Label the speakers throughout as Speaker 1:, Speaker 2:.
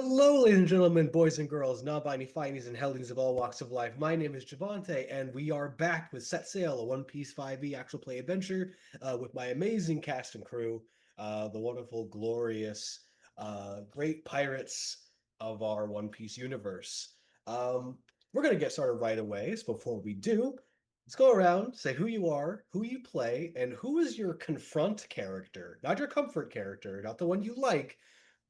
Speaker 1: Hello, ladies and gentlemen, boys and girls, non-binary fighties and hellings of all walks of life. My name is Javante, and we are back with Set Sail, a One Piece 5e actual play adventure with my amazing cast and crew, the wonderful, glorious, great pirates of our One Piece universe. We're going to get started right away. So before we do, let's go around, say who you are, who you play, and who is your confront character, not your comfort character, not the one you like.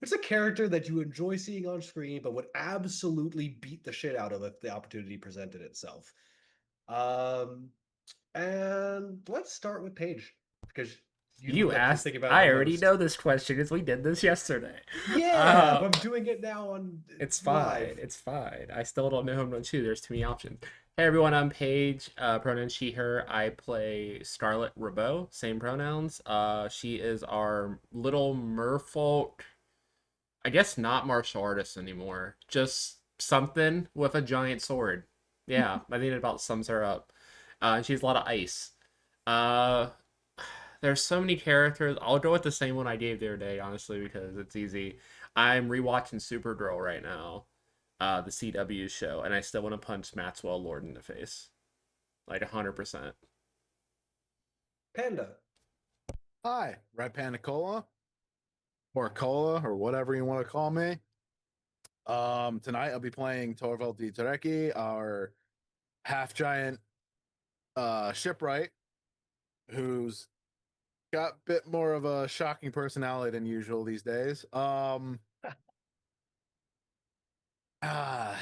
Speaker 1: It's a character that you enjoy seeing on screen, but would absolutely beat the shit out of if the opportunity presented itself. Um, and let's start with Paige because you
Speaker 2: You
Speaker 1: look like you're
Speaker 2: asked.
Speaker 1: thinking about it the
Speaker 2: I already
Speaker 1: most.
Speaker 2: know this question because we did this yesterday.
Speaker 1: Yeah,
Speaker 2: Uh,
Speaker 1: but I'm doing it now on
Speaker 2: it's fine.
Speaker 1: live.
Speaker 2: It's fine. I still don't know who I'm going to choose. There's too many options. Hey everyone, I'm Paige. Pronoun she, her. I play Scarlet Rabot. Same pronouns. She is our little merfolk. I guess not martial artist anymore. Just something with a giant sword. Yeah, I think it about sums her up. She has a lot of ice. Uh, there's so many characters. I'll go with the same one I gave the other day, honestly, because it's easy. I'm rewatching Supergirl right now, the CW show, and I still want to punch Maxwell Lord in the face, like 100%.
Speaker 1: Panda.
Speaker 3: Hi, Red Panda Cola or Cola or whatever you want to call me. Tonight I'll be playing Torvald D. Tureki, our half giant shipwright, who's got a bit more of a shocking personality than usual these days. Ah,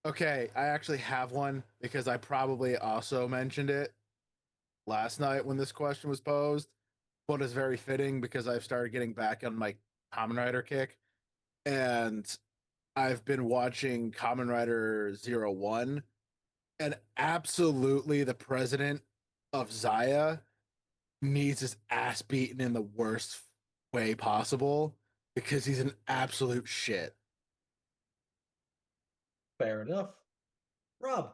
Speaker 3: okay, I actually have one because I probably also mentioned it last night when this question was posed, but it's very fitting because I've started getting back on my Kamen Rider kick. And I've been watching Kamen Rider Zero One, and absolutely the president of Zaya needs his ass beaten in the worst way possible because he's an absolute shit.
Speaker 1: Fair enough. Rob.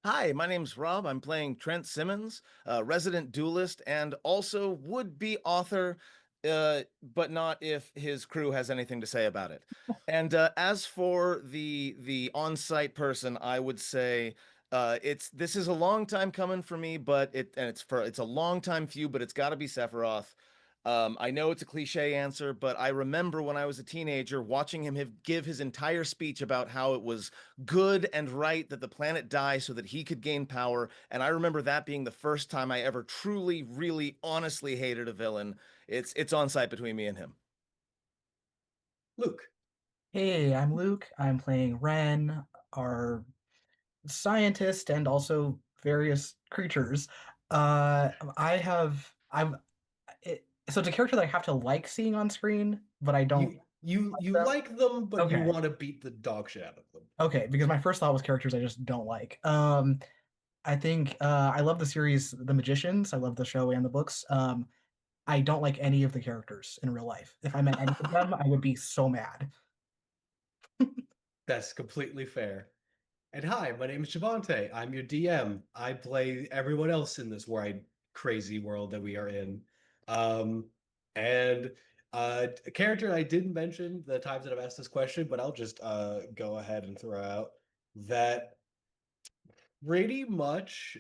Speaker 4: Hi, my name's Rob. I'm playing Trent Simmons, a resident duelist and also would-be author, but not if his crew has anything to say about it. And as for the on-site person, I would say this is a long time coming for me, but it's a long time feud, but it's got to be Sephiroth. I know it's a cliche answer, but I remember when I was a teenager watching him give his entire speech about how it was good and right that the planet die so that he could gain power. And I remember that being the first time I ever truly, really, honestly hated a villain. It's on site between me and him.
Speaker 1: Luke.
Speaker 5: Hey, I'm Luke. I'm playing Ren, our scientist, and also various creatures. So it's a character that I have to like seeing on screen, but I don't
Speaker 1: You
Speaker 5: like them.
Speaker 1: like them, but you
Speaker 5: Okay,
Speaker 1: want to beat the dog shit out of them.
Speaker 5: okay, because my first thought was characters I just don't like. I think I love the series The Magicians. I love the show and the books. I don't like any of the characters in real life. If I met any of them, I would be so mad.
Speaker 1: That's completely fair. And hi, my name is Javante. I'm your DM. I play everyone else in this wide, crazy world that we are in. Um, and a character I didn't mention the times that I've asked this question, but I'll just go ahead and throw out that pretty much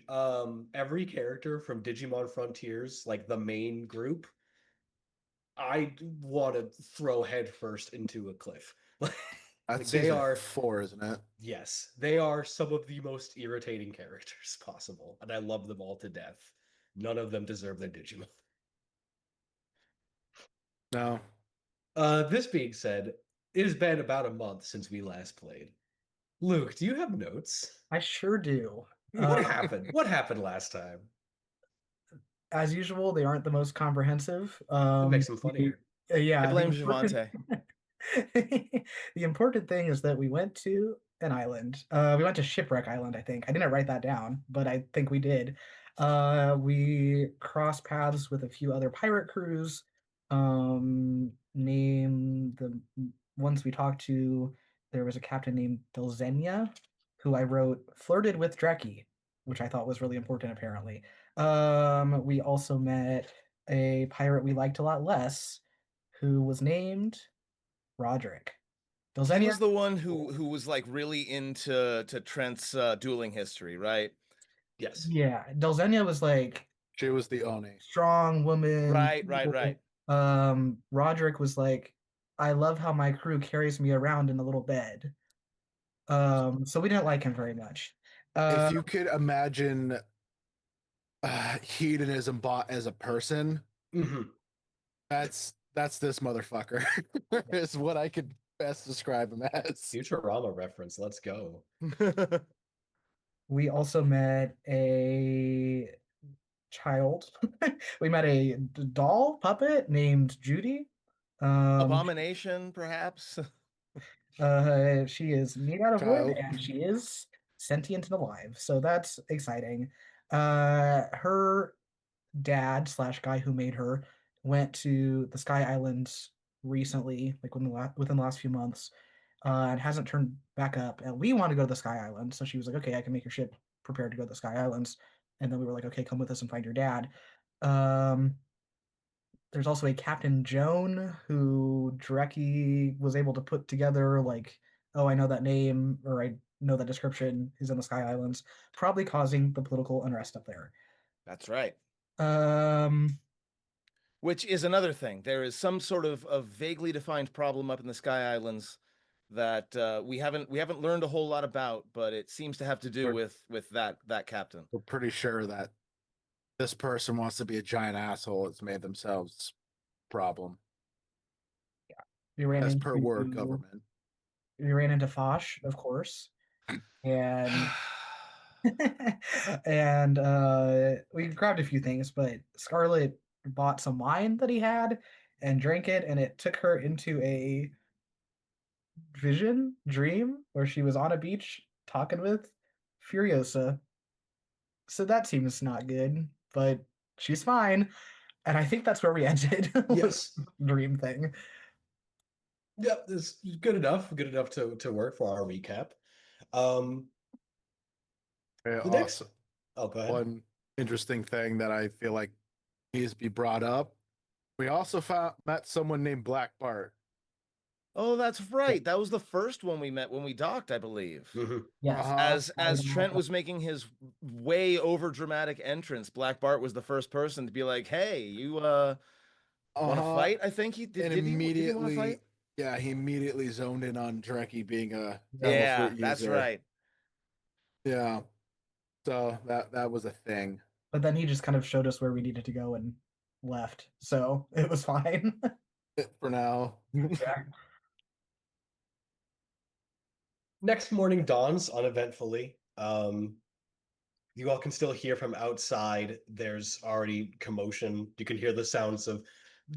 Speaker 1: every character from Digimon Frontiers, like the main group, I want to throw headfirst into a cliff.
Speaker 3: That's
Speaker 1: Like they
Speaker 3: season
Speaker 1: are.
Speaker 3: 4, isn't it?
Speaker 1: Yes, they are some of the most irritating characters possible, and I love them all to death. None of them deserve their Digimon.
Speaker 3: No.
Speaker 1: This being said, it has been about a month since we last played. Luke, do you have notes?
Speaker 5: I sure do.
Speaker 1: What happened? What happened last time?
Speaker 5: As usual, they aren't the most comprehensive.
Speaker 1: It makes them funnier.
Speaker 4: I
Speaker 5: Yeah, the
Speaker 4: blame
Speaker 5: important
Speaker 4: Javante.
Speaker 5: the important thing is that we went to an island. We went to Shipwreck Island, I think. I didn't write that down, but I think we did. We crossed paths with a few other pirate crews. Name the ones we talked to. There was a captain named Delzenia, who I wrote flirted with Dreki, which I thought was really important, apparently. We also met a pirate we liked a lot less, who was named Roderick.
Speaker 4: He
Speaker 5: Dulzenia,
Speaker 4: was the one who was like really into Trent's dueling history, right?
Speaker 1: Yes.
Speaker 5: yeah, Dulzenia was like
Speaker 3: She was the Oni.
Speaker 5: strong woman.
Speaker 4: Right.
Speaker 5: Roderick was like, I love how my crew carries me around in a little bed. So we didn't like him very much.
Speaker 3: If you could imagine hedonism bought as a person,
Speaker 1: Hmm.
Speaker 3: that's this motherfucker. Is what I could best describe him as.
Speaker 1: Futurama reference. Let's go.
Speaker 5: We also met a child. We met a doll puppet named Judy.
Speaker 4: Abomination, perhaps.
Speaker 5: She is made out of wood
Speaker 3: Child.
Speaker 5: and she is sentient and alive, so that's exciting. Her dad slash guy who made her went to the Sky Islands recently, like within the last few months, and hasn't turned back up. And we want to go to the Sky Islands, so she was like, "Okay, I can make your ship prepared to go to the Sky Islands." And then we were like, "Okay, come with us and find your dad." Um, there's also a Captain Joan who Dreki was able to put together, like, oh, I know that name or I know that description. He's in the Sky Islands, probably causing the political unrest up there.
Speaker 4: That's right.
Speaker 5: Um,
Speaker 4: Which is another thing. There is some sort of vaguely defined problem up in the Sky Islands that we haven't learned a whole lot about, but it seems to have to do
Speaker 3: Sure.
Speaker 4: with that captain.
Speaker 3: We're pretty sure that this person wants to be a giant asshole. It's made themselves problem
Speaker 5: we ran
Speaker 3: as
Speaker 5: into
Speaker 3: per word government.
Speaker 5: we ran into Foch, of course, and and we grabbed a few things, but Scarlet bought some wine that he had and drank it, and it took her into a dream where she was on a beach talking with Furiosa. So that seems not good, but she's fine. And I think that's where we ended with
Speaker 1: Yes.
Speaker 5: dream thing.
Speaker 1: Yep, this is good enough. Good enough to work for our recap. Um, the next.
Speaker 3: Also,
Speaker 1: Oh, go ahead.
Speaker 3: one interesting thing that I feel like needs to be brought up. We also met someone named Black Bart.
Speaker 4: Oh, that's right. That was the first one we met when we docked, I believe.
Speaker 1: Mhm.
Speaker 5: Yes.
Speaker 4: As Trent was making his way over dramatic entrance, Black Bart was the first person to be like, "Hey, you want to fight?" I think he did.
Speaker 3: And
Speaker 4: Did he want to
Speaker 3: immediately,
Speaker 4: fight?
Speaker 3: yeah, he immediately zoned in on Dreki being a
Speaker 4: Yeah,
Speaker 3: fruit
Speaker 4: that's
Speaker 3: user.
Speaker 4: right.
Speaker 3: Yeah, so that was a thing.
Speaker 5: But then he just kind of showed us where we needed to go and left. So it was fine.
Speaker 3: For now.
Speaker 5: Yeah.
Speaker 1: Next morning dawns uneventfully. You all can still hear from outside. There's already commotion. You can hear the sounds of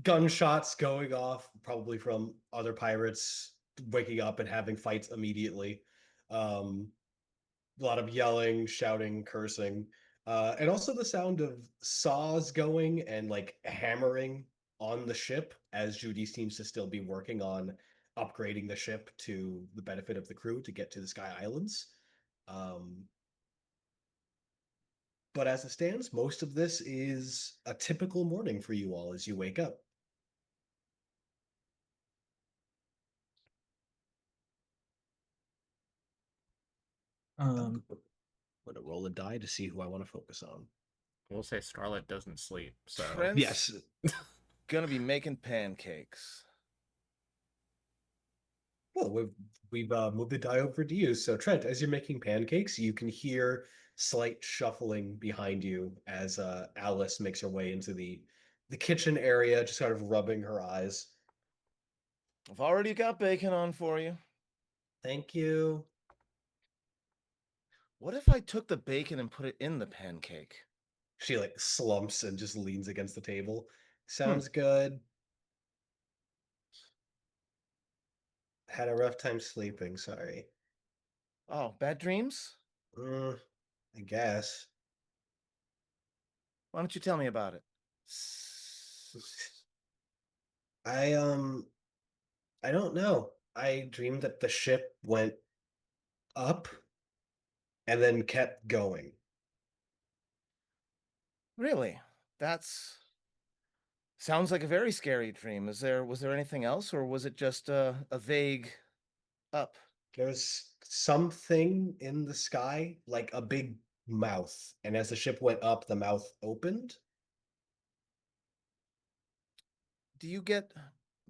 Speaker 1: gunshots going off, probably from other pirates waking up and having fights immediately. A lot of yelling, shouting, cursing, and also the sound of saws going and like hammering on the ship as Judy seems to still be working on upgrading the ship to the benefit of the crew to get to the Sky Islands. Um, but as it stands, most of this is a typical morning for you all as you wake up.
Speaker 5: Um,
Speaker 1: I'm going to roll a die to see who I want to focus on.
Speaker 2: We'll say Scarlet doesn't sleep. So
Speaker 4: Trent's
Speaker 1: Yes.
Speaker 4: gonna be making pancakes.
Speaker 1: Well, we've moved the die over to you. So Trent, as you're making pancakes, you can hear slight shuffling behind you as Alice makes her way into the kitchen area, just sort of rubbing her eyes.
Speaker 4: I've already got bacon on for you.
Speaker 1: Thank you.
Speaker 4: What if I took the bacon and put it in the pancake?
Speaker 1: She like slumps and just leans against the table. Sounds good. Had a rough time sleeping, sorry.
Speaker 4: Oh, bad dreams?
Speaker 1: I guess.
Speaker 4: Why don't you tell me about it?
Speaker 1: I I don't know. I dreamed that the ship went up and then kept going.
Speaker 4: Really? That's sounds like a very scary dream. Was there anything else, or was it just a vague up?
Speaker 1: There's something in the sky, like a big mouth, and as the ship went up, the mouth opened.
Speaker 4: Do you get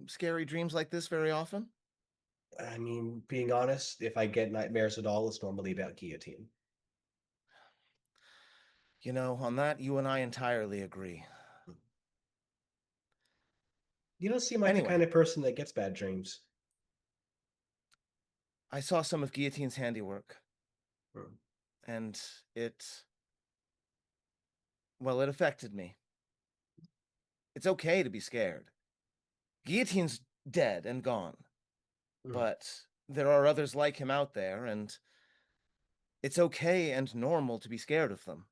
Speaker 4: scary dreams like this very often?
Speaker 1: I mean, being honest, if I get nightmares at all, it's normally about guillotine.
Speaker 4: You know, on that, you and I entirely agree.
Speaker 1: You don't seem like the
Speaker 4: Anyway.
Speaker 1: kind of person that gets bad dreams.
Speaker 4: I saw some of Guillotine's handiwork,
Speaker 1: Hmm.
Speaker 4: and well, it affected me. It's okay to be scared. Guillotine's dead and gone,
Speaker 1: Hmm.
Speaker 4: but there are others like him out there, and it's okay and normal to be scared of them.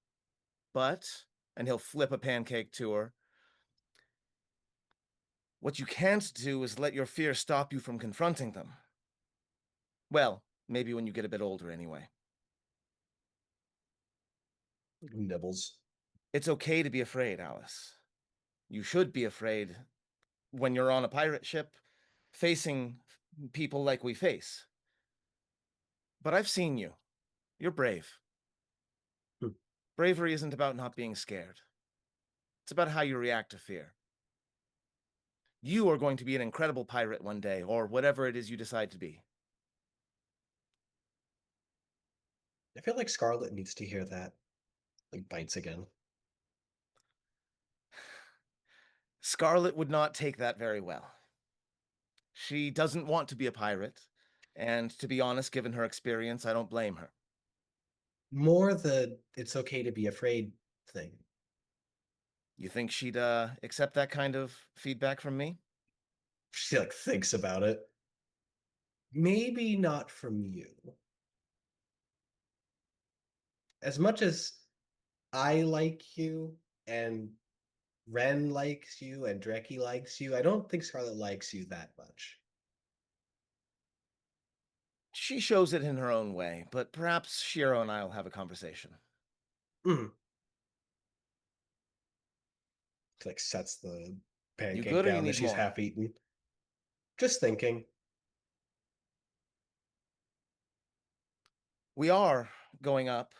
Speaker 4: But, and he'll flip a pancake to her, what you can't do is let your fear stop you from confronting them. Well, maybe when you get a bit older anyway.
Speaker 1: Nibbles.
Speaker 4: It's okay to be afraid, Alice. You should be afraid when you're on a pirate ship facing people like we face. But I've seen you. You're brave.
Speaker 1: Hmm.
Speaker 4: Bravery isn't about not being scared. It's about how you react to fear. You are going to be an incredible pirate one day, or whatever it is you decide to be.
Speaker 1: I feel like Scarlet needs to hear that. Like bites again.
Speaker 4: Scarlet would not take that very well. She doesn't want to be a pirate, and to be honest, given her experience, I don't blame her.
Speaker 1: More the it's okay to be afraid thing.
Speaker 4: You think she'd accept that kind of feedback from me?
Speaker 1: She like thinks about it. Maybe not from you. As much as I like you and Ren likes you and Dreki likes you, I don't think Scarlet likes you that much.
Speaker 4: She shows it in her own way, but perhaps Shiro and I'll have a conversation.
Speaker 1: Mm. Like sets the pancake
Speaker 4: good or you
Speaker 1: down that
Speaker 4: need
Speaker 1: she's
Speaker 4: more?
Speaker 1: half eaten. Just thinking.
Speaker 4: We are going up.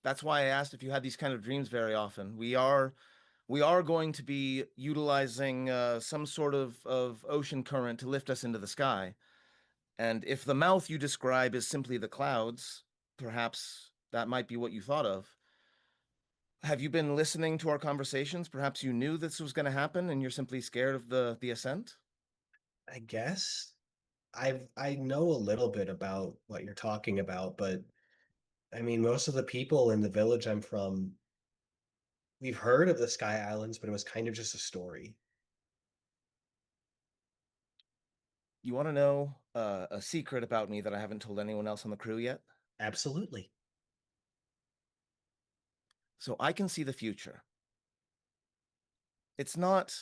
Speaker 4: That's why I asked if you had these kind of dreams very often. We are going to be utilizing some sort of ocean current to lift us into the sky. And if the mouth you describe is simply the clouds, perhaps that might be what you thought of. Have you been listening to our conversations? Perhaps you knew this was going to happen and you're simply scared of the ascent?
Speaker 1: I guess. I know a little bit about what you're talking about, but I mean most of the people in the village I'm from, we've heard of the Sky Islands, but it was kind of just a story.
Speaker 4: You want to know a secret about me that I haven't told anyone else on the crew yet?
Speaker 1: Absolutely.
Speaker 4: So I can see the future. It's not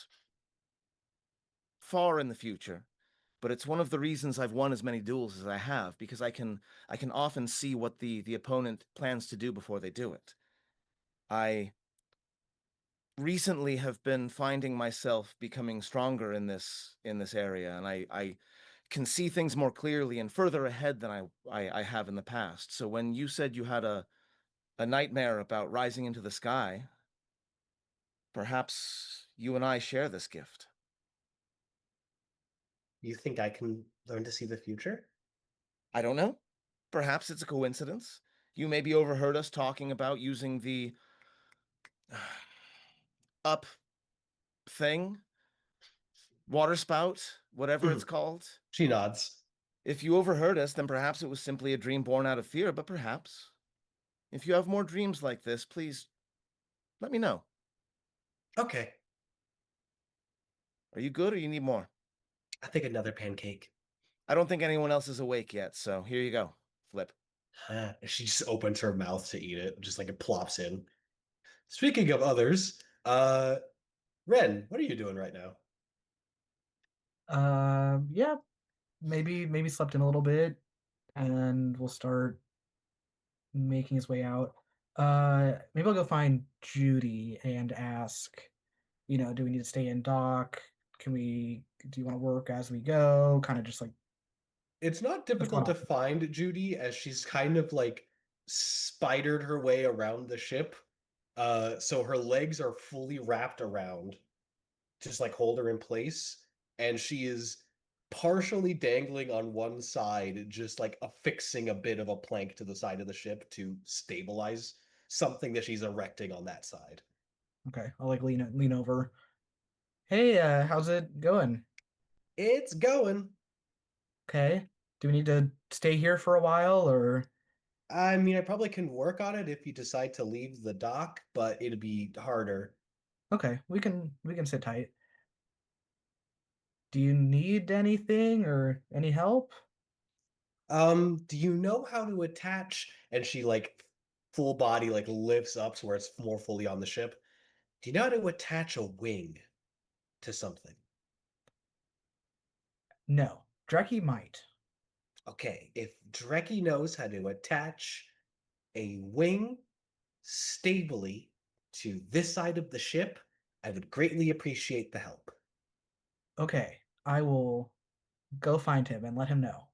Speaker 4: far in the future, but it's one of the reasons I've won as many duels as I have, because I can often see what the opponent plans to do before they do it. I recently have been finding myself becoming stronger in this area, and I can see things more clearly and further ahead than I have in the past. So when you said you had a nightmare about rising into the sky, perhaps you and I share this gift.
Speaker 1: You think I can learn to see the future?
Speaker 4: I don't know. Perhaps it's a coincidence. You maybe overheard us talking about using the up thing, water spout, whatever it's called.
Speaker 1: She nods.
Speaker 4: If you overheard us, then perhaps it was simply a dream born out of fear, but perhaps. If you have more dreams like this, please let me know.
Speaker 1: Okay.
Speaker 4: Are you good or you need more?
Speaker 1: I think another pancake.
Speaker 4: I don't think anyone else is awake yet, so here you go. Flip.
Speaker 1: She just opens her mouth to eat it, just like it plops in. Speaking of others, Ren, what are you doing right now?
Speaker 5: Yeah, maybe slept in a little bit, and we'll start making his way out. Maybe I'll go find Judy and ask, do we need to stay in dock? Do you want to work as we go? Kind of just like
Speaker 1: It's not difficult to find Judy, as she's kind of like spidered her way around the ship. So her legs are fully wrapped around, just like hold her in place, and she is partially dangling on one side, just like affixing a bit of a plank to the side of the ship to stabilize something that she's erecting on that side.
Speaker 5: Okay, I'll like lean over. Hey, how's it going?
Speaker 1: It's going.
Speaker 5: Okay. Do we need to stay here for a while or
Speaker 1: I mean, I probably can work on it if you decide to leave the dock, but it'd be harder.
Speaker 5: okay, we can sit tight. Do you need anything or any help?
Speaker 1: Do you know how to attach? And she like full body like lifts up to where it's more fully on the ship. Do you know how to attach a wing to something?
Speaker 5: No. Dreki might.
Speaker 1: Okay, if Dreki knows how to attach a wing stably to this side of the ship, I would greatly appreciate the help.
Speaker 5: Okay, I will go find him and let him know.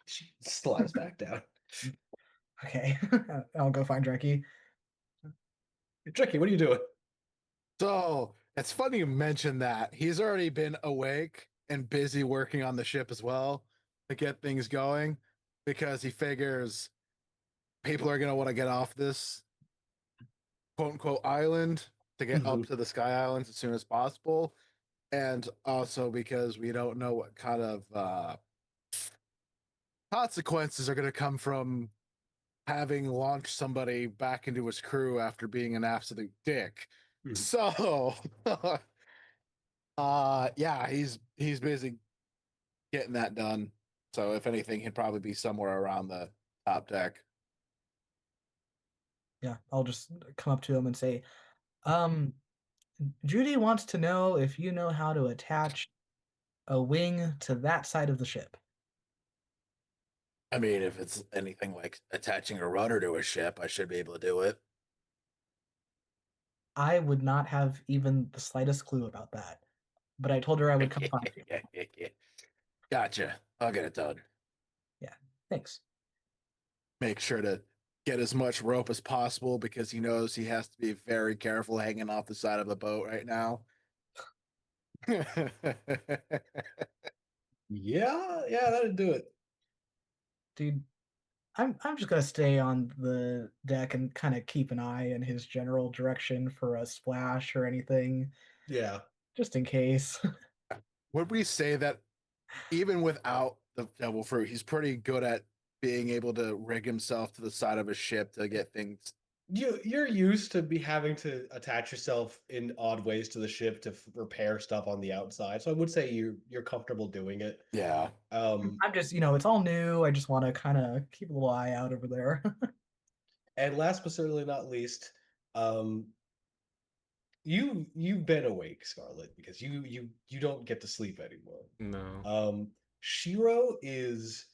Speaker 1: She slides back down.
Speaker 5: Okay, I'll go find Dreki.
Speaker 1: Dreki, what are you doing?
Speaker 3: So it's funny you mentioned that. He's already been awake and busy working on the ship as well to get things going because he figures people are going to want to get off this quote unquote island to get up to the Sky Islands as soon as possible. And also because we don't know what kind of consequences are going to come from having launched somebody back into his crew after being an absolute dick.
Speaker 1: Mhm.
Speaker 3: So yeah, he's busy getting that done. So if anything, he'd probably be somewhere around the top deck.
Speaker 5: Yeah, I'll just come up to him and say, um, Judy wants to know if you know how to attach a wing to that side of the ship.
Speaker 3: I mean, if it's anything like attaching a rudder to a ship, I should be able to do it.
Speaker 5: I would not have even the slightest clue about that, but I told her I would come find you.
Speaker 3: Gotcha. I'll get it done.
Speaker 5: Yeah, thanks.
Speaker 3: Make sure to get as much rope as possible because he knows he has to be very careful hanging off the side of the boat right now.
Speaker 1: Yeah, that'd do it.
Speaker 5: Dude, I'm just gonna stay on the deck and kind of keep an eye in his general direction for a splash or anything,
Speaker 1: Yeah.
Speaker 5: just in case.
Speaker 3: Would we say that even without the devil fruit, he's pretty good at being able to rig himself to the side of a ship to get things?
Speaker 1: You're used to be having to attach yourself in odd ways to the ship to repair stuff on the outside. So I would say you're comfortable doing it.
Speaker 3: Yeah.
Speaker 5: I'm just, it's all new. I just want to kind of keep a little eye out over there.
Speaker 1: And last but certainly not least, um, you've been awake, Scarlet, because you don't get to sleep anymore.
Speaker 2: No.
Speaker 1: Shiro is.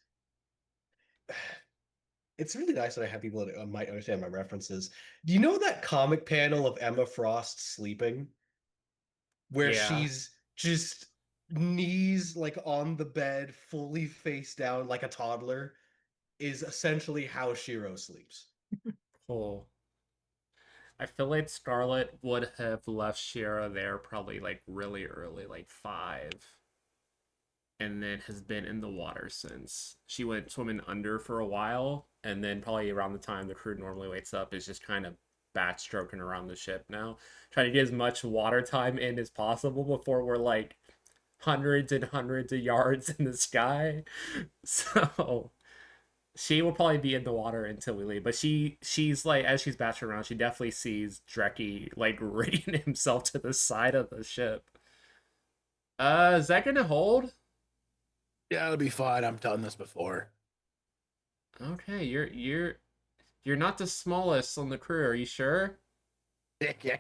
Speaker 1: It's really nice that I have people that might understand my references. Do you know that comic panel of Emma Frost sleeping, where
Speaker 2: Yeah.
Speaker 1: she's just knees like on the bed, fully face down like a toddler, is essentially how Shiro sleeps.
Speaker 2: Cool. I feel like Scarlet would have left Shira there probably like really early, like 5. And then has been in the water since. She went swimming under for a while, and then probably around the time the crew normally wakes up is just kind of backstroking around the ship now, trying to get as much water time in as possible before we're like hundreds and hundreds of yards in the sky. So she will probably be in the water until we leave. But she's like, as she's bashing around, she definitely sees Dreki like rigging himself to the side of the ship. Is that gonna hold?
Speaker 3: Yeah, it'll be fine. I've done this before.
Speaker 2: Okay, you're not the smallest on the crew. Are you sure?
Speaker 3: Yeah,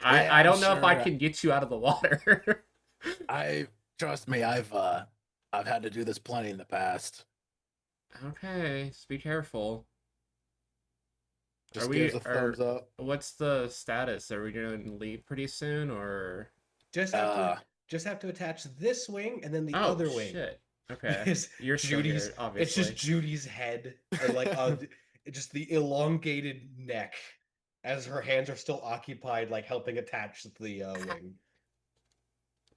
Speaker 2: I
Speaker 3: I'm
Speaker 2: don't know if I
Speaker 3: sure.
Speaker 2: can get you out of the water.
Speaker 3: I trust me. I've had to do this plenty in the past.
Speaker 2: Okay, just be careful.
Speaker 3: Just
Speaker 2: Are
Speaker 3: gives
Speaker 2: we
Speaker 3: a thumbs up.
Speaker 2: what's the status? Are we gonna leave pretty soon or
Speaker 1: Just
Speaker 3: Uh,
Speaker 1: just have to attach this wing and then the
Speaker 2: Oh
Speaker 1: other wing.
Speaker 2: shit. Okay.
Speaker 1: Is
Speaker 2: You're still
Speaker 1: Judy's
Speaker 2: here,
Speaker 1: it's
Speaker 2: obviously.
Speaker 1: just Judy's head and like just the elongated neck as her hands are still occupied like helping attach the wing.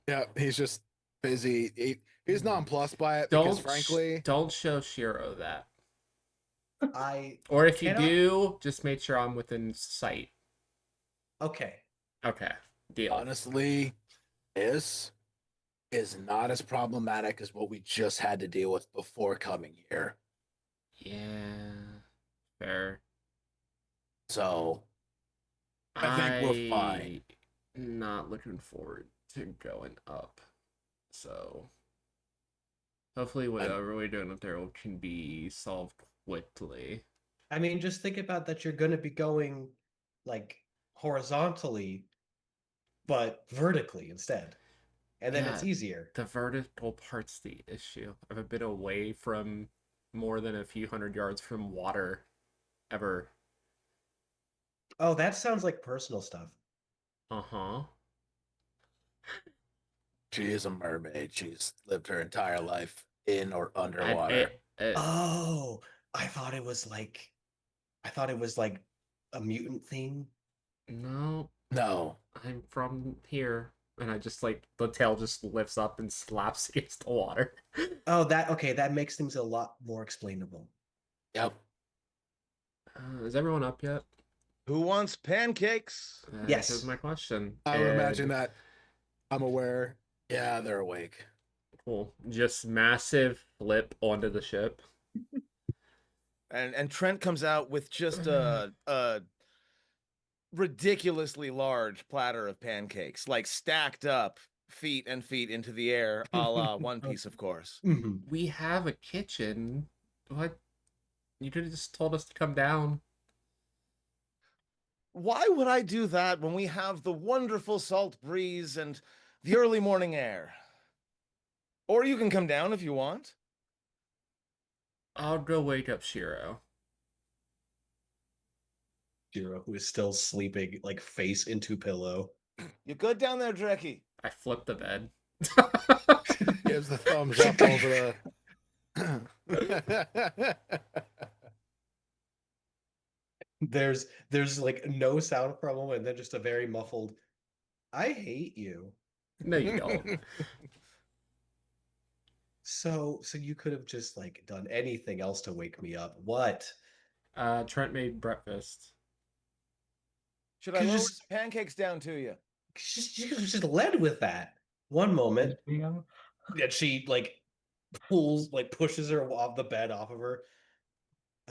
Speaker 3: Yeah, he's just busy. He's nonplussed by it because, frankly,
Speaker 2: don't show Shiro that.
Speaker 1: I
Speaker 2: Or if you
Speaker 1: cannot-
Speaker 2: do, just make sure I'm within sight.
Speaker 1: Okay.
Speaker 2: Okay. Deal.
Speaker 3: honestly, this is not as problematic as what we just had to deal with before coming here.
Speaker 2: Yeah. Fair.
Speaker 3: So I think we're fine.
Speaker 2: Not looking forward to going up. So hopefully whatever we're doing up there can be solved quickly.
Speaker 1: I mean, just think about that you're going to be going like horizontally, but vertically instead. And then it's
Speaker 2: Yeah.
Speaker 1: easier.
Speaker 2: The vertical part's the issue. I've a bit away from more than a few hundred yards from water ever.
Speaker 1: Oh, that sounds like personal stuff.
Speaker 2: Uh-huh.
Speaker 3: She is a mermaid. She's lived her entire life in or underwater.
Speaker 1: Oh, I thought it was like a mutant thing.
Speaker 2: No,
Speaker 3: No.
Speaker 2: I'm from here. And I just like the tail just lifts up and slaps against the water.
Speaker 1: Oh, that makes things a lot more explainable.
Speaker 3: Yep.
Speaker 2: Is everyone up yet?
Speaker 4: Who wants pancakes?
Speaker 1: Yes.
Speaker 2: Here's my question.
Speaker 3: I would imagine
Speaker 2: And-
Speaker 3: that. I'm aware. Yeah, they're awake.
Speaker 2: Cool. Just massive flip onto the ship.
Speaker 4: And Trent comes out with just a ridiculously large platter of pancakes, like stacked up feet and feet into the air, a la One Piece, of course.
Speaker 1: Mhm.
Speaker 2: We have a kitchen. What? You could have just told us to come down.
Speaker 4: Why would I do that when we have the wonderful salt breeze and the early morning air? Or you can come down if you want.
Speaker 2: I'll go wake up Shiro.
Speaker 1: Jiro, who is still sleeping, like face into pillow.
Speaker 4: You good down there, Dreki?
Speaker 2: I flipped the bed.
Speaker 3: Gives the thumbs up over the.
Speaker 1: There's like no sound for a moment, and then just a very muffled, I hate you.
Speaker 2: No, you don't.
Speaker 1: So you could have just like done anything else to wake me up. What?
Speaker 2: Trent made breakfast.
Speaker 4: Should I
Speaker 1: Could you
Speaker 4: lower
Speaker 1: just-
Speaker 4: some pancakes down to you?
Speaker 1: You could have just led with that. One moment,
Speaker 5: You
Speaker 1: and she like pushes her off the bed off of her.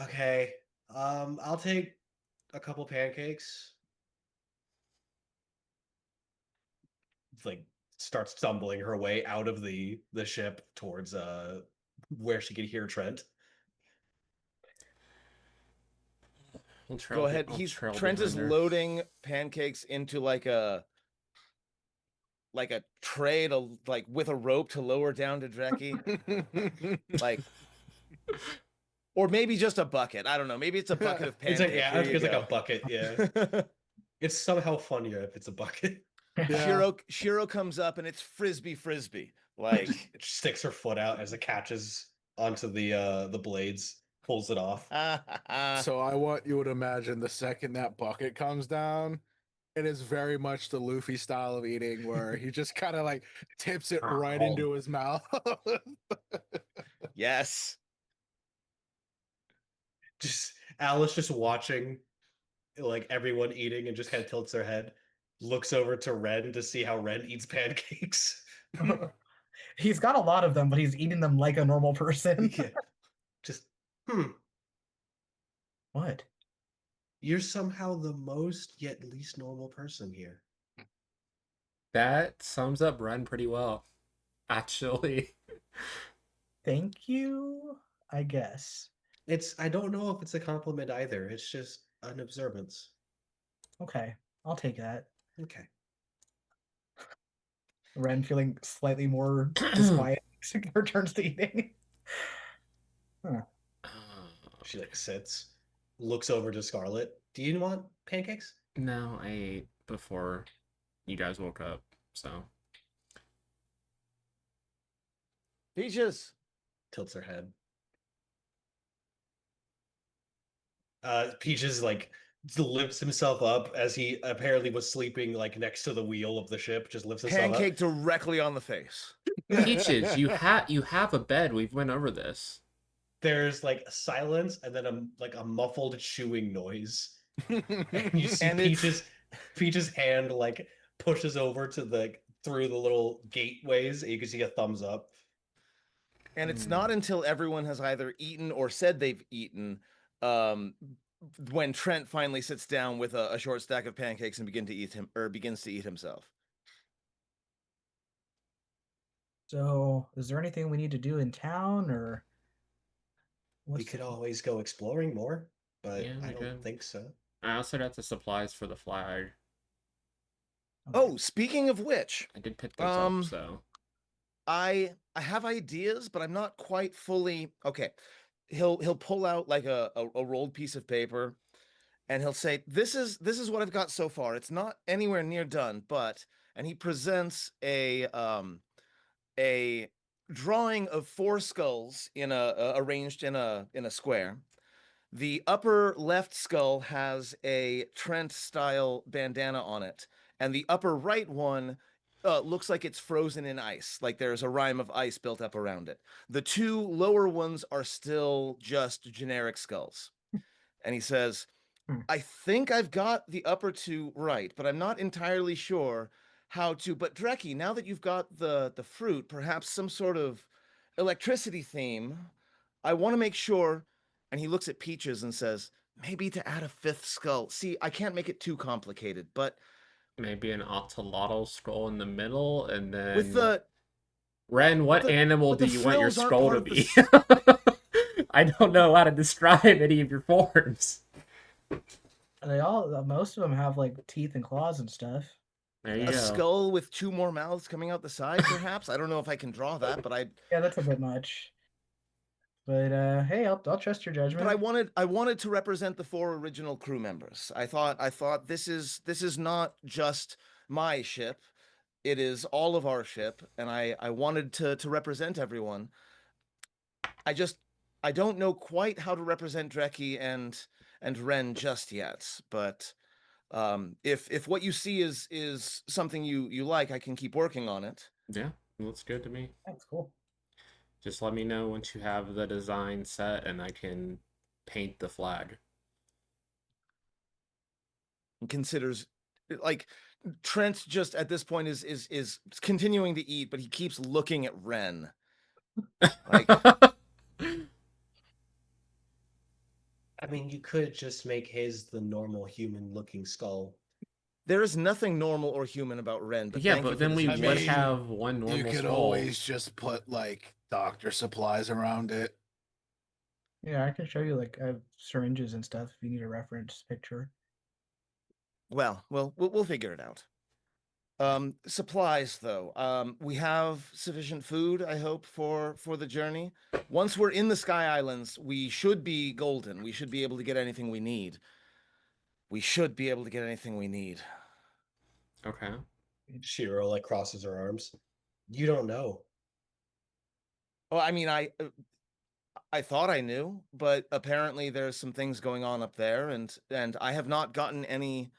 Speaker 1: Okay, I'll take a couple pancakes. Like starts stumbling her way out of the ship towards where she could hear Trent.
Speaker 4: Go ahead. Trent is loading pancakes into like a tray to like with a rope to lower down to Dreki. Like, or maybe just a bucket. I don't know. Maybe it's a bucket of
Speaker 1: It's
Speaker 4: pancakes.
Speaker 1: like yeah,
Speaker 4: There you
Speaker 1: it's like
Speaker 4: go.
Speaker 1: a bucket. Yeah, it's somehow funnier if it's a bucket.
Speaker 3: Yeah.
Speaker 4: Shiro comes up and it's frisbee. Like
Speaker 1: It sticks her foot out as it catches onto the blades, pulls it off.
Speaker 3: So I want you to imagine the second that bucket comes down, it is very much the Luffy style of eating where he just kind of like tips it right into his mouth.
Speaker 4: yes.
Speaker 1: Just Alice just watching like everyone eating and just kind of tilts their head, looks over to Ren to see how Ren eats pancakes.
Speaker 5: He's got a lot of them, but he's eating them like a normal person.
Speaker 1: Yeah. Just
Speaker 5: What?
Speaker 1: you're somehow the most yet least normal person here.
Speaker 2: That sums up Ren pretty well, actually.
Speaker 5: Thank you, I guess.
Speaker 1: I don't know if it's a compliment either. It's just an observance.
Speaker 5: Okay, I'll take that.
Speaker 1: Okay.
Speaker 5: Ren feeling slightly more disquiet returns to eating.
Speaker 1: She like sits, looks over to Scarlet. Do you want pancakes?
Speaker 2: No, I ate before you guys woke up, so
Speaker 4: Peaches.
Speaker 1: Tilts her head. Peaches like lifts himself up as he apparently was sleeping like next to the wheel of the ship. Just lifts himself
Speaker 4: Pancake directly on the face.
Speaker 2: Peaches, you have a bed. We've went over this.
Speaker 1: There's like a silence and then a muffled chewing noise. And you see
Speaker 4: And it's-
Speaker 1: Peach's hand like pushes over to the through the little gateways, and you can see a thumbs up.
Speaker 4: And it's not until everyone has either eaten or said they've eaten, when Trent finally sits down with a short stack of pancakes and begins to eat himself.
Speaker 5: So, is there anything we need to do in town, or
Speaker 1: We
Speaker 5: what's
Speaker 1: could always go exploring more, but
Speaker 2: Yeah,
Speaker 1: I
Speaker 2: we
Speaker 1: don't
Speaker 2: could.
Speaker 1: think so.
Speaker 2: I also got the supplies for the flag.
Speaker 5: okay.
Speaker 4: Oh, speaking of which,
Speaker 2: I did pick those
Speaker 4: Um,
Speaker 2: up, so
Speaker 4: I have ideas, but I'm not quite fully okay. He'll pull out like a rolled piece of paper, and he'll say, this is what I've got so far. It's not anywhere near done, but," and he presents a drawing of 4 skulls arranged in a square. The upper left skull has a Trent style bandana on it, and the upper right one looks like it's frozen in ice, like there's a rime of ice built up around it. The 2 lower ones are still just generic skulls. And he says, I think I've got the upper 2 right, but I'm not entirely sure how to. But Dreki, now that you've got the fruit, perhaps some sort of electricity theme, I want to make sure. And he looks at Peaches and says, maybe to add a 5th skull. See, I can't make it too complicated, but
Speaker 2: maybe an axolotl skull in the middle, and then
Speaker 4: with the
Speaker 2: Ren, what
Speaker 4: the-
Speaker 2: animal
Speaker 4: but
Speaker 2: do
Speaker 4: the
Speaker 2: you want your
Speaker 4: frills aren't
Speaker 2: skull
Speaker 4: part
Speaker 2: to
Speaker 4: of
Speaker 2: be?
Speaker 4: the
Speaker 2: I don't know how to describe any of your forms.
Speaker 5: They all, most of them have like teeth and claws and stuff.
Speaker 2: There you
Speaker 4: a
Speaker 2: go.
Speaker 4: skull with 2 more mouths coming out the side, perhaps. I don't know if I can draw that, but
Speaker 5: Yeah, that's a bit much. But hey, I'll trust your judgment.
Speaker 4: I wanted to represent the 4 original crew members. I thought this is not just my ship. It is all of our ship, and I wanted to represent everyone. I don't know quite how to represent Dreki and Ren just yet, but if what you see is something you like, I can keep working on it.
Speaker 2: Yeah, looks good to me.
Speaker 5: That's cool.
Speaker 2: Just let me know once you have the design set, and I can paint the flag.
Speaker 4: And considers like Trent just at this point is continuing to eat, but he keeps looking at Ren. Like,
Speaker 1: I mean, you could just make his the normal human-looking skull.
Speaker 4: there is nothing normal or human about Ren, but
Speaker 2: Yeah,
Speaker 4: thank you
Speaker 2: but
Speaker 4: for
Speaker 2: then
Speaker 4: the
Speaker 2: we would
Speaker 4: suggestion.
Speaker 2: have one normal
Speaker 3: You could
Speaker 2: skull.
Speaker 3: always just put like doctor supplies around it.
Speaker 5: Yeah, I can show you like I have syringes and stuff if you need a reference picture.
Speaker 4: Well, we'll figure it out. Supplies though. We have sufficient food, I hope, for the journey. Once we're in the Sky Islands, we should be golden. We should be able to get anything we need.
Speaker 2: Okay.
Speaker 1: Shiro like crosses her arms. You don't know.
Speaker 4: Oh, I mean, I thought I knew, but apparently there's some things going on up there, and I have not gotten any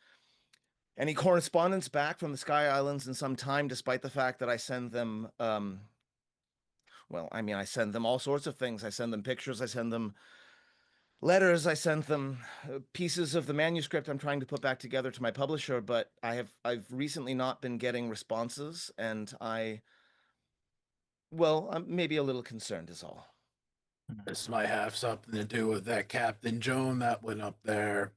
Speaker 4: correspondence back from the Sky Islands in some time, despite the fact that I send them well, I mean, I send them all sorts of things. I send them pictures, I send them letters, I sent them pieces of the manuscript I'm trying to put back together to my publisher, but I've recently not been getting responses, and I'm maybe a little concerned is all.
Speaker 3: This might have something to do with that Captain Joan that went up there.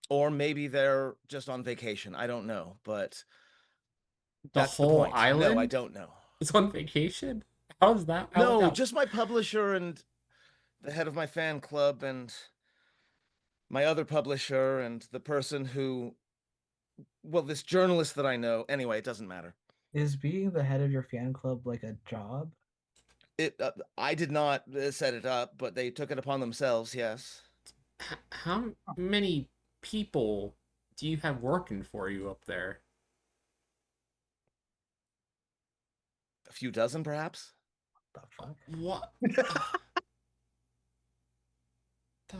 Speaker 4: Or maybe they're just on vacation. I don't know, but
Speaker 2: The
Speaker 4: that's
Speaker 2: whole
Speaker 4: point.
Speaker 2: island?
Speaker 4: No, I don't know.
Speaker 2: It's on vacation? How's that?
Speaker 4: No, just my publisher and the head of my fan club and my other publisher and the person who, well, this journalist that I know. Anyway, it doesn't matter.
Speaker 5: Is being the head of your fan club like a job?
Speaker 4: I did not set it up, but they took it upon themselves. Yes.
Speaker 2: How many people do you have working for you up there?
Speaker 4: A few dozen, perhaps.
Speaker 5: The fuck?
Speaker 2: What?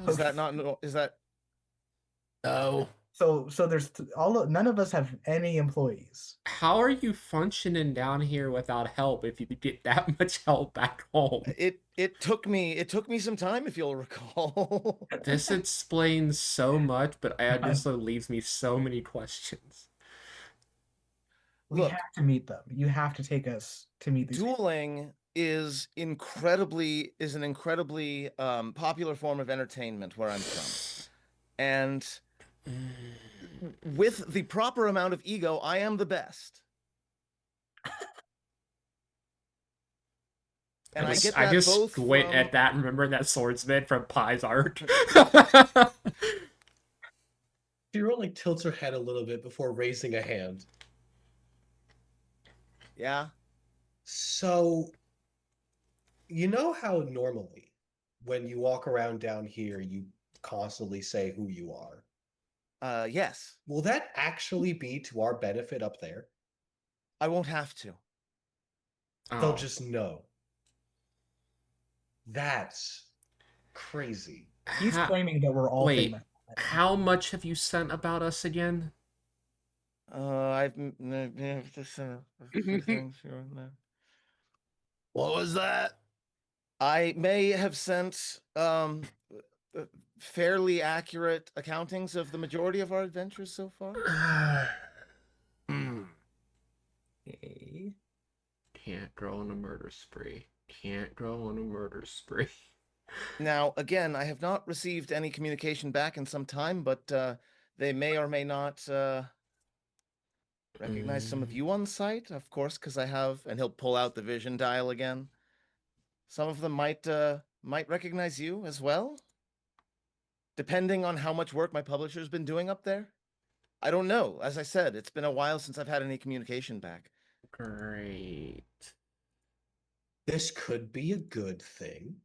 Speaker 4: Is that not? Is that?
Speaker 3: No.
Speaker 5: So there's none of us have any employees.
Speaker 2: How are you functioning down here without help if you could get that much help back home?
Speaker 4: It took me some time, if you'll recall.
Speaker 2: This explains so much, but it also leaves me so many questions.
Speaker 5: We
Speaker 4: Look,
Speaker 5: have to meet them. You have to take us to meet these people.
Speaker 4: dueling is an incredibly popular form of entertainment where I'm from, and with the proper amount of ego, I am the best. And I get that
Speaker 2: I just
Speaker 4: both
Speaker 2: squint
Speaker 4: from...
Speaker 2: at that and remember that swordsman from Pie's art.
Speaker 1: Shiro like tilts her head a little bit before raising a hand.
Speaker 4: Yeah.
Speaker 1: So, you know how normally when you walk around down here, you constantly say who you are?
Speaker 4: Yes.
Speaker 1: Will that actually be to our benefit up there?
Speaker 4: I won't have to.
Speaker 1: They'll
Speaker 2: Oh.
Speaker 1: just know. That's crazy.
Speaker 5: He's
Speaker 2: Ha-
Speaker 5: claiming that we're all
Speaker 2: Wait,
Speaker 5: famous.
Speaker 2: how much have you sent about us again?
Speaker 4: I've just a few things here and there.
Speaker 3: What was that?
Speaker 4: I may have sent fairly accurate accountings of the majority of our adventures so far.
Speaker 5: Okay.
Speaker 2: Can't go on a murder spree. Can't go on a murder spree.
Speaker 4: Now, again, I have not received any communication back in some time, but they may or may not recognize some of you on sight, of course, because I have, and he'll pull out the vision dial again. Some of them might recognize you as well, depending on how much work my publisher's been doing up there. I don't know. As I said, it's been a while since I've had any communication back.
Speaker 2: Great.
Speaker 1: This could be a good thing.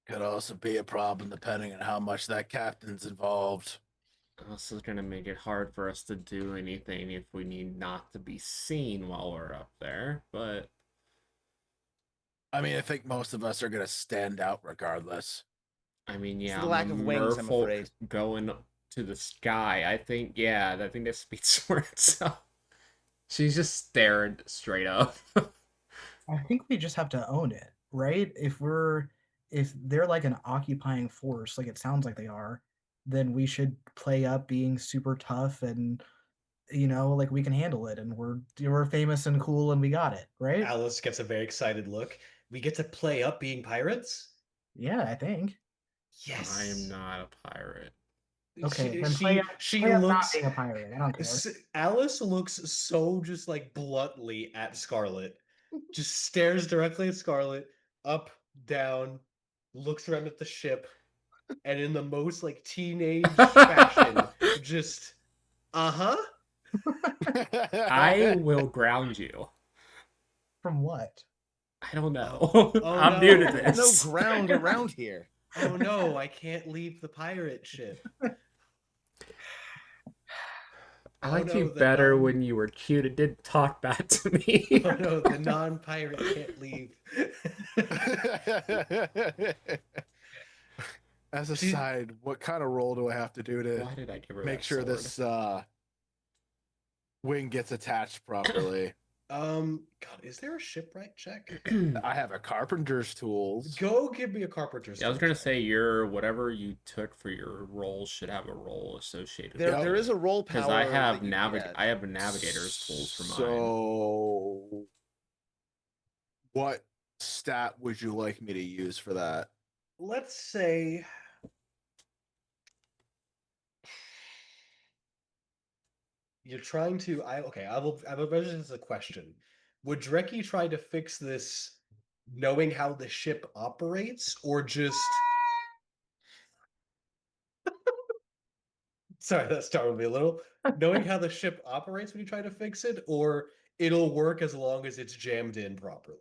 Speaker 3: Could also be a problem depending on how much that captain's involved.
Speaker 2: This is gonna make it hard for us to do anything if we need not to be seen while we're up there, but
Speaker 3: I mean, I think most of us are gonna stand out regardless.
Speaker 2: I mean,
Speaker 4: It's
Speaker 2: yeah,
Speaker 4: the lack of wings, I'm
Speaker 2: merfolk
Speaker 4: afraid.
Speaker 2: going to the sky. I think that speaks for itself. She's just staring straight up.
Speaker 5: I think we just have to own it, right? If they're like an occupying force, like it sounds like they are, then we should play up being super tough and like we can handle it and we're famous and cool and we got it, right?
Speaker 1: Alice gets a very excited look. We get to play up being pirates?
Speaker 5: Yeah, I think.
Speaker 1: Yes.
Speaker 2: I am not a pirate.
Speaker 5: Okay, then play up not
Speaker 1: looks
Speaker 5: being a pirate. I don't care.
Speaker 1: Alice looks so just like bluntly at Scarlet. Just stares directly at Scarlet, up, down, looks around at the ship, and in the most like teenage fashion, just uh-huh.
Speaker 2: I will ground you.
Speaker 5: From what?
Speaker 2: I don't know.
Speaker 1: Oh,
Speaker 2: I'm new to
Speaker 1: no.
Speaker 4: There's
Speaker 2: this.
Speaker 4: no ground around here.
Speaker 1: Oh no, I can't leave the pirate ship.
Speaker 2: I
Speaker 1: Oh,
Speaker 2: liked
Speaker 1: no,
Speaker 2: you
Speaker 1: the
Speaker 2: better
Speaker 1: non-
Speaker 2: when you were cute and didn't talk bad to me.
Speaker 1: Oh no, the non-pirate can't leave.
Speaker 3: As a
Speaker 1: She-
Speaker 3: side, what kind of roll do I have to do to
Speaker 2: Why did I give her
Speaker 3: make
Speaker 2: that
Speaker 3: sure
Speaker 2: sword?
Speaker 3: this wing gets attached properly?
Speaker 1: God, is there a shipwright check?
Speaker 3: I have a carpenter's tools.
Speaker 1: Go give me a carpenter's.
Speaker 2: Yeah, I was
Speaker 1: tool
Speaker 2: gonna
Speaker 1: check.
Speaker 2: say your whatever you took for your roll should have a roll associated
Speaker 4: There,
Speaker 2: with
Speaker 4: there
Speaker 2: it.
Speaker 4: is a roll power.
Speaker 2: Because I have
Speaker 4: that you get.
Speaker 2: I have a navigator's tools for mine.
Speaker 3: So, what stat would you like me to use for that?
Speaker 1: Let's say you're trying to. I will measure this as a question. Would Dreki try to fix this knowing how the ship operates, or just? Sorry, that startled me a little. Knowing how the ship operates when you try to fix it, or it'll work as long as it's jammed in properly.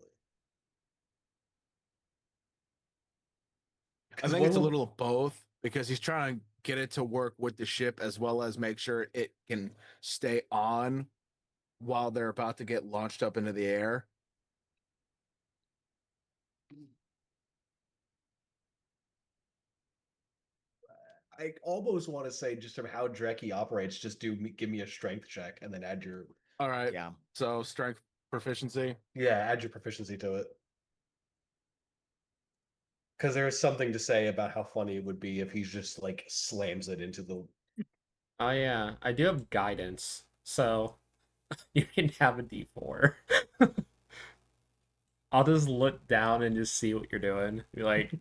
Speaker 3: I think it's a little of both because he's trying to get it to work with the ship as well as make sure it can stay on while they're about to get launched up into the air.
Speaker 1: I almost want to say just from how Dreki operates, just give me a strength check and then add your
Speaker 3: All right.
Speaker 4: Yeah.
Speaker 3: So strength proficiency.
Speaker 1: add your proficiency to it. Because there's something to say about how funny it would be if he just like slams it into the.
Speaker 2: Oh yeah, I do have guidance, so you can have a D4. I'll just look down and just see what you're doing. Be like,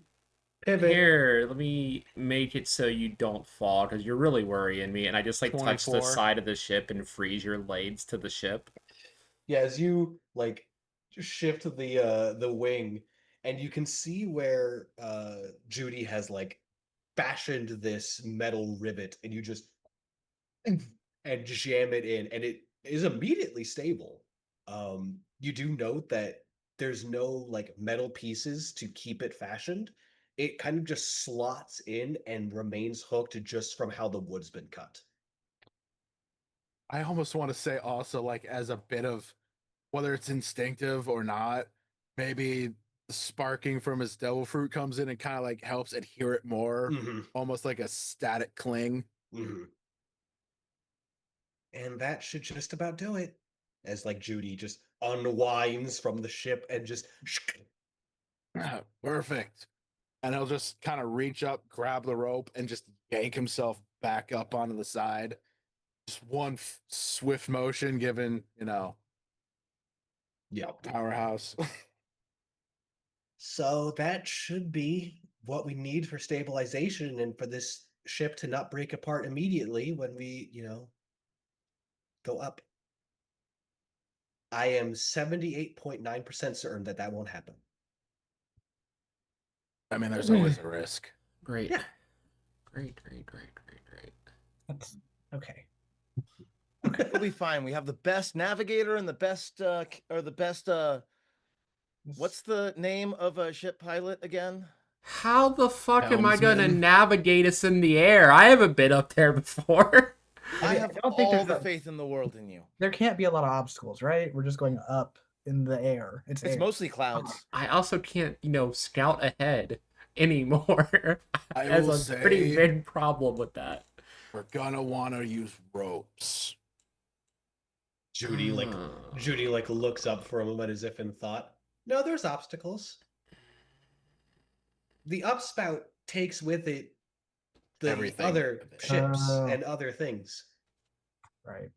Speaker 1: Pivot.
Speaker 2: here, let me make it so you don't fall because you're really worrying me. And I just like touch the
Speaker 3: 24.
Speaker 2: side of the ship and freeze your blades to the ship.
Speaker 1: Yeah, as you like just shift the wing, and you can see where Judy has like fashioned this metal rivet, and you just and jam it in, and it is immediately stable. You do note that there's no like metal pieces to keep it fashioned. It kind of just slots in and remains hooked just from how the wood's been cut.
Speaker 3: I almost want to say also, like, as a bit of whether it's instinctive or not, maybe the sparking from his devil fruit comes in and kind of like helps adhere it more, almost like a static cling.
Speaker 1: And that should just about do it. As like Judy just unwinds from the ship and just
Speaker 3: Perfect. And he'll just kind of reach up, grab the rope, and just yank himself back up onto the side. Just one swift motion, given,
Speaker 1: yeah.
Speaker 3: powerhouse.
Speaker 1: So that should be what we need for stabilization and for this ship to not break apart immediately when we, go up. I am 78.9% certain that won't happen.
Speaker 3: I mean, there's always a risk.
Speaker 2: Great.
Speaker 1: Yeah.
Speaker 2: Great.
Speaker 5: That's okay.
Speaker 4: We'll be fine. We have the best navigator and the best what's the name of a ship pilot again?
Speaker 2: How the fuck am I gonna
Speaker 3: Helmsman.
Speaker 2: navigate us in the air? I haven't been up there before.
Speaker 4: I
Speaker 5: mean,
Speaker 4: have
Speaker 5: I don't think
Speaker 4: all
Speaker 5: there's
Speaker 4: the
Speaker 5: a-
Speaker 4: faith in the world in you.
Speaker 5: There can't be a lot of obstacles, right? We're just going up in the air. It's
Speaker 4: It's
Speaker 5: air.
Speaker 4: mostly clouds.
Speaker 2: I also can't, scout ahead anymore.
Speaker 3: I
Speaker 2: That's
Speaker 3: will
Speaker 2: a pretty
Speaker 3: say-
Speaker 2: big problem with that.
Speaker 3: We're gonna want to use ropes.
Speaker 1: Judy like looks up for a moment as if in thought. No, there's obstacles. The upspout takes with it the
Speaker 3: Everything.
Speaker 1: other ships
Speaker 5: Oh.
Speaker 1: and other things.
Speaker 5: Right.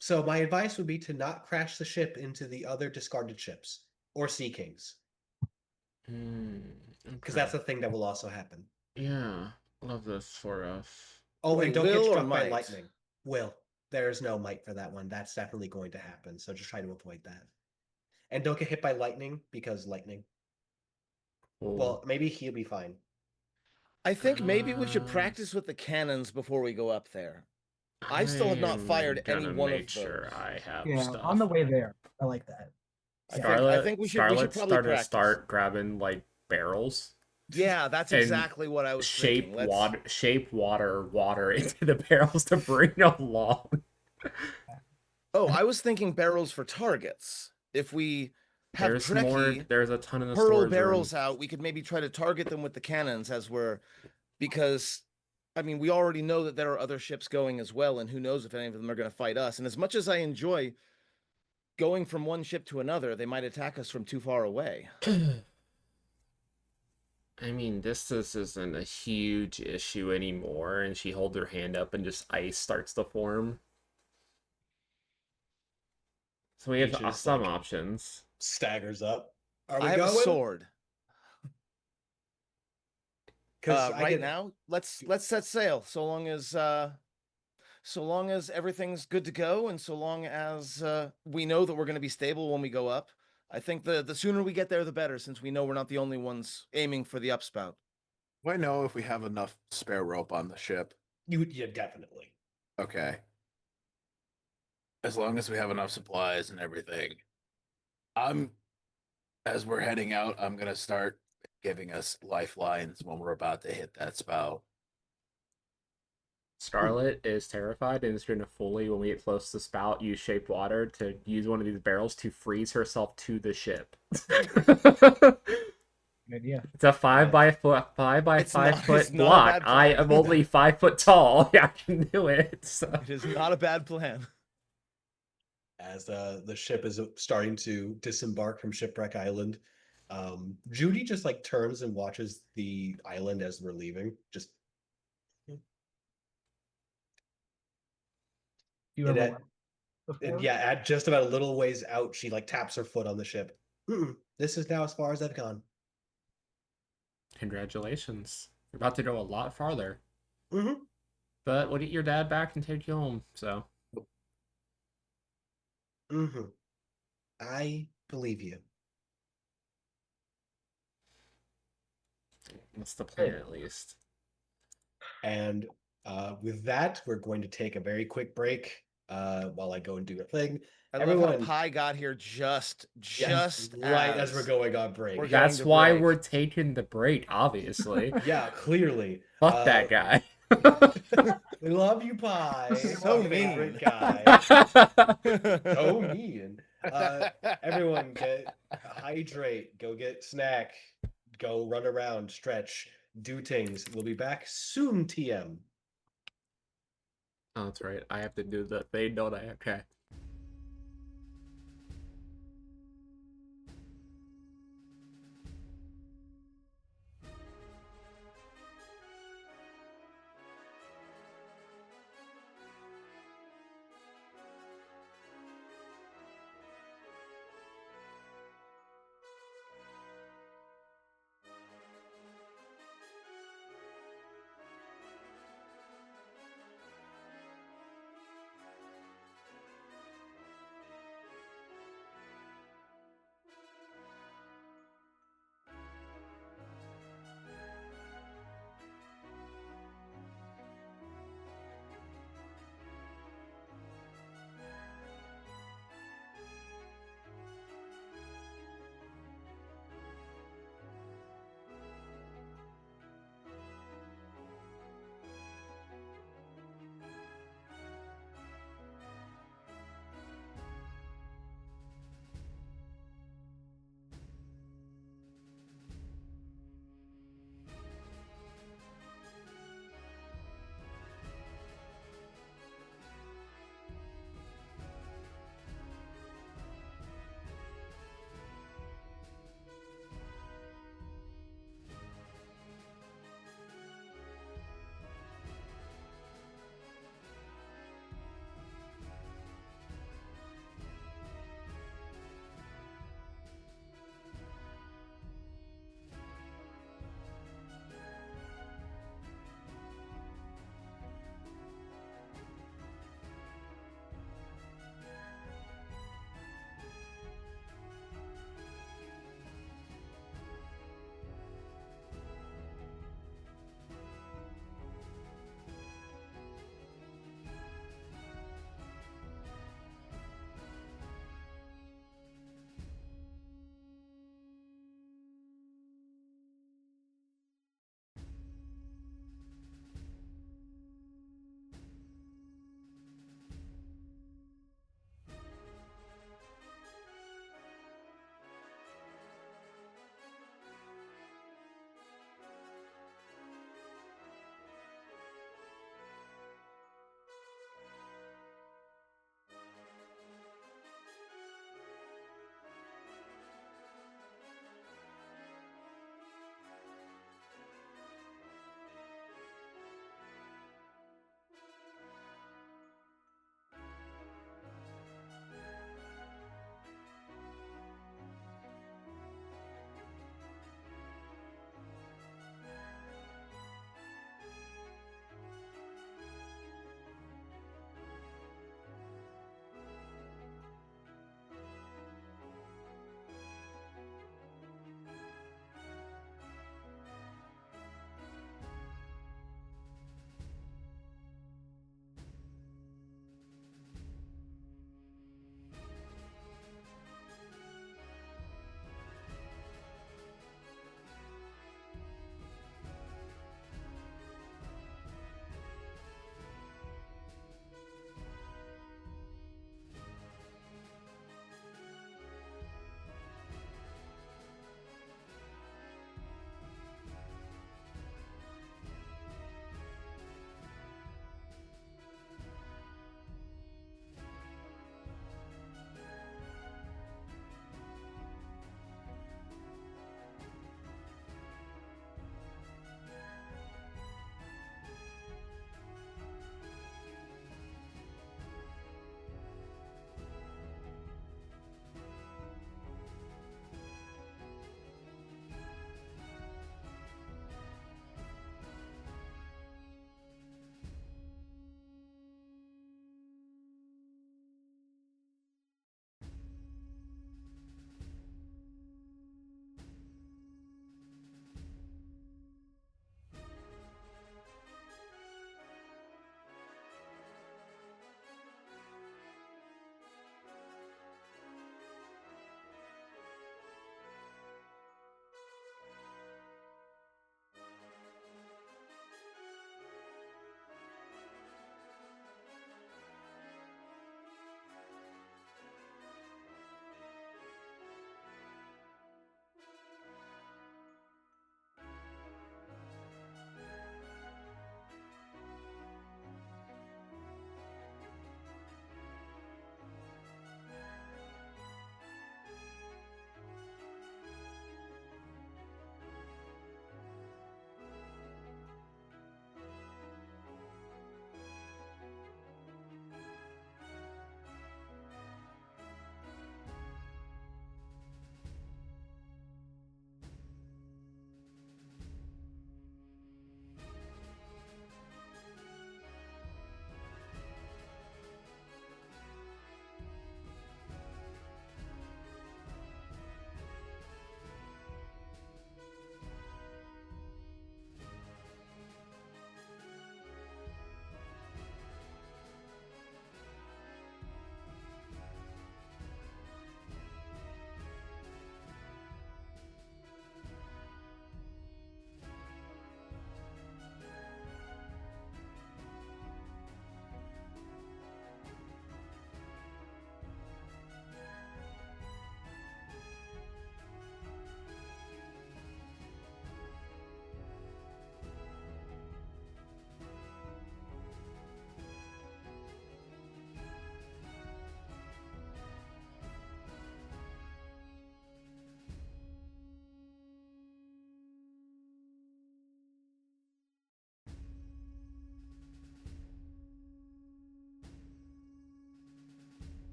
Speaker 1: So my advice would be to not crash the ship into the other discarded ships or Sea Kings, because that's a thing that will also happen.
Speaker 2: Yeah, love this for us.
Speaker 1: Oh,
Speaker 4: Wait,
Speaker 1: and don't get
Speaker 4: will or
Speaker 1: struck by
Speaker 4: might?
Speaker 1: lightning. Will. There's no might for that one. That's definitely going to happen. So just try to avoid that. And don't get hit by lightning because lightning. Well, maybe he'll be fine.
Speaker 4: I think maybe we should
Speaker 2: Uh,
Speaker 4: practice with the cannons before we go up there. I still have not
Speaker 2: I'm
Speaker 4: fired any
Speaker 2: gonna
Speaker 4: one of
Speaker 2: make sure
Speaker 4: those.
Speaker 2: I have
Speaker 5: Yeah.
Speaker 2: stuff.
Speaker 5: On the way there, I like that.
Speaker 4: I think we should
Speaker 2: Scarlet's
Speaker 4: probably
Speaker 2: starting to
Speaker 4: practice.
Speaker 2: start grabbing like barrels.
Speaker 4: Yeah, that's
Speaker 2: And
Speaker 4: exactly what I was
Speaker 2: shape
Speaker 4: thinking.
Speaker 2: water into the barrels to bring along.
Speaker 4: Oh, I was thinking barrels for targets. If we have
Speaker 2: There's more.
Speaker 4: Dreki
Speaker 2: There's a ton in the
Speaker 4: hurl
Speaker 2: storage
Speaker 4: barrels
Speaker 2: room.
Speaker 4: out, we could maybe try to target them with the cannons because I mean, we already know that there are other ships going as well, and who knows if any of them are going to fight us. And as much as I enjoy going from one ship to another, they might attack us from too far away.
Speaker 2: I mean, distance isn't a huge issue anymore, and she holds her hand up and just ice starts to form. So we have
Speaker 1: Peaches,
Speaker 2: some
Speaker 1: like,
Speaker 2: options.
Speaker 1: Staggers up. Are we
Speaker 4: I have
Speaker 1: going?
Speaker 4: a sword.
Speaker 1: Because
Speaker 4: Right now, let's set sail. So long as everything's good to go, and so long as we know that we're going to be stable when we go up. I think the sooner we get there, the better, since we know we're not the only ones aiming for the upspout.
Speaker 3: Do I know if we have enough spare rope on the ship?
Speaker 1: yeah, definitely.
Speaker 3: Okay. As long as we have enough supplies and everything. As we're heading out, I'm gonna start giving us lifelines when we're about to hit that spout.
Speaker 2: Scarlet is terrified and is going to fully, when we get close to the spout, use shaped water to use one of these barrels to freeze herself to the ship.
Speaker 5: Good idea.
Speaker 2: It's a 5 by
Speaker 4: It's
Speaker 2: 5
Speaker 4: not-
Speaker 2: foot
Speaker 4: it's not a
Speaker 2: block.
Speaker 4: bad
Speaker 2: I
Speaker 4: plan.
Speaker 2: am only 5 foot tall. Yeah, I can do it. So.
Speaker 4: It is not a bad plan.
Speaker 1: As the ship is starting to disembark from Shipwreck Island, Judy just like turns and watches the island as we're leaving. Just
Speaker 5: You
Speaker 1: It
Speaker 5: ever
Speaker 1: at-
Speaker 5: went before?
Speaker 1: yeah, at just about a little ways out, she like taps her foot on the ship. This is now as far as I've gone.
Speaker 2: Congratulations. You're about to go a lot farther.
Speaker 1: Mm-hmm.
Speaker 2: But we'll get your dad back and take you home. So
Speaker 1: Mm-hmm. I believe you.
Speaker 2: that's the plan, at least.
Speaker 1: And with that, we're going to take a very quick break while I go and do a thing.
Speaker 4: I love
Speaker 1: Everyone-
Speaker 4: how Pi got here just
Speaker 1: right as we're going on break.
Speaker 4: we're going
Speaker 2: That's
Speaker 4: to
Speaker 2: why
Speaker 4: break.
Speaker 2: we're taking the break, obviously.
Speaker 1: Yeah, clearly.
Speaker 2: Fuck that guy.
Speaker 1: We love you, Pie.
Speaker 4: So
Speaker 1: Fucking
Speaker 4: mean.
Speaker 1: great guy. So mean. Everyone, hydrate. Go get snack. Go run around. Stretch. Do things. We'll be back soon, TM.
Speaker 2: Oh, that's right. I have to do the thing, don't I? Okay.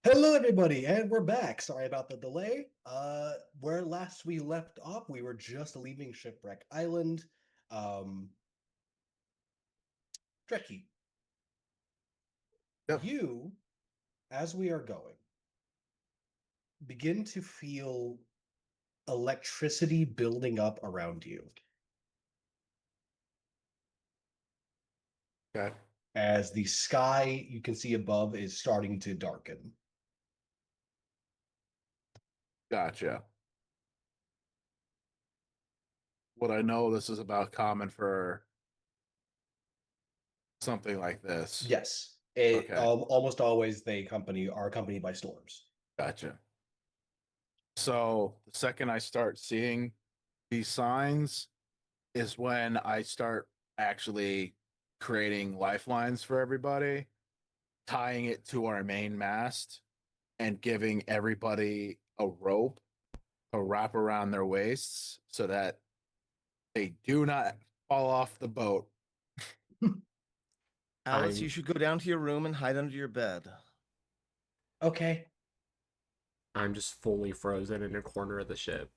Speaker 1: Hello, everybody, and we're back. Sorry about the delay. Where last we left off, we were just leaving Shipwreck Island. Dreki,
Speaker 3: Yep.
Speaker 1: you, as we are going, begin to feel electricity building up around you
Speaker 3: Okay.
Speaker 1: as the sky you can see above is starting to darken.
Speaker 3: Gotcha. Would I know this is about common for something like this?
Speaker 1: Yes,
Speaker 3: Okay.
Speaker 1: almost always are accompanied by storms.
Speaker 3: Gotcha. So the second I start seeing these signs is when I start actually creating lifelines for everybody, tying it to our main mast, and giving everybody a rope to wrap around their waists so that they do not fall off the boat.
Speaker 4: Alice,
Speaker 2: I'm-
Speaker 4: you should go down to your room and hide under your bed.
Speaker 1: Okay.
Speaker 2: I'm just fully frozen in a corner of the ship.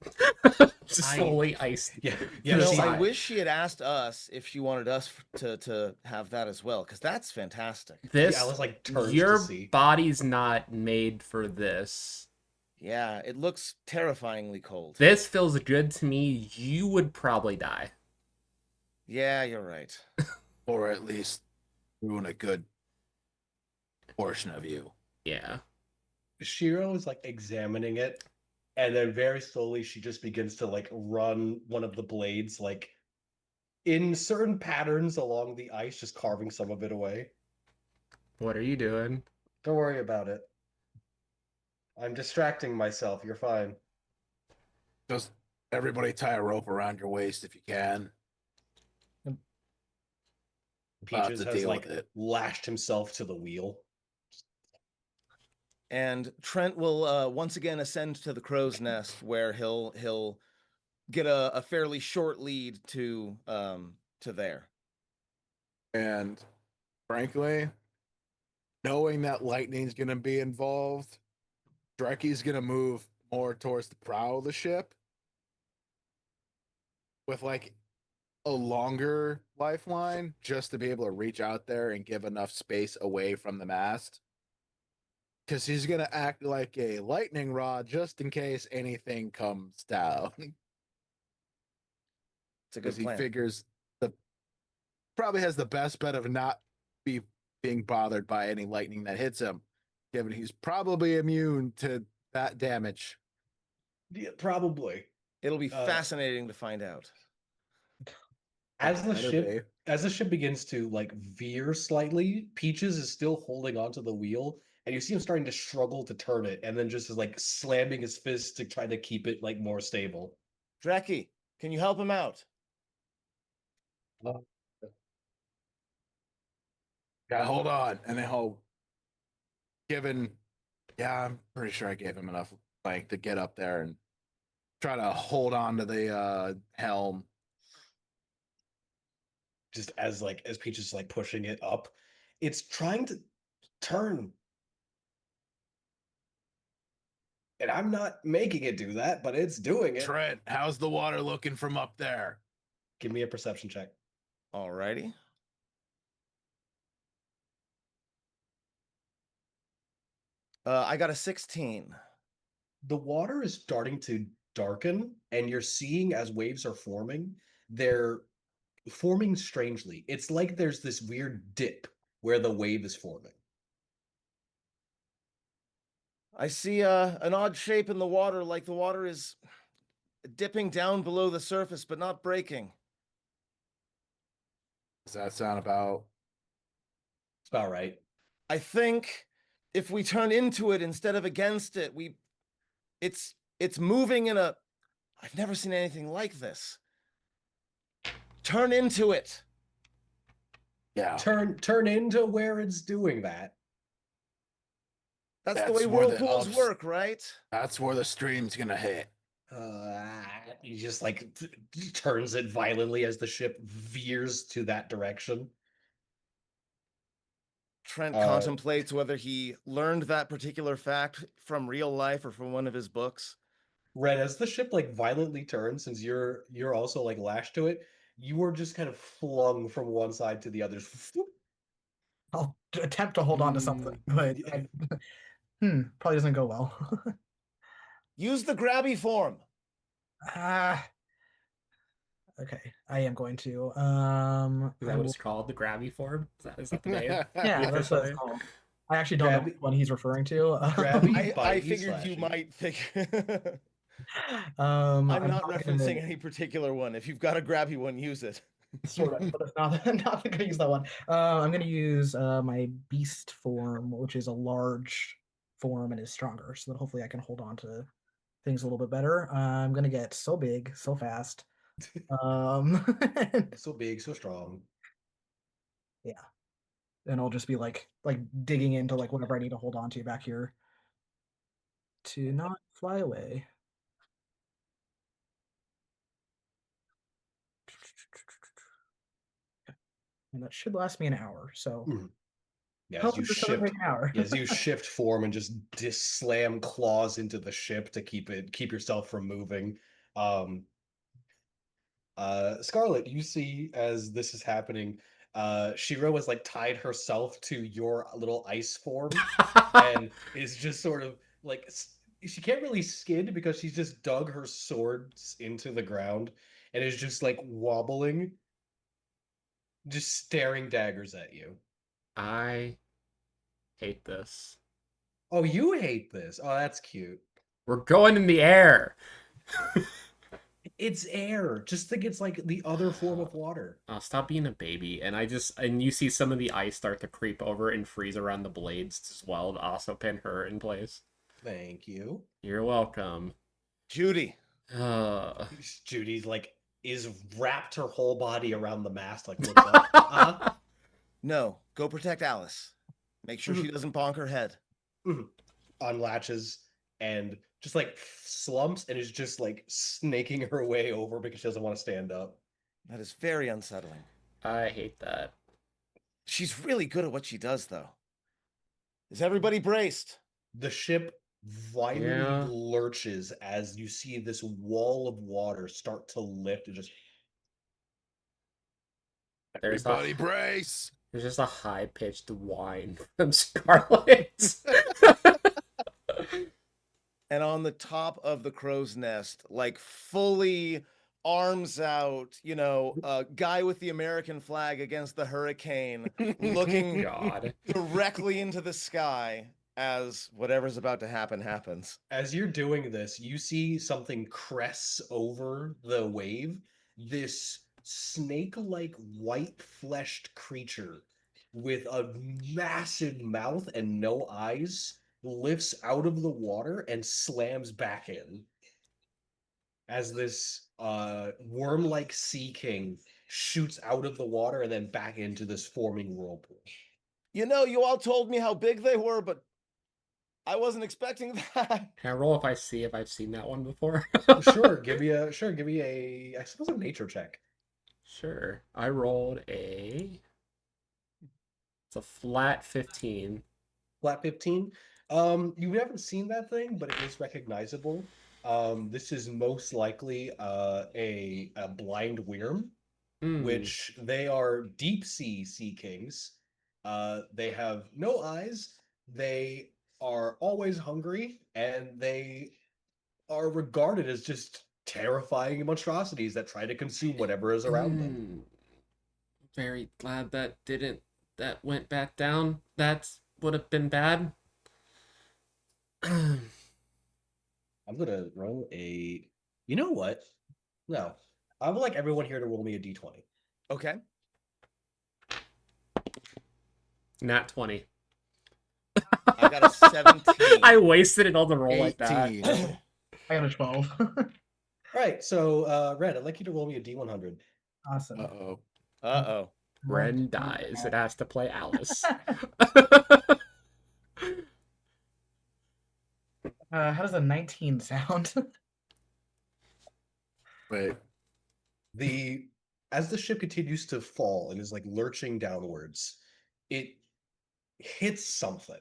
Speaker 2: Just
Speaker 1: I-
Speaker 2: fully iced.
Speaker 1: Yeah,
Speaker 2: to
Speaker 1: yeah.
Speaker 2: the
Speaker 4: No,
Speaker 1: see,
Speaker 4: I
Speaker 2: side.
Speaker 4: wish she had asked us if she wanted us to have that as well, because that's fantastic.
Speaker 2: This
Speaker 1: Alice like turns
Speaker 2: your
Speaker 1: to see.
Speaker 2: body's not made for this.
Speaker 4: Yeah, it looks terrifyingly cold.
Speaker 2: This feels good to me. You would probably die.
Speaker 4: Yeah, you're right.
Speaker 3: Or at least ruin a good portion of you.
Speaker 2: Yeah.
Speaker 1: Shiro is like examining it, and then very slowly she just begins to like run one of the blades like in certain patterns along the ice, just carving some of it away.
Speaker 2: What are you doing?
Speaker 1: Don't worry about it. I'm distracting myself. You're fine.
Speaker 3: Just everybody tie a rope around your waist if you can.
Speaker 1: Peaches
Speaker 3: to
Speaker 1: has
Speaker 3: deal
Speaker 1: like
Speaker 3: with it.
Speaker 1: lashed himself to the wheel.
Speaker 4: And Trent will once again ascend to the crow's nest, where he'll get a fairly short lead to there.
Speaker 3: And frankly, knowing that lightning's going to be involved, Dreki's going to move more towards the prow of the ship with like a longer lifeline just to be able to reach out there and give enough space away from the mast. Because he's going to act like a lightning rod just in case anything comes down.
Speaker 4: It's a good
Speaker 3: Because he
Speaker 4: plan.
Speaker 3: figures the probably has the best bet of not being bothered by any lightning that hits him, given he's probably immune to that damage.
Speaker 1: Yeah, probably.
Speaker 4: It'll be fascinating to find out.
Speaker 1: As the
Speaker 3: Better
Speaker 1: ship
Speaker 3: be.
Speaker 1: as the ship begins to like veer slightly, Peaches is still holding onto the wheel, and you see him starting to struggle to turn it, and then just is like slamming his fist to try to keep it like more stable.
Speaker 4: Dreki, can you help him out?
Speaker 3: Yeah, hold on. And then he'll I'm pretty sure I gave him enough like to get up there and try to hold on to the helm.
Speaker 1: Just as Peaches is like pushing it up, it's trying to turn. And I'm not making it do that, but it's doing it.
Speaker 3: Trent, how's the water looking from up there?
Speaker 1: Give me a perception check.
Speaker 4: Alrighty. I got a 16.
Speaker 1: The water is starting to darken, and you're seeing as waves are forming, they're forming strangely. It's like there's this weird dip where the wave is forming.
Speaker 4: I see an odd shape in the water, like the water is dipping down below the surface, but not breaking.
Speaker 3: Does that sound about
Speaker 1: It's about right.
Speaker 4: I think if we turn into it instead of against it, it's moving in a I've never seen anything like this. Turn into it.
Speaker 3: yeah?
Speaker 1: Turn into where it's doing that.
Speaker 4: That's the
Speaker 3: That's
Speaker 4: way
Speaker 3: where the
Speaker 4: whirlpools
Speaker 3: ups-
Speaker 4: work, right?
Speaker 3: That's where the stream's gonna hit.
Speaker 1: He just like turns it violently as the ship veers to that direction.
Speaker 4: Trent
Speaker 1: Uh,
Speaker 4: contemplates whether he learned that particular fact from real life or from one of his books.
Speaker 1: Red, as the ship like violently turns, since you're also like lashed to it, you are just kind of flung from one side to the other.
Speaker 5: I'll attempt to hold on to something, but probably doesn't go well.
Speaker 4: Use the grabby form.
Speaker 5: Ah, okay, I am going to.
Speaker 2: Is
Speaker 5: I
Speaker 2: that what
Speaker 5: will-
Speaker 2: it's called? The grabby form? Is that the name?
Speaker 5: yeah,
Speaker 2: The
Speaker 5: that's
Speaker 2: official
Speaker 5: what it's
Speaker 2: name?
Speaker 5: called. I actually don't know
Speaker 1: Grabby-
Speaker 5: which one he's referring to.
Speaker 1: Grabby,
Speaker 4: I
Speaker 1: bitey,
Speaker 4: figured you
Speaker 1: slashy.
Speaker 4: might think.
Speaker 5: I'm
Speaker 4: I'm not
Speaker 5: gonna-
Speaker 4: referencing any particular one. If you've got a grabby one, use it.
Speaker 5: sort of, but it's not not gonna use that one. I'm gonna use my beast form, which is a large form and is stronger, so that hopefully I can hold on to things a little bit better. I'm gonna get so big, so fast.
Speaker 1: So big, so strong.
Speaker 5: Yeah, and I'll just be like digging into like whatever I need to hold on to back here to not fly away. And that should last me an hour. So
Speaker 1: Yeah, as
Speaker 5: hopefully
Speaker 1: you
Speaker 5: this doesn't
Speaker 1: shift,
Speaker 5: take an hour.
Speaker 1: as you shift form and just slam claws into the ship to keep yourself from moving. Um, Scarlet, you see as this is happening, Shiro has like tied herself to your little ice form and is just sort of like she can't really skid because she's just dug her swords into the ground and is just like wobbling, just staring daggers at you.
Speaker 2: I hate this.
Speaker 1: Oh, you hate this. Oh, that's cute.
Speaker 2: We're going in the air.
Speaker 1: It's air. Just think it's like the other form of water.
Speaker 2: Stop being a baby. And you see some of the ice start to creep over and freeze around the blades as well to also pin her in place.
Speaker 1: Thank you.
Speaker 2: You're welcome.
Speaker 4: Judy.
Speaker 1: Judy's like is wrapped her whole body around the mast, like looks up. Uh-huh.
Speaker 4: No, go protect Alice. Make sure she doesn't bonk her head.
Speaker 1: Unlatches and just like slumps and is just like snaking her way over because she doesn't want to stand up.
Speaker 4: That is very unsettling.
Speaker 2: I hate that.
Speaker 4: She's really good at what she does, though. Is everybody braced?
Speaker 1: The ship violently
Speaker 2: Yeah.
Speaker 1: lurches as you see this wall of water start to lift and just
Speaker 3: Everybody brace.
Speaker 2: There's just a high pitched whine from Scarlet.
Speaker 4: And on the top of the crow's nest, like fully arms out, a guy with the American flag against the hurricane, looking
Speaker 2: God.
Speaker 4: directly into the sky as whatever's about to happen happens.
Speaker 1: as you're doing this, you see something crest over the wave. This snake-like white-fleshed creature with a massive mouth and no eyes lifts out of the water and slams back in. As this worm-like sea king shoots out of the water and then back into this forming whirlpool.
Speaker 4: You all told me how big they were, but I wasn't expecting that.
Speaker 2: Can I roll if I've seen that one before?
Speaker 1: Sure, give me a I suppose a nature check.
Speaker 2: Sure. I rolled it's a flat 15.
Speaker 1: Flat 15. You haven't seen that thing, but it is recognizable. This is most likely a blind worm, which they are deep sea kings. They have no eyes. They are always hungry, and they are regarded as just terrifying monstrosities that try to consume whatever is around them.
Speaker 2: Very glad that went back down. That would have been bad.
Speaker 1: I'm gonna roll a. You know what? No, I would like everyone here to roll me a d20.
Speaker 4: Okay.
Speaker 2: Nat 20.
Speaker 4: I got a 17.
Speaker 2: I wasted it on the roll like that.
Speaker 3: 18.
Speaker 5: I got a 12.
Speaker 1: All right, so Red, I'd like you to roll me a d100.
Speaker 5: Awesome.
Speaker 3: Uh-oh.
Speaker 4: Uh-oh.
Speaker 2: Ren dies. It has to play Alice.
Speaker 5: How does a 19 sound?
Speaker 3: Wait.
Speaker 1: As the ship continues to fall and is like lurching downwards, it hits something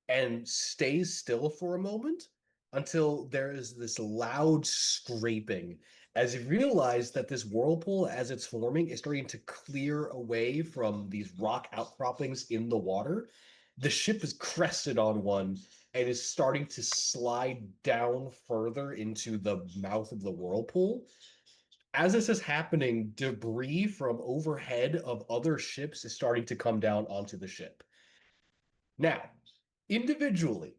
Speaker 1: and stays still for a moment until there is this loud scraping as you realize that this whirlpool, as it's forming, is starting to clear away from these rock outcroppings in the water. The ship is crested on one and is starting to slide down further into the mouth of the whirlpool. As this is happening, debris from overhead of other ships is starting to come down onto the ship. Now, individually,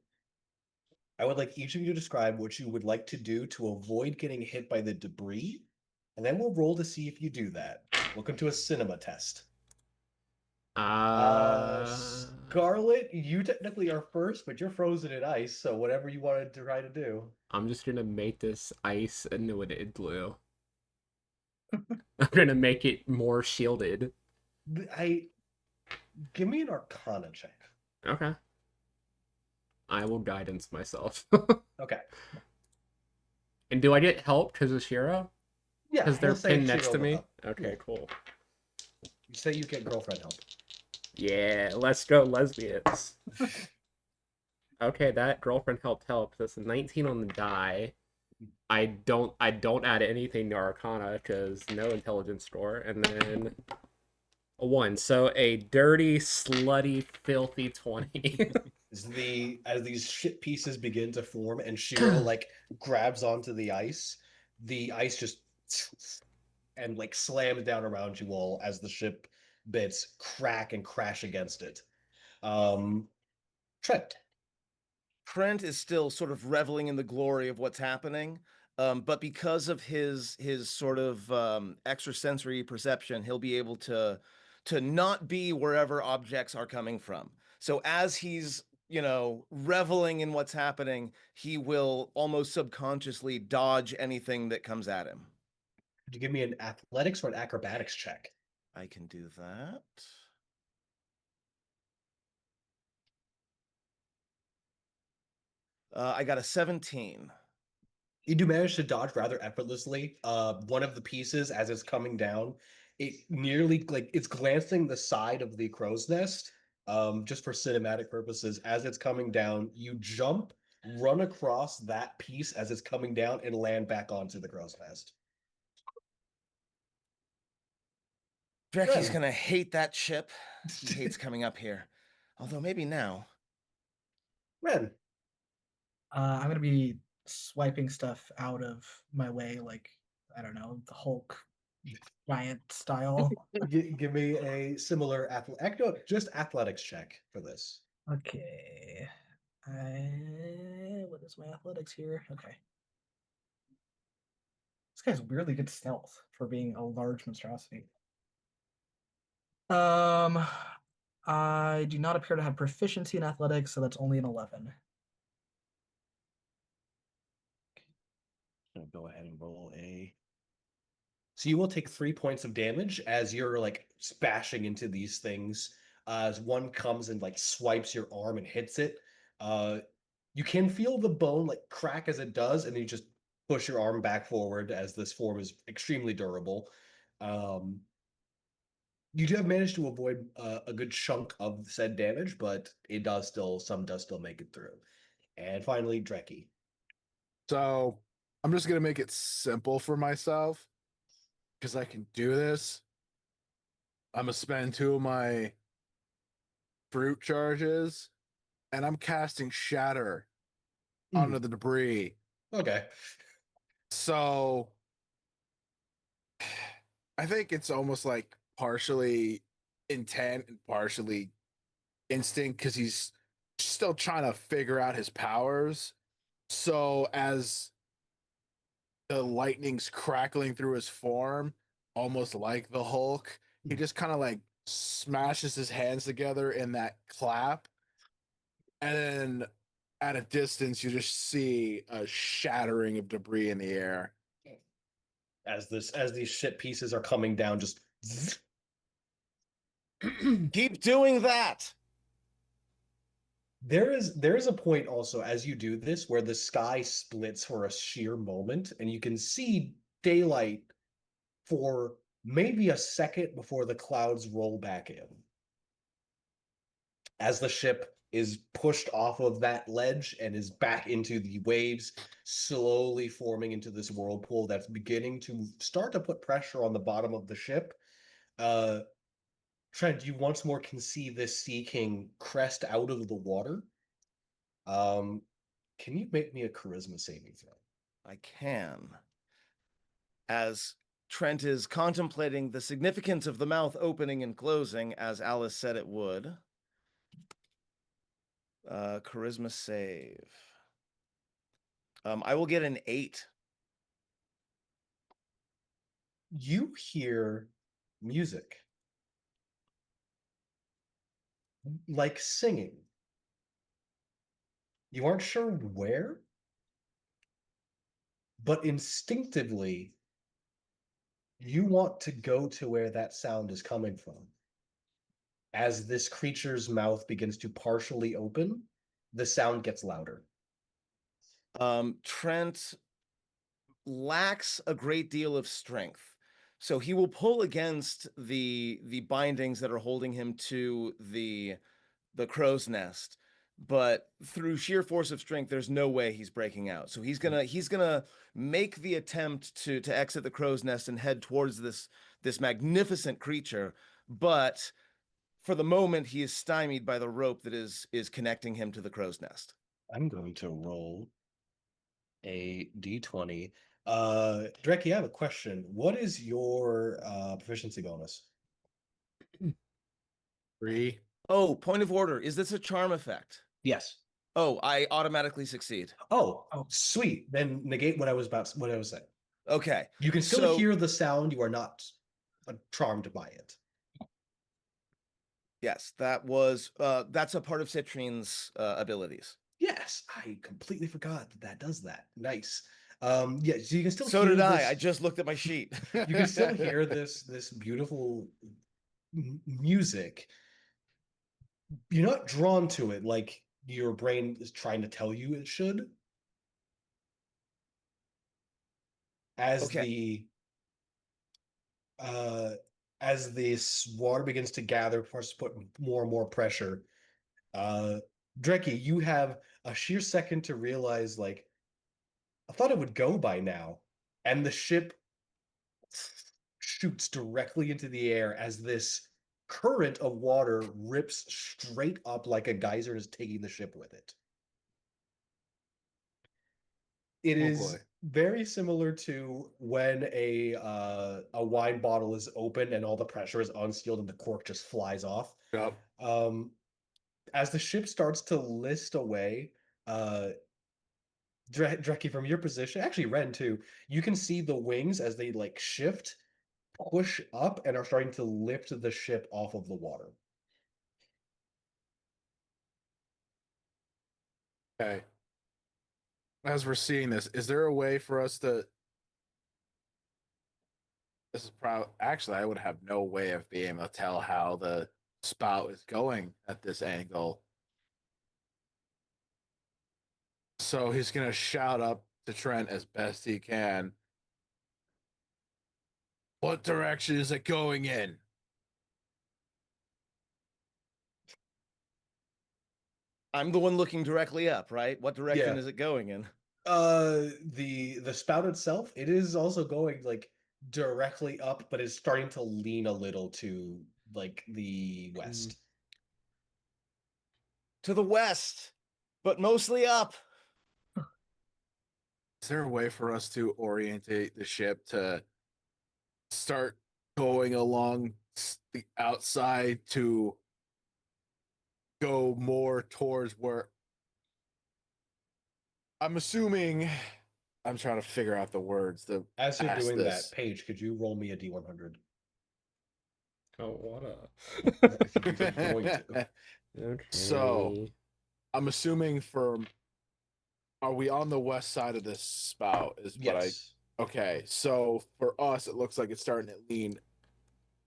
Speaker 1: I would like each of you to describe what you would like to do to avoid getting hit by the debris, and then we'll roll to see if you do that. Welcome to a cinema test. Scarlet, you technically are first, but you're frozen in ice, so whatever you wanted to try to do.
Speaker 2: I'm just gonna make this ice into an igloo. I'm gonna make it more shielded.
Speaker 1: Give me an Arcana check.
Speaker 2: Okay. I will guidance myself.
Speaker 1: Okay.
Speaker 2: And do I get help because of Shiro?
Speaker 1: Yeah,
Speaker 2: Because they're
Speaker 1: he'll say
Speaker 2: pinned next
Speaker 1: Shiro
Speaker 2: to
Speaker 1: will
Speaker 2: me?
Speaker 1: help.
Speaker 2: Okay,
Speaker 1: Yeah.
Speaker 2: cool.
Speaker 1: You say you get girlfriend help.
Speaker 2: Yeah, let's go lesbians. Okay, that girlfriend helped. That's a 19 on the die. I don't add anything to Arcana because no intelligence score, and then a 1. So a dirty, slutty, filthy 20.
Speaker 1: As these ship pieces begin to form and Shiro like grabs onto the ice just and like slams down around you all as the ship bits crack and crash against it. Trent.
Speaker 4: Trent is still sort of reveling in the glory of what's happening. But because of his sort of extrasensory perception, he'll be able to not be wherever objects are coming from. So as he's, reveling in what's happening, he will almost subconsciously dodge anything that comes at him.
Speaker 1: Could you give me an athletics or an acrobatics check?
Speaker 4: I can do that. I got a 17.
Speaker 1: You do manage to dodge rather effortlessly. One of the pieces, as it's coming down, it nearly like it's glancing the side of the crow's nest. Just for cinematic purposes, as it's coming down, you jump, run across that piece as it's coming down, and land back onto the crow's nest.
Speaker 4: Drecky's
Speaker 1: Ren.
Speaker 4: gonna hate that ship. He hates coming up here. Although maybe now.
Speaker 1: Ren.
Speaker 5: I'm gonna be swiping stuff out of my way, like I don't know, the Hulk giant style.
Speaker 1: Give me a similar just athletics check for this.
Speaker 5: Okay. What is my athletics here? Okay. This guy's weirdly good stealth for being a large monstrosity. I do not appear to have proficiency in athletics, so that's only an 11.
Speaker 1: I'm gonna go ahead and roll a. So you will take 3 points of damage as you're like bashing into these things. As one comes and like swipes your arm and hits it. You can feel the bone like crack as it does, and then you just push your arm back forward as this form is extremely durable. You do have managed to avoid a good chunk of said damage, but some does still make it through. And finally, Drecky.
Speaker 3: So I'm just gonna make it simple for myself because I can do this. I'm gonna spend 2 of my fruit charges, and I'm casting Shatter onto the debris.
Speaker 1: Okay.
Speaker 3: So I think it's almost like partially intent and partially instinct because he's still trying to figure out his powers. So as the lightning's crackling through his form, almost like the Hulk, he just kind of like smashes his hands together in that clap. And then at a distance, you just see a shattering of debris in the air.
Speaker 1: As these ship pieces are coming down, just
Speaker 4: Keep doing that.
Speaker 1: there is a point also as you do this where the sky splits for a sheer moment, and you can see daylight for maybe a second before the clouds roll back in. as the ship is pushed off of that ledge and is back into the waves, slowly forming into this whirlpool that's beginning to start to put pressure on the bottom of the ship. Trent, you once more can see this Sea King crest out of the water. Can you make me a charisma saving throw?
Speaker 4: I can. As Trent is contemplating the significance of the mouth opening and closing, as Alice said it would. Charisma save. I will get an 8.
Speaker 1: You hear music, like singing. You aren't sure where, but instinctively, you want to go to where that sound is coming from. As this creature's mouth begins to partially open, the sound gets louder.
Speaker 4: Trent lacks a great deal of strength, so he will pull against the bindings that are holding him to the crow's nest, but through sheer force of strength there's no way he's breaking out. So he's gonna make the attempt to exit the crow's nest and head towards this magnificent creature, but for the moment he is stymied by the rope that is connecting him to the crow's nest.
Speaker 1: I'm going to roll a d20. Dreki, I have a question. What is your proficiency bonus?
Speaker 3: 3.
Speaker 4: Oh, point of order, is this a charm effect?
Speaker 1: Yes.
Speaker 4: Oh, I automatically succeed.
Speaker 1: Oh,
Speaker 5: Oh.
Speaker 1: sweet. Then negate what I was saying.
Speaker 4: Okay,
Speaker 1: You can still
Speaker 4: So-
Speaker 1: hear the sound. You are not charmed by it.
Speaker 4: yes, that's a part of Citrine's abilities.
Speaker 1: Yes, I completely forgot that does that. Nice. Yeah, so you can still
Speaker 4: So
Speaker 1: hear
Speaker 4: did I.
Speaker 1: this-
Speaker 4: I just looked at my sheet.
Speaker 1: you can still hear this beautiful music. You're not drawn to it like your brain is trying to tell you it should. As
Speaker 4: Okay.
Speaker 1: as this water begins to gather, starts to put more and more pressure. Dreki, you have a sheer second to realize, like, I thought it would go by now, and the ship shoots directly into the air as this current of water rips straight up like a geyser is taking the ship with it. It
Speaker 3: Oh,
Speaker 1: is
Speaker 3: boy.
Speaker 1: very similar to when a wine bottle is open and all the pressure is unsealed and the cork just flies off.
Speaker 3: Yep.
Speaker 1: As the ship starts to list away, Dreki, from your position, actually Ren too, you can see the wings as they like shift, push up, and are starting to lift the ship off of the water.
Speaker 3: Okay. As we're seeing this, is there a way for us to? This is probably actually I would have no way of being able to tell how the spout is going at this angle. So he's gonna shout up to Trent as best he can. What direction is it going in?
Speaker 4: I'm the one looking directly up, right? What direction
Speaker 1: Yeah.
Speaker 4: is it going in?
Speaker 1: The spout itself, it is also going like directly up, but it's starting to lean a little to like the west.
Speaker 4: To the west, but mostly up.
Speaker 3: Is there a way for us to orientate the ship to start going along the outside to go more towards where I'm assuming I'm trying to figure out the words.
Speaker 1: As you're
Speaker 3: Ask
Speaker 1: doing
Speaker 3: this.
Speaker 1: that, Paige, could you roll me a D100?
Speaker 2: Oh, what
Speaker 1: If you're going to.
Speaker 2: a. Okay.
Speaker 3: So, I'm assuming are we on the west side of this spout? Is what
Speaker 1: Yes.
Speaker 3: okay. So for us, it looks like it's starting to lean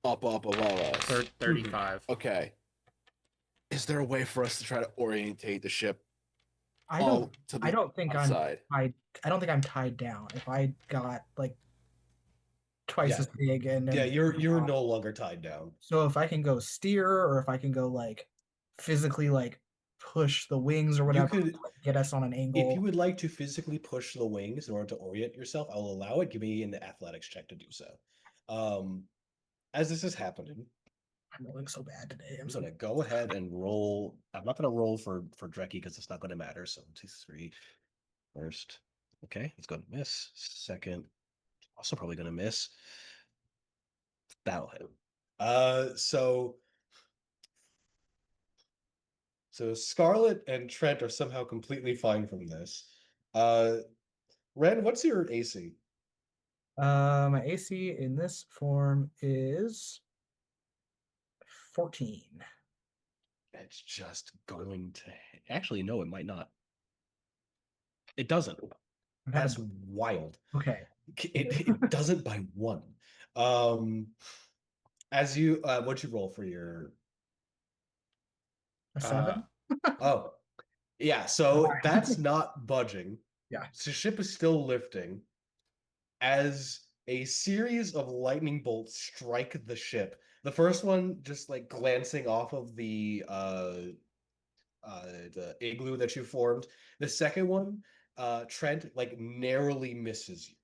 Speaker 3: up above us.
Speaker 2: 35.
Speaker 3: Okay. Is there a way for us to try to orientate the ship
Speaker 5: I
Speaker 3: all
Speaker 5: don't.
Speaker 3: to the
Speaker 5: I don't think
Speaker 3: outside?
Speaker 5: I don't think I'm tied down. If I got like twice
Speaker 1: Yeah.
Speaker 5: as big and
Speaker 1: Yeah, you're no longer tied down.
Speaker 5: So if I can go steer or if I can go like physically like push the wings or whatever,
Speaker 1: could-
Speaker 5: to, like, get us on an angle.
Speaker 1: If you would like to physically push the wings in order to orient yourself, I'll allow it. Give me an athletics check to do so. As this is happening,
Speaker 5: I'm rolling so bad today.
Speaker 1: I'm gonna go ahead and roll. I'm not gonna roll for Drecky because it's not gonna matter. So 1, 2, 3. First, okay, it's gonna miss. Second, also probably gonna miss. That'll hit. So Scarlet and Trent are somehow completely fine from this. Ren, what's your AC?
Speaker 5: My AC in this form is 14.
Speaker 1: It's just going to actually no, it might not. It doesn't.
Speaker 5: I'm having-
Speaker 1: That's wild.
Speaker 5: okay.
Speaker 1: It doesn't by 1. As you what'd you roll for your
Speaker 5: A 7?
Speaker 1: oh yeah, so
Speaker 5: Alright.
Speaker 1: that's not budging.
Speaker 5: Yeah.
Speaker 1: So ship is still lifting as a series of lightning bolts strike the ship. The first one just like glancing off of the igloo that you formed. The second one, Trent like narrowly misses you.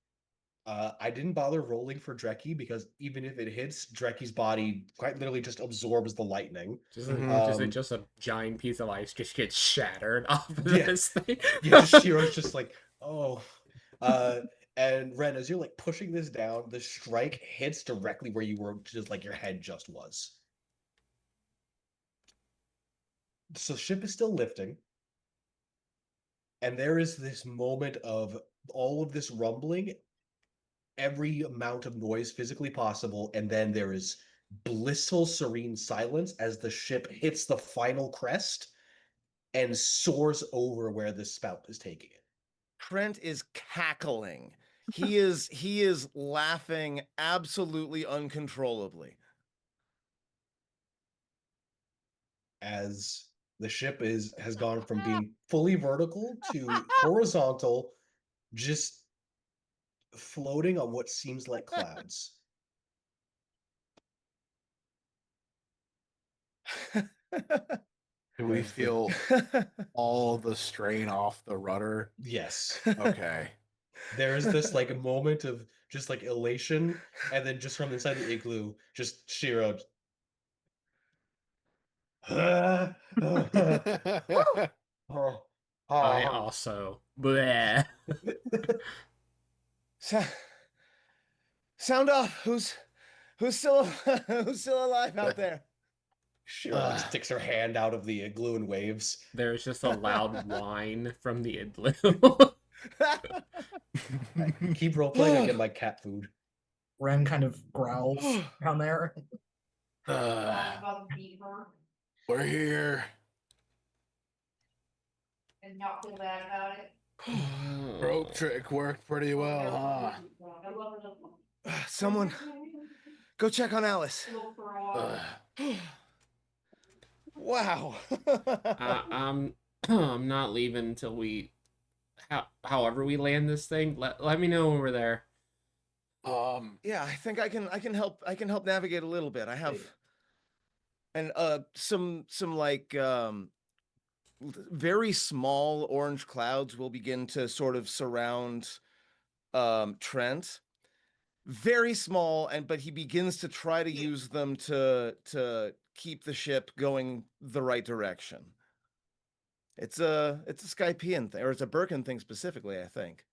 Speaker 1: I didn't bother rolling for Drecky because even if it hits, Drecky's body quite literally just absorbs the lightning.
Speaker 2: Just,
Speaker 4: Mhm.
Speaker 2: just a giant piece of ice just gets shattered off of
Speaker 1: Yeah.
Speaker 2: this thing.
Speaker 1: Yeah, just Shiro's just like, oh. And Ren, as you're like pushing this down, the strike hits directly where you were, just like your head just was. So ship is still lifting. And there is this moment of all of this rumbling, every amount of noise physically possible, and then there is blissful, serene silence as the ship hits the final crest and soars over where the spout is taking it.
Speaker 4: Trent is cackling. He is laughing absolutely uncontrollably.
Speaker 1: As the ship has gone from being fully vertical to horizontal, just floating on what seems like clouds.
Speaker 3: Do we feel all the strain off the rudder?
Speaker 1: Yes.
Speaker 3: Okay.
Speaker 1: There's this like a moment of just like elation, and then just from inside the igloo, just Shiro.
Speaker 2: I
Speaker 1: Oh,
Speaker 2: also. Bleh.
Speaker 4: Sound off. Who's still who's still alive out there?
Speaker 1: Shiro sticks her hand out of the igloo and waves.
Speaker 2: There's just a loud whine from the igloo.
Speaker 1: Keep role playing. I get my cat food.
Speaker 5: Ren kind of growls down there.
Speaker 3: We're here.
Speaker 6: And not feel bad about it.
Speaker 3: Rope trick worked pretty well, huh?
Speaker 4: Someone go check on Alice. Wow.
Speaker 2: I'm I'm not leaving until we however we land this thing. Let me know when we're there.
Speaker 4: Yeah, I think I can help navigate a little bit. I have and some like very small orange clouds will begin to sort of surround Trent. Very small, but he begins to try to use them to keep the ship going the right direction. It's a Skypean thing, or it's a Birkin thing specifically, I think.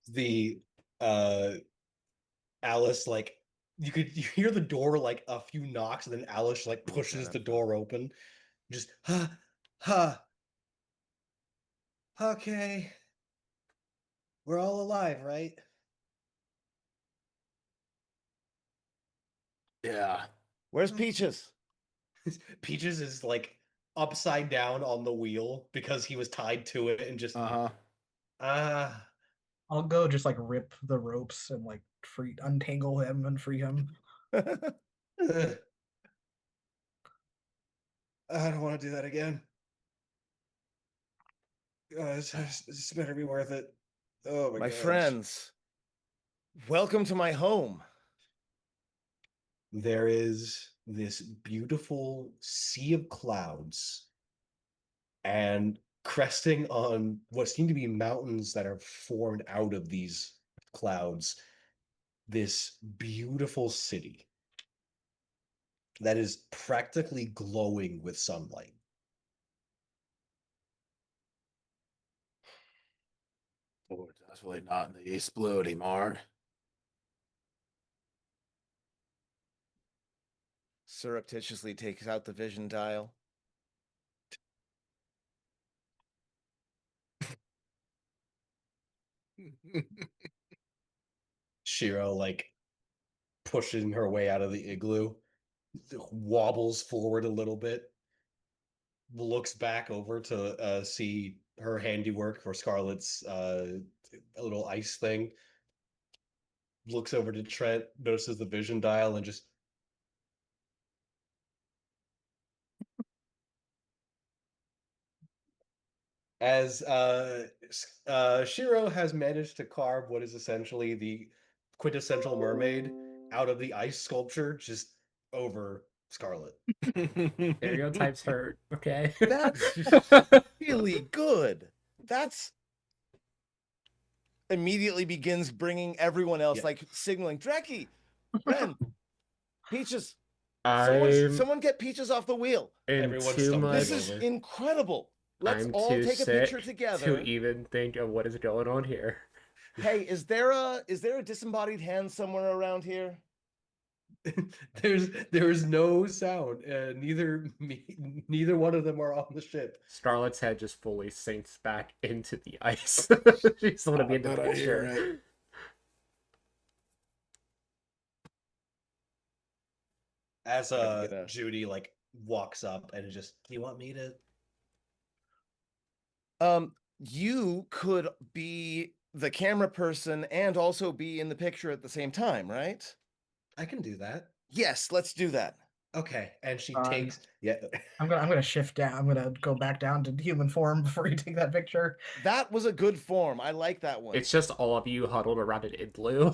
Speaker 1: The Alice, like you hear the door like a few knocks, and then Alice like pushes the door open. Just okay. We're all alive, right?
Speaker 3: Yeah.
Speaker 4: Where's Peaches?
Speaker 1: Peaches is like upside down on the wheel because he was tied to it and just
Speaker 5: I'll go just like rip the ropes and like untangle him and free him.
Speaker 1: I don't want to do that again. This better be worth it. Oh my gosh.
Speaker 4: Friends, welcome to my home.
Speaker 1: There is this beautiful sea of clouds, and cresting on what seem to be mountains that are formed out of these clouds, this beautiful city that is practically glowing with sunlight.
Speaker 3: Oh, it's definitely not in the East Blue anymore.
Speaker 4: Surreptitiously takes out the vision dial.
Speaker 1: Shiro, like, pushing her way out of the igloo, wobbles forward a little bit, looks back over to see her handiwork for Scarlet's little ice thing, looks over to Trent, notices the vision dial, and just as Shiro has managed to carve what is essentially the quintessential mermaid out of the ice sculpture just over Scarlet.
Speaker 2: Stereotypes hurt. Okay.
Speaker 4: That's really good. That's immediately begins bringing everyone else,
Speaker 1: Yeah.
Speaker 4: like signaling, Dreki, Ren, Peaches.
Speaker 2: I'm
Speaker 4: Someone get Peaches off the wheel.
Speaker 2: in
Speaker 1: Everyone's
Speaker 2: too
Speaker 1: stumbling
Speaker 2: much.
Speaker 4: This is
Speaker 1: over.
Speaker 4: incredible. Let's
Speaker 2: I'm
Speaker 4: all
Speaker 2: too
Speaker 4: take a
Speaker 2: sick
Speaker 4: picture together.
Speaker 2: to even think of what is going on here.
Speaker 4: Hey, is there a disembodied hand somewhere around here?
Speaker 1: there is no sound. Neither one of them are on the ship.
Speaker 2: Scarlet's head just fully sinks back into the ice. She's want to be in the
Speaker 3: Thought I hear
Speaker 2: picture.
Speaker 3: it.
Speaker 1: As
Speaker 4: Gotta get a-
Speaker 1: Judy like walks up and just, do you want me to?
Speaker 4: You could be the camera person and also be in the picture at the same time, right?
Speaker 1: I can do that.
Speaker 4: Yes, let's do that.
Speaker 1: Okay, and she
Speaker 5: Fine.
Speaker 1: takes
Speaker 5: I'm gonna shift down. I'm gonna go back down to human form before you take that picture.
Speaker 4: That was a good form. I like that one.
Speaker 2: It's just all of you huddled around an igloo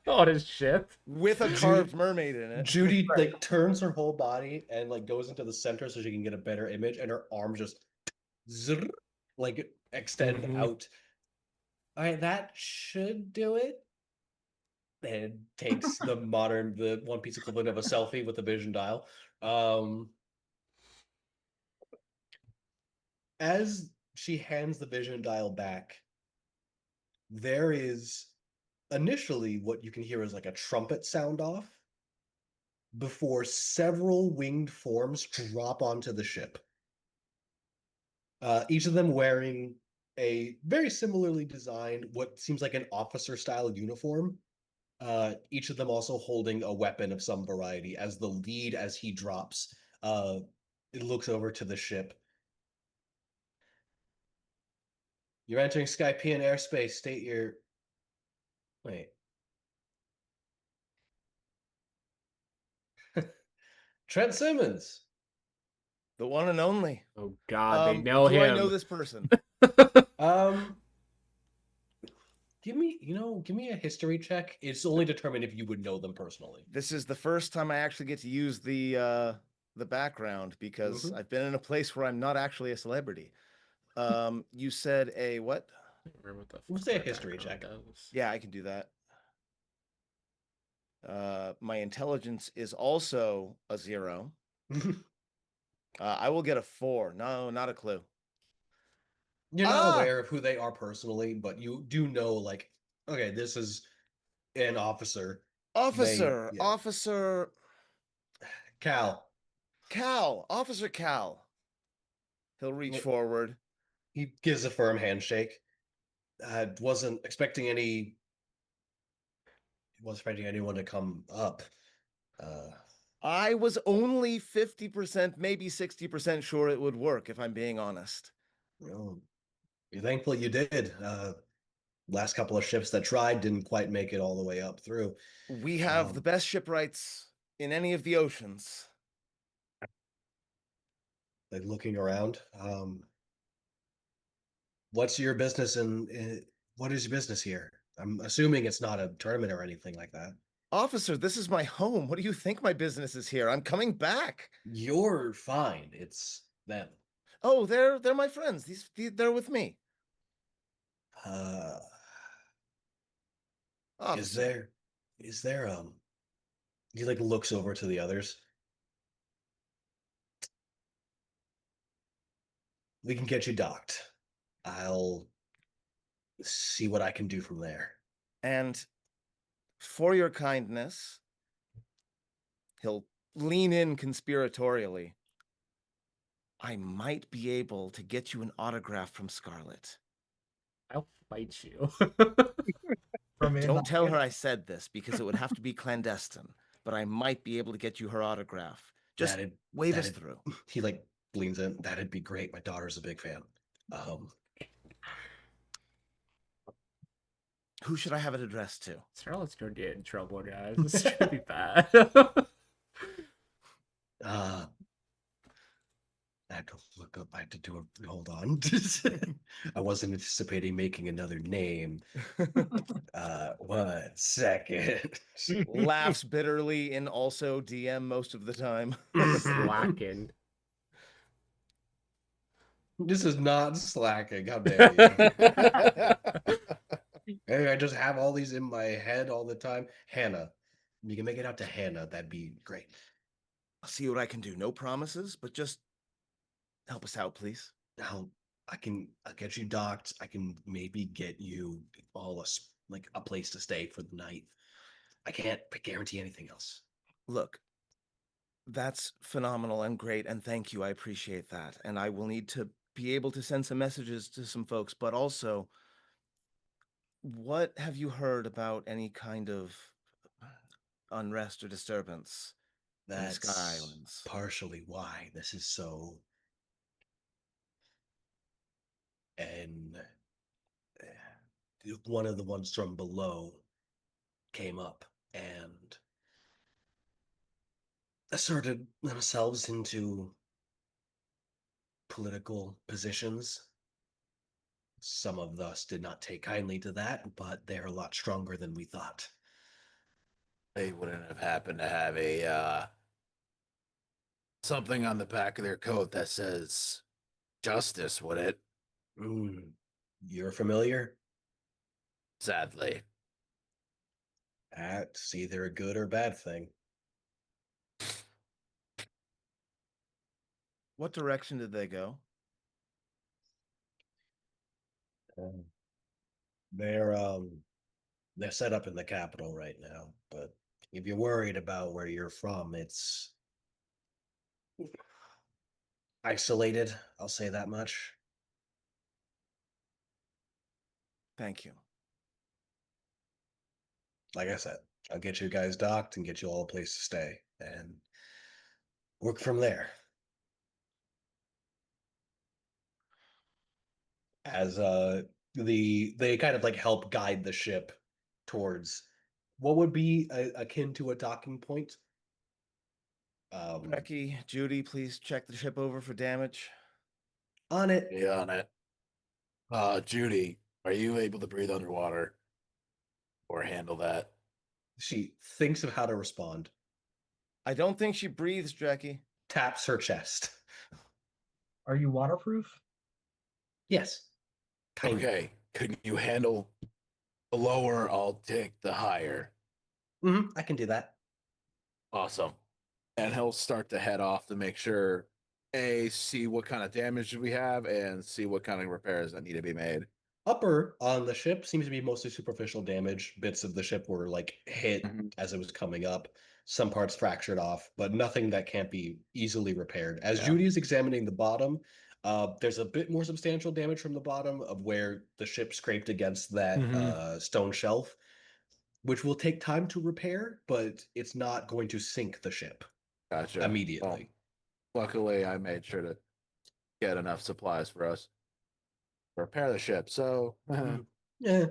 Speaker 2: on his ship.
Speaker 4: With a carved mermaid in it.
Speaker 1: Judy like turns her whole body and like goes into the center so she can get a better image, and her arms just zrr, like extend
Speaker 3: Mhm.
Speaker 1: out. All right, that should do it. And takes the One Piece equivalent of a selfie with the vision dial. As she hands the vision dial back, there is initially what you can hear is like a trumpet sound off before several winged forms drop onto the ship. Each of them wearing a very similarly designed, what seems like an officer style uniform. Each of them also holding a weapon of some variety. As the lead, as he drops, it looks over to the ship. You're entering Skypian airspace. State your... Wait. Trent Simmons.
Speaker 4: The one and only.
Speaker 2: Oh God, they know
Speaker 4: do
Speaker 2: him.
Speaker 4: I know this person?
Speaker 1: Give me a history check. It's only determined if you would know them personally.
Speaker 4: This is the first time I actually get to use the background because
Speaker 1: Mhm.
Speaker 4: I've been in a place where I'm not actually a celebrity. You said a what?
Speaker 2: I don't remember what the
Speaker 1: We'll
Speaker 2: fuck
Speaker 1: say a
Speaker 2: that
Speaker 1: history
Speaker 2: background
Speaker 1: check.
Speaker 2: does.
Speaker 4: Yeah, I can do that. My intelligence is also a 0. I will get a 4. No, not a clue.
Speaker 1: You're not
Speaker 4: Ah!
Speaker 1: aware of who they are personally, but you do know, like, okay, this is an officer.
Speaker 4: Officer,
Speaker 1: yeah.
Speaker 4: Officer
Speaker 1: Cal.
Speaker 4: Officer Cal. He'll reach
Speaker 1: Yep.
Speaker 4: forward.
Speaker 1: He gives a firm handshake. Wasn't expecting anyone to come up.
Speaker 4: I was only 50%, maybe 60% sure it would work, if I'm being honest.
Speaker 1: Well, you're thankful you did. Last couple of ships that tried didn't quite make it all the way up through.
Speaker 4: We have the best shipwrights in any of the oceans.
Speaker 1: Like looking around. What's your business what is your business here? I'm assuming it's not a tournament or anything like that.
Speaker 4: Officer, this is my home. What do you think my business is here? I'm coming back.
Speaker 1: You're fine. It's them.
Speaker 4: Oh, they're my friends. They're with me.
Speaker 1: Uh,
Speaker 4: Officer.
Speaker 1: is there he like looks over to the others. We can get you docked. I'll see what I can do from there.
Speaker 4: And for your kindness, he'll lean in conspiratorially. I might be able to get you an autograph from Scarlet.
Speaker 2: I'll fight you.
Speaker 5: From in
Speaker 4: Don't
Speaker 5: the
Speaker 4: tell her
Speaker 5: audience.
Speaker 4: I said this because it would have to be clandestine, but I might be able to get you her autograph. Just
Speaker 1: That'd-
Speaker 4: wave us
Speaker 1: that'd-
Speaker 4: through.
Speaker 1: He like leans in. That'd be great. My daughter's a big fan.
Speaker 4: Who should I have it addressed to?
Speaker 2: Charlotte's gonna get in trouble, guys. This is gonna be bad.
Speaker 1: I have to look up. I have to do a hold on. I wasn't anticipating making another name. 1 second.
Speaker 4: Laughs bitterly and also DM most of the time.
Speaker 2: Slacking.
Speaker 1: This is not slacking. How dare you? Hey, I just have all these in my head all the time. Hannah. You can make it out to Hannah. That'd be great.
Speaker 4: I'll see what I can do. No promises, but just help us out, please.
Speaker 1: I'll get you docked. I can maybe get you all like a place to stay for the night. I can't guarantee anything else.
Speaker 4: Look, that's phenomenal and great, and thank you. I appreciate that. And I will need to be able to send some messages to some folks, but also, what have you heard about any kind of unrest or disturbance in the
Speaker 1: That's
Speaker 4: Sky Islands?
Speaker 1: partially why this is so. And one of the ones from below came up and asserted themselves into political positions. Some of us did not take kindly to that, but they're a lot stronger than we thought.
Speaker 3: They wouldn't have happened to have a something on the back of their coat that says justice, would it?
Speaker 1: You're familiar?
Speaker 3: Sadly.
Speaker 1: That's either a good or bad thing.
Speaker 4: What direction did they go?
Speaker 1: They're set up in the capital right now, but if you're worried about where you're from, it's isolated, I'll say that much.
Speaker 4: Thank you.
Speaker 1: Like I said, I'll get you guys docked and get you all a place to stay and work from there. As they kind of like help guide the ship towards what would be akin to a docking point.
Speaker 4: Becky, Judy, please check the ship over for damage.
Speaker 1: On it.
Speaker 3: Yeah, on it. Judy, are you able to breathe underwater or handle that?
Speaker 1: She thinks of how to respond.
Speaker 4: I don't think she breathes, Jackie.
Speaker 1: Taps her chest.
Speaker 5: Are you waterproof?
Speaker 1: Yes. Kind of.
Speaker 3: Okay, could you handle the lower? I'll take the higher.
Speaker 1: I can do that.
Speaker 3: Awesome. And he'll start to head off to make sure, see what kind of damage we have and see what kind of repairs that need to be made.
Speaker 1: Upper on the ship seems to be mostly superficial damage. Bits of the ship were like hit
Speaker 3: Mhm.
Speaker 1: as it was coming up. Some parts fractured off, but nothing that can't be easily repaired. As
Speaker 3: Yeah.
Speaker 1: Judy is examining the bottom, there's a bit more substantial damage from the bottom of where the ship scraped against that stone shelf, which will take time to repair, but it's not going to sink the ship
Speaker 3: Gotcha.
Speaker 1: immediately.
Speaker 3: Well, luckily, I made sure to get enough supplies for us to repair the ship. So,
Speaker 1: Yeah.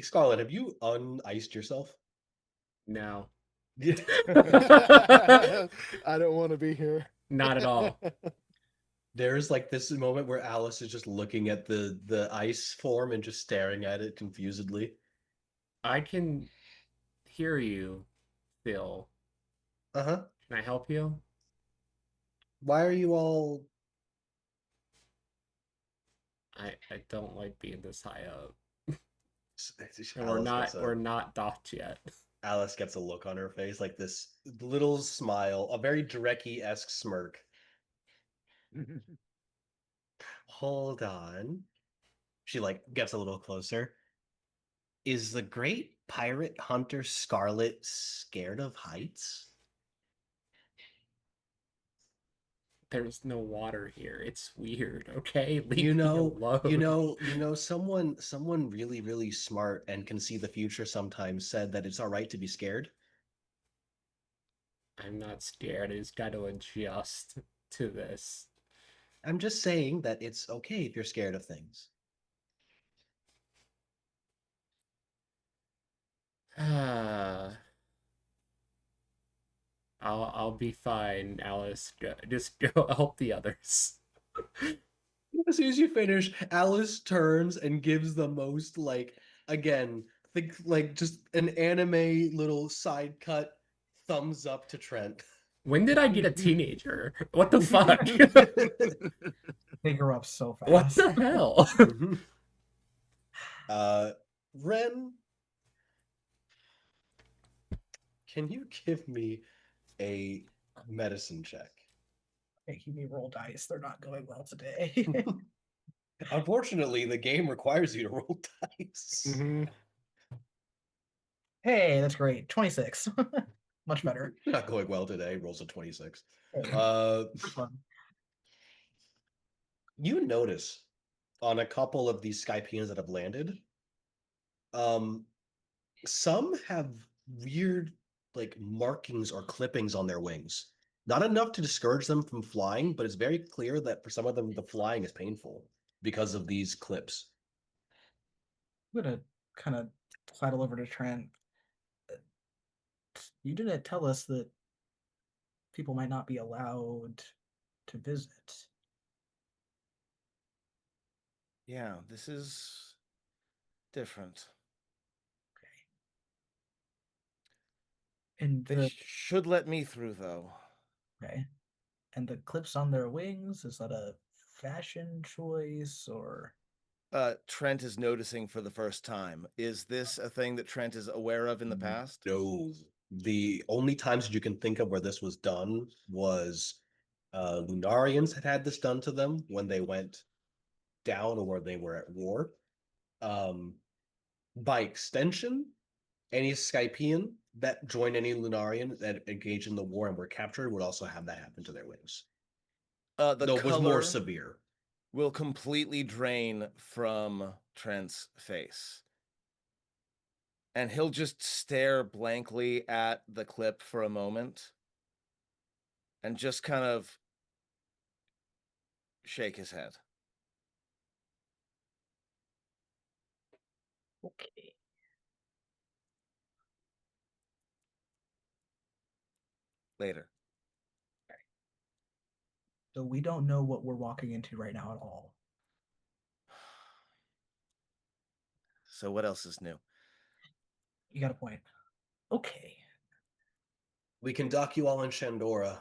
Speaker 1: Scarlet, have you uniced yourself?
Speaker 2: No,
Speaker 1: Yeah.
Speaker 3: I don't want to be here.
Speaker 2: not at all.
Speaker 1: There's like this moment where Alice is just looking at the ice form and just staring at it confusedly.
Speaker 2: I can hear you, Phil.
Speaker 1: Uh-huh.
Speaker 2: Can I help you?
Speaker 1: Why are you all
Speaker 2: I don't like being this high up. And
Speaker 1: Alice
Speaker 2: we're not docked yet.
Speaker 1: Alice gets a look on her face, like this little smile, a very Drecki-esque smirk. Hold on. She like gets a little closer. Is the great pirate hunter Scarlet scared of heights?
Speaker 2: There's no water here. It's weird, okay? Leave
Speaker 1: You
Speaker 2: me
Speaker 1: know,
Speaker 2: alone.
Speaker 1: someone really, really smart and can see the future sometimes said that it's all right to be scared.
Speaker 2: I'm not scared. I just got to adjust to this.
Speaker 1: I'm just saying that it's okay if you're scared of things.
Speaker 2: I'll be fine, Alice. Just go help the others.
Speaker 1: As soon as you finish, Alice turns and gives the most like again, think like just an anime little side cut thumbs up to Trent.
Speaker 2: When did I get a teenager? What the fuck?
Speaker 5: They grow up so
Speaker 2: What
Speaker 5: fast.
Speaker 2: the hell?
Speaker 1: Mhm. Ren, can you give me a medicine check?
Speaker 5: Making me roll dice. They're not going well today.
Speaker 1: Unfortunately, the game requires you to roll dice.
Speaker 3: Mhm.
Speaker 5: Hey, that's great. 26. Much better.
Speaker 1: Not going well today. Rolls a 26.
Speaker 5: Good.
Speaker 1: Uh,
Speaker 5: First one.
Speaker 1: you notice on a couple of these Skypeans that have landed, some have weird like markings or clippings on their wings. Not enough to discourage them from flying, but it's very clear that for some of them the flying is painful because of these clips.
Speaker 5: I'm gonna kind of sidle over to Trent. You didn't tell us that people might not be allowed to visit.
Speaker 4: Yeah, this is different.
Speaker 5: And
Speaker 4: They
Speaker 5: the
Speaker 4: should let me through, though.
Speaker 5: okay. And the clips on their wings, is that a fashion choice or
Speaker 4: Trent is noticing for the first time. Is this a thing that Trent is aware of in the past?
Speaker 1: No, the only times that you can think of where this was done was Lunarians had this done to them when they went down or where they were at war. By extension, any Skypean that joined any Lunarian that engaged in the war and were captured would also have that happen to their wings.
Speaker 4: The
Speaker 1: Though it was more
Speaker 4: color
Speaker 1: severe.
Speaker 4: will completely drain from Trent's face. And he'll just stare blankly at the clip for a moment and just kind of shake his head.
Speaker 5: okay.
Speaker 4: Later.
Speaker 5: So we don't know what we're walking into right now at all.
Speaker 4: So what else is new?
Speaker 5: You got a point. Okay.
Speaker 1: We can dock you all in Shandora.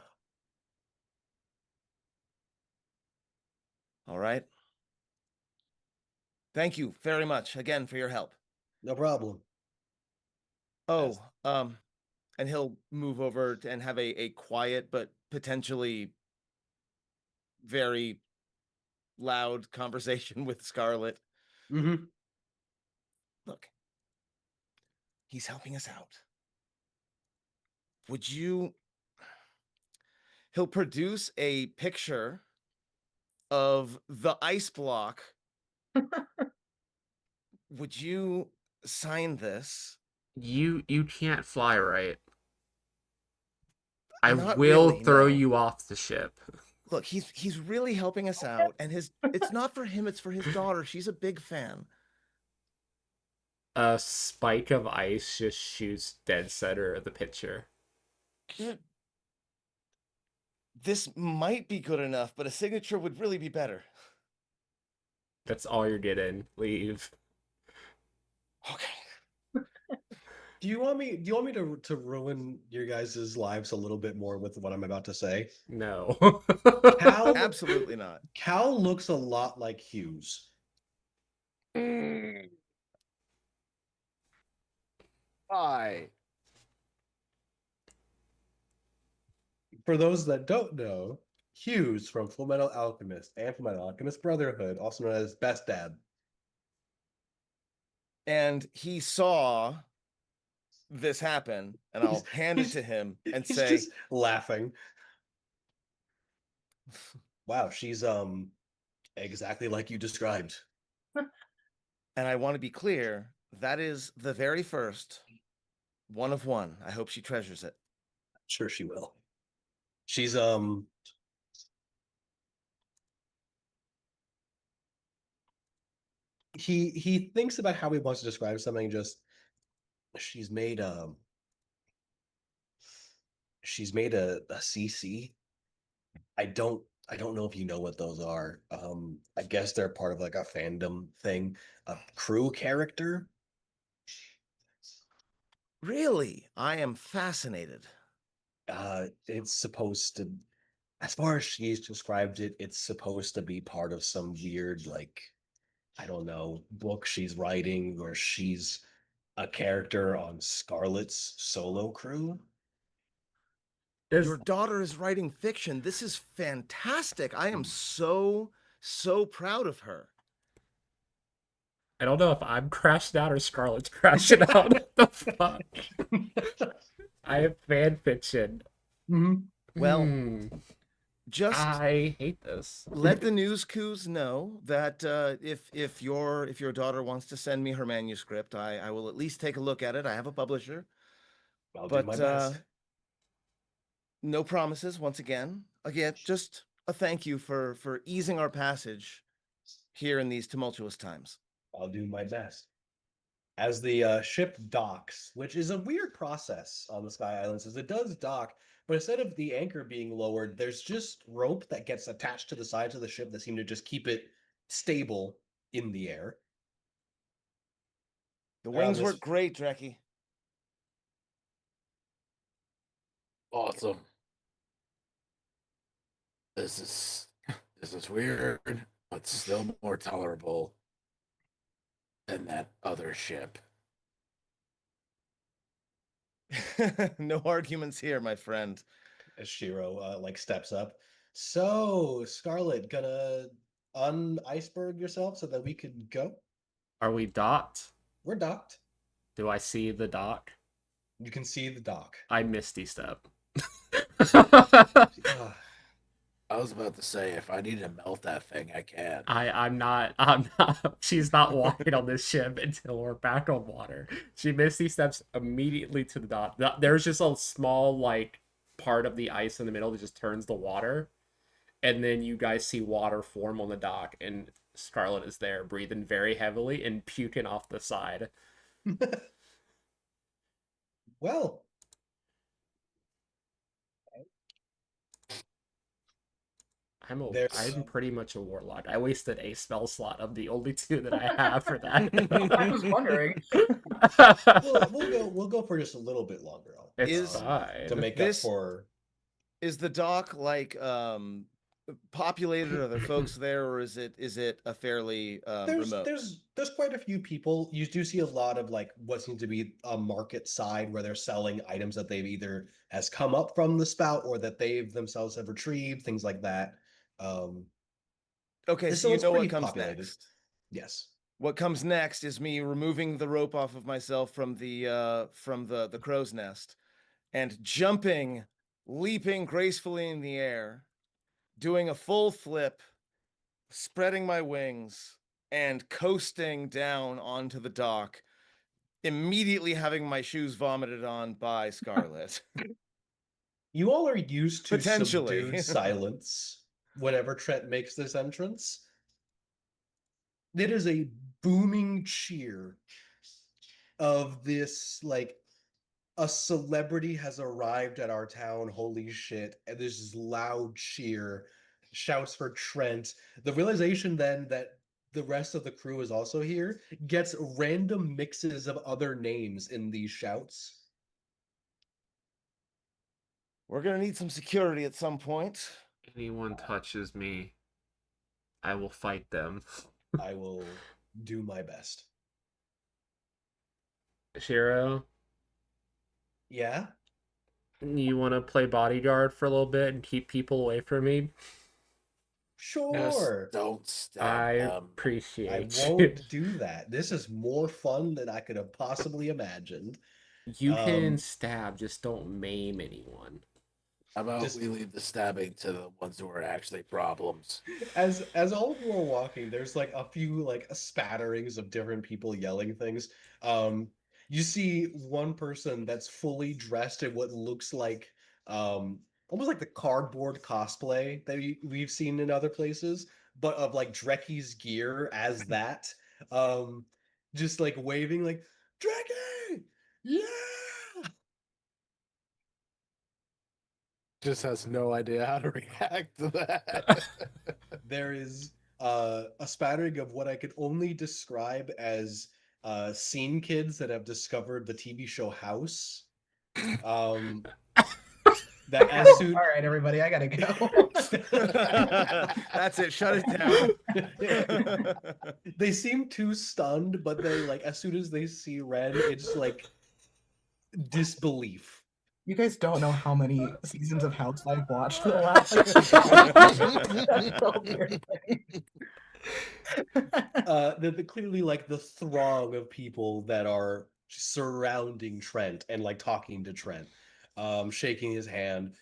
Speaker 4: All right. Thank you very much again for your help.
Speaker 1: No problem.
Speaker 4: Oh, and he'll move over and have a quiet but potentially very loud conversation with Scarlet.
Speaker 1: Mm-hmm.
Speaker 4: Look, he's helping us out. Would you? He'll produce a picture of the ice block. Would you sign this?
Speaker 2: You can't fly right. I
Speaker 4: Not
Speaker 2: will
Speaker 4: really,
Speaker 2: throw
Speaker 4: no.
Speaker 2: you off the ship.
Speaker 4: Look, he's really helping us out, and it's not for him, it's for his daughter. She's a big fan.
Speaker 2: A spike of ice just shoots dead center of the picture.
Speaker 4: This might be good enough, but a signature would really be better.
Speaker 2: That's all you're getting. Leave.
Speaker 4: Okay.
Speaker 1: Do you want me to ruin your guys' lives a little bit more with what I'm about to say?
Speaker 2: No.
Speaker 1: Cal
Speaker 4: Absolutely not.
Speaker 1: Cal looks a lot like Hughes.
Speaker 3: Hi.
Speaker 1: For those that don't know, Hughes from Fullmetal Alchemist and Fullmetal Alchemist Brotherhood, also known as Best Dad.
Speaker 4: And he saw this happen, and I'll hand it to him and
Speaker 1: He's
Speaker 4: say,
Speaker 1: just laughing. Wow, she's exactly like you described.
Speaker 4: and I want to be clear, that is the very first one of one. I hope she treasures it.
Speaker 1: Sure she will. She's he thinks about how he wants to describe something, just she's made a CC. I don't know if you know what those are. I guess they're part of like a fandom thing. A crew character.
Speaker 4: Really? I am fascinated.
Speaker 1: It's supposed to, as far as she's described it, it's supposed to be part of some weird, like, I don't know, book she's writing where she's a character on Scarlet's solo crew.
Speaker 2: Is
Speaker 4: Your daughter is writing fiction. This is fantastic. I am so proud of her.
Speaker 2: I don't know if I'm crashing out or Scarlett's crashing out. What the fuck? I have fan fiction.
Speaker 4: Well,
Speaker 2: Hmm.
Speaker 4: just
Speaker 2: I hate this.
Speaker 4: let the news coos know that if your daughter wants to send me her manuscript, I will at least take a look at it. I have a publisher,
Speaker 1: I'll do
Speaker 4: but
Speaker 1: my best.
Speaker 4: no promises. Once again, just a thank you for easing our passage here in these tumultuous times.
Speaker 1: I'll do my best. As the ship docks, which is a weird process on the Sky Islands, is it does dock, but instead of the anchor being lowered, there's just rope that gets attached to the sides of the ship that seem to just keep it stable in the air.
Speaker 4: The
Speaker 1: They're on
Speaker 4: wings
Speaker 1: this-
Speaker 4: work great, Dreki.
Speaker 3: Awesome. This is weird, but still more tolerable than that other ship.
Speaker 4: No arguments here, my friend.
Speaker 1: As Shiro like steps up. So, Scarlet, gonna un-iceberg yourself so that we could go?
Speaker 2: Are we docked?
Speaker 1: We're docked.
Speaker 2: Do I see the dock?
Speaker 1: You can see the dock.
Speaker 2: I misty step.
Speaker 1: Ah,
Speaker 3: I was about to say, if I need to melt that thing, I can.
Speaker 2: I'm not she's not walking on this ship until we're back on water. She misty steps immediately to the dock. There's just a small like part of the ice in the middle that just turns the water. And then you guys see water form on the dock, and Scarlet is there breathing very heavily and puking off the side.
Speaker 1: well,
Speaker 2: I'm pretty much a warlock. I wasted a spell slot of the only two that I have for that.
Speaker 5: I was wondering.
Speaker 1: we'll go for just a little bit longer.
Speaker 2: It's
Speaker 4: Is-
Speaker 2: fine.
Speaker 1: To make
Speaker 4: This-
Speaker 1: up for.
Speaker 4: Is the dock like populated? Are there folks there, or is it a fairly remote?
Speaker 1: There's quite a few people. You do see a lot of like what seems to be a market side where they're selling items that they've either has come up from the spout or that they've themselves have retrieved, things like that.
Speaker 4: Okay,
Speaker 1: so
Speaker 4: so you
Speaker 1: it's
Speaker 4: know what
Speaker 1: pretty
Speaker 4: comes
Speaker 1: populated.
Speaker 4: next.
Speaker 1: Yes.
Speaker 4: What comes next is me removing the rope off of myself from the crow's nest and jumping, leaping gracefully in the air, doing a full flip, spreading my wings, and coasting down onto the dock, immediately having my shoes vomited on by Scarlet.
Speaker 1: You all are used to
Speaker 4: Potentially.
Speaker 1: subdued silence whenever Trent makes this entrance. It is a booming cheer of this like a celebrity has arrived at our town. Holy shit. And there's this loud cheer, shouts for Trent. The realization then that the rest of the crew is also here gets random mixes of other names in these shouts.
Speaker 4: We're gonna need some security at some point.
Speaker 2: Anyone touches me, I will fight them.
Speaker 1: I will do my best.
Speaker 2: Shiro,
Speaker 1: Yeah?
Speaker 2: you want to play bodyguard for a little bit and keep people away from me?
Speaker 3: Just
Speaker 1: Sure.
Speaker 3: don't stab
Speaker 2: I
Speaker 3: them.
Speaker 1: I
Speaker 2: appreciate you.
Speaker 1: won't do that. This is more fun than I could have possibly imagined.
Speaker 2: You can
Speaker 1: Um,
Speaker 2: stab, just don't maim anyone.
Speaker 3: How about
Speaker 1: just-
Speaker 3: we leave the stabbing to the ones who are actually problems?
Speaker 1: As all of you are walking, there's like a few like spatterings of different people yelling things. You see one person that's fully dressed in what looks like almost like the cardboard cosplay that we've seen in other places, but of like Drecky's gear as that. Um, just like waving like Drecky, yeah.
Speaker 3: Just has no idea how to react to that.
Speaker 1: There is a spattering of what I could only describe as scene kids that have discovered the TV show House. That as
Speaker 5: All
Speaker 1: soon
Speaker 5: right, everybody, I gotta go.
Speaker 4: That's it. Shut it down.
Speaker 1: they seem too stunned, but they like as soon as they see Ren, it's like disbelief.
Speaker 5: You guys don't know how many seasons of House I've watched for the last.
Speaker 1: The clearly like the throng of people that are surrounding Trent and like talking to Trent, shaking his hand.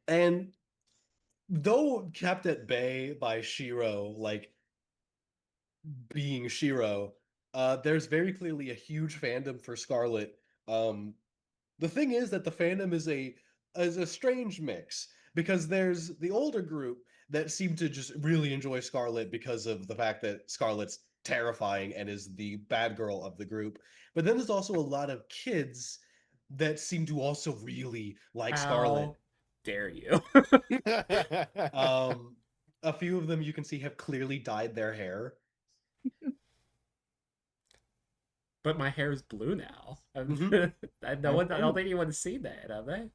Speaker 1: And though kept at bay by Shiro, like being Shiro, there's very clearly a huge fandom for Scarlet. The thing is that the fandom is a strange mix because there's the older group that seem to just really enjoy Scarlet because of the fact that Scarlet's terrifying and is the bad girl of the group. But then there's also a lot of kids that seem to also really like Scarlet.
Speaker 2: How dare you?
Speaker 1: A few of them you can see have clearly dyed their hair.
Speaker 2: But my hair is blue now.
Speaker 1: Mhm.
Speaker 2: I don't think anyone's seen that, have they?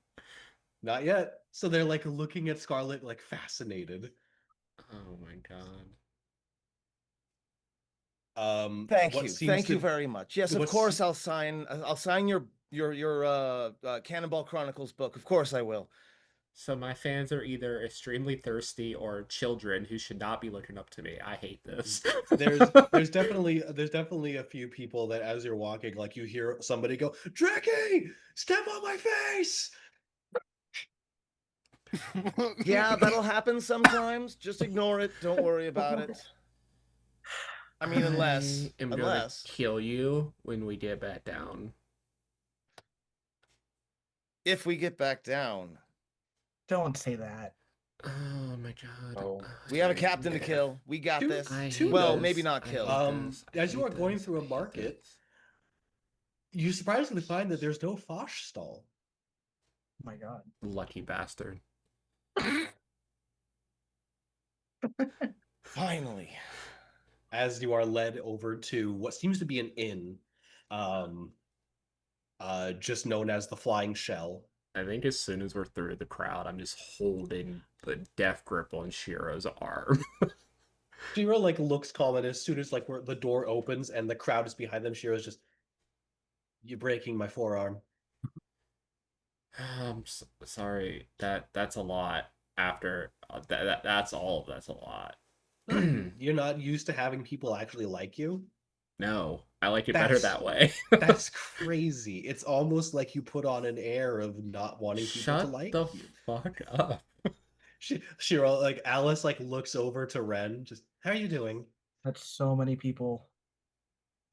Speaker 1: Not yet. So they're like looking at Scarlet like fascinated.
Speaker 2: Oh my god.
Speaker 4: Thank
Speaker 1: What
Speaker 4: you.
Speaker 1: seems
Speaker 4: Thank
Speaker 1: to-
Speaker 4: you very much. Yes, of
Speaker 1: what's-
Speaker 4: course I'll sign your Cannonball Chronicles book. Of course I will.
Speaker 2: So my fans are either extremely thirsty or children who should not be looking up to me. I hate this.
Speaker 1: There's definitely a few people that as you're walking, like you hear somebody go, Drecky, step on my face.
Speaker 4: Yeah, that'll happen sometimes. Just ignore it. Don't worry about it. I mean, unless
Speaker 2: I am gonna kill you when we get back down.
Speaker 4: if we get back down,
Speaker 5: Don't say that.
Speaker 2: Oh my god.
Speaker 1: Oh.
Speaker 4: we have a captain to kill. We got
Speaker 1: Two-
Speaker 4: this.
Speaker 2: I
Speaker 1: two
Speaker 2: hate
Speaker 4: Well,
Speaker 2: this.
Speaker 4: maybe not
Speaker 2: I
Speaker 4: kill.
Speaker 2: hate this. I
Speaker 1: As you
Speaker 2: hate
Speaker 1: are going
Speaker 2: this.
Speaker 1: through a
Speaker 2: I hate
Speaker 1: market,
Speaker 2: this.
Speaker 1: you surprisingly find that there's no Fosh stall.
Speaker 5: Oh my god.
Speaker 2: Lucky bastard.
Speaker 4: Finally.
Speaker 1: As you are led over to what seems to be an inn, just known as the Flying Shell.
Speaker 2: I think as soon as we're through the crowd, I'm just holding the death grip on Shiro's arm.
Speaker 1: Shiro like looks calm, and as soon as like the door opens and the crowd is behind them, Shiro's just, "You're breaking my forearm."
Speaker 2: I'm sorry. That's a lot. After that's all. That's a lot.
Speaker 1: You're not used to having people actually like you?
Speaker 2: No, I like it better
Speaker 1: That's-
Speaker 2: that way.
Speaker 1: That's crazy. It's almost like you put on an air of not wanting people
Speaker 2: Shut
Speaker 1: to like
Speaker 2: the
Speaker 1: you.
Speaker 2: fuck up.
Speaker 1: Shiro, like Alice, like looks over to Ren. Just, how are you doing?
Speaker 5: That's so many people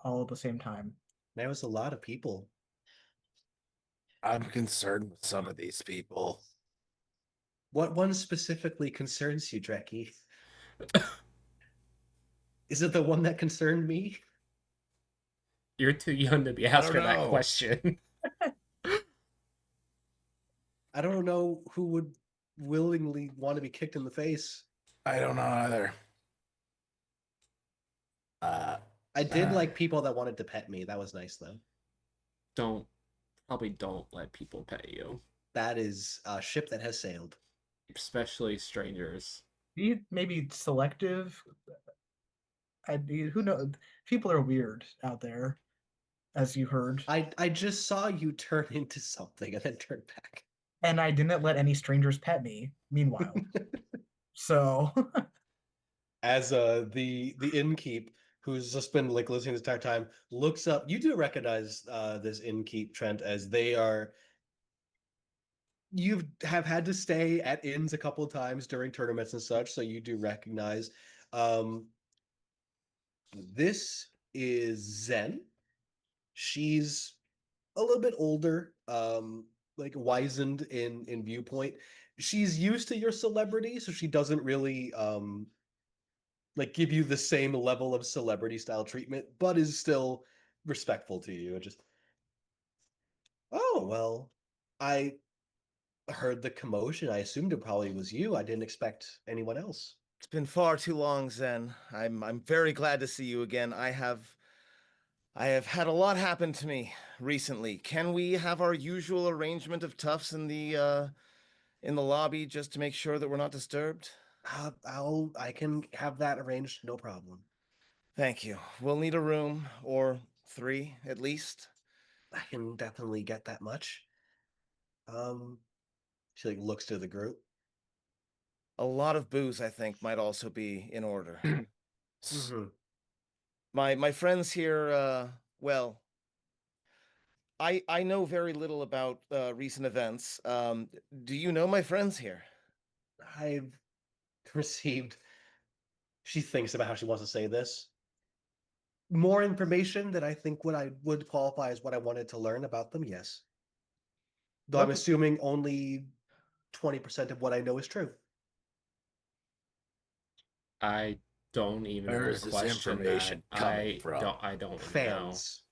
Speaker 5: all at the same time.
Speaker 1: That was a lot of people.
Speaker 3: I'm concerned with some of these people.
Speaker 1: What one specifically concerns you, Drecky? Is it the one that concerned me?
Speaker 2: You're too young to be
Speaker 3: don't
Speaker 2: asking that
Speaker 3: know.
Speaker 2: question.
Speaker 1: I don't know who would willingly want to be kicked in the face.
Speaker 3: I don't know either.
Speaker 1: I did like people that wanted to pet me. That was nice though.
Speaker 2: Probably don't let people pet you,
Speaker 1: That is a ship that has sailed.
Speaker 2: especially strangers.
Speaker 5: Be maybe selective. Who knows? People are weird out there, as you heard.
Speaker 1: I just saw you turn into something and then turn back.
Speaker 5: And I didn't let any strangers pet me. Meanwhile, so
Speaker 1: As the innkeep, who's just been like listening this entire time, looks up. You do recognize this innkeep, Trent, as they are. You have had to stay at inns a couple of times during tournaments and such, so you do recognize. Um, this is Zen. She's a little bit older, like wizened in viewpoint. She's used to your celebrity, so she doesn't really like give you the same level of celebrity style treatment, but is still respectful to you. Just, oh well, I heard the commotion. I assumed it probably was you. I didn't expect anyone else.
Speaker 4: It's been far too long, Zen. I'm very glad to see you again. I have had a lot happen to me recently. Can we have our usual arrangement of toughs in the lobby just to make sure that we're not disturbed?
Speaker 1: I can have that arranged, no problem.
Speaker 4: Thank you. We'll need a room or 3 at least.
Speaker 1: I can definitely get that much. She like looks to the group.
Speaker 4: A lot of booze, I think, might also be in order.
Speaker 1: Mhm.
Speaker 4: My friends here, well, I know very little about recent events. Do you know my friends here?
Speaker 1: I've received. She thinks about how she wants to say this. More information that I think what I would qualify as what I wanted to learn about them, yes. Though I'm
Speaker 4: What-
Speaker 1: assuming only 20% of what I know is true.
Speaker 2: I don't even
Speaker 3: Where
Speaker 2: wanna
Speaker 3: is this
Speaker 2: question
Speaker 3: information
Speaker 2: that.
Speaker 3: coming from?
Speaker 2: I don't know.
Speaker 1: Fans.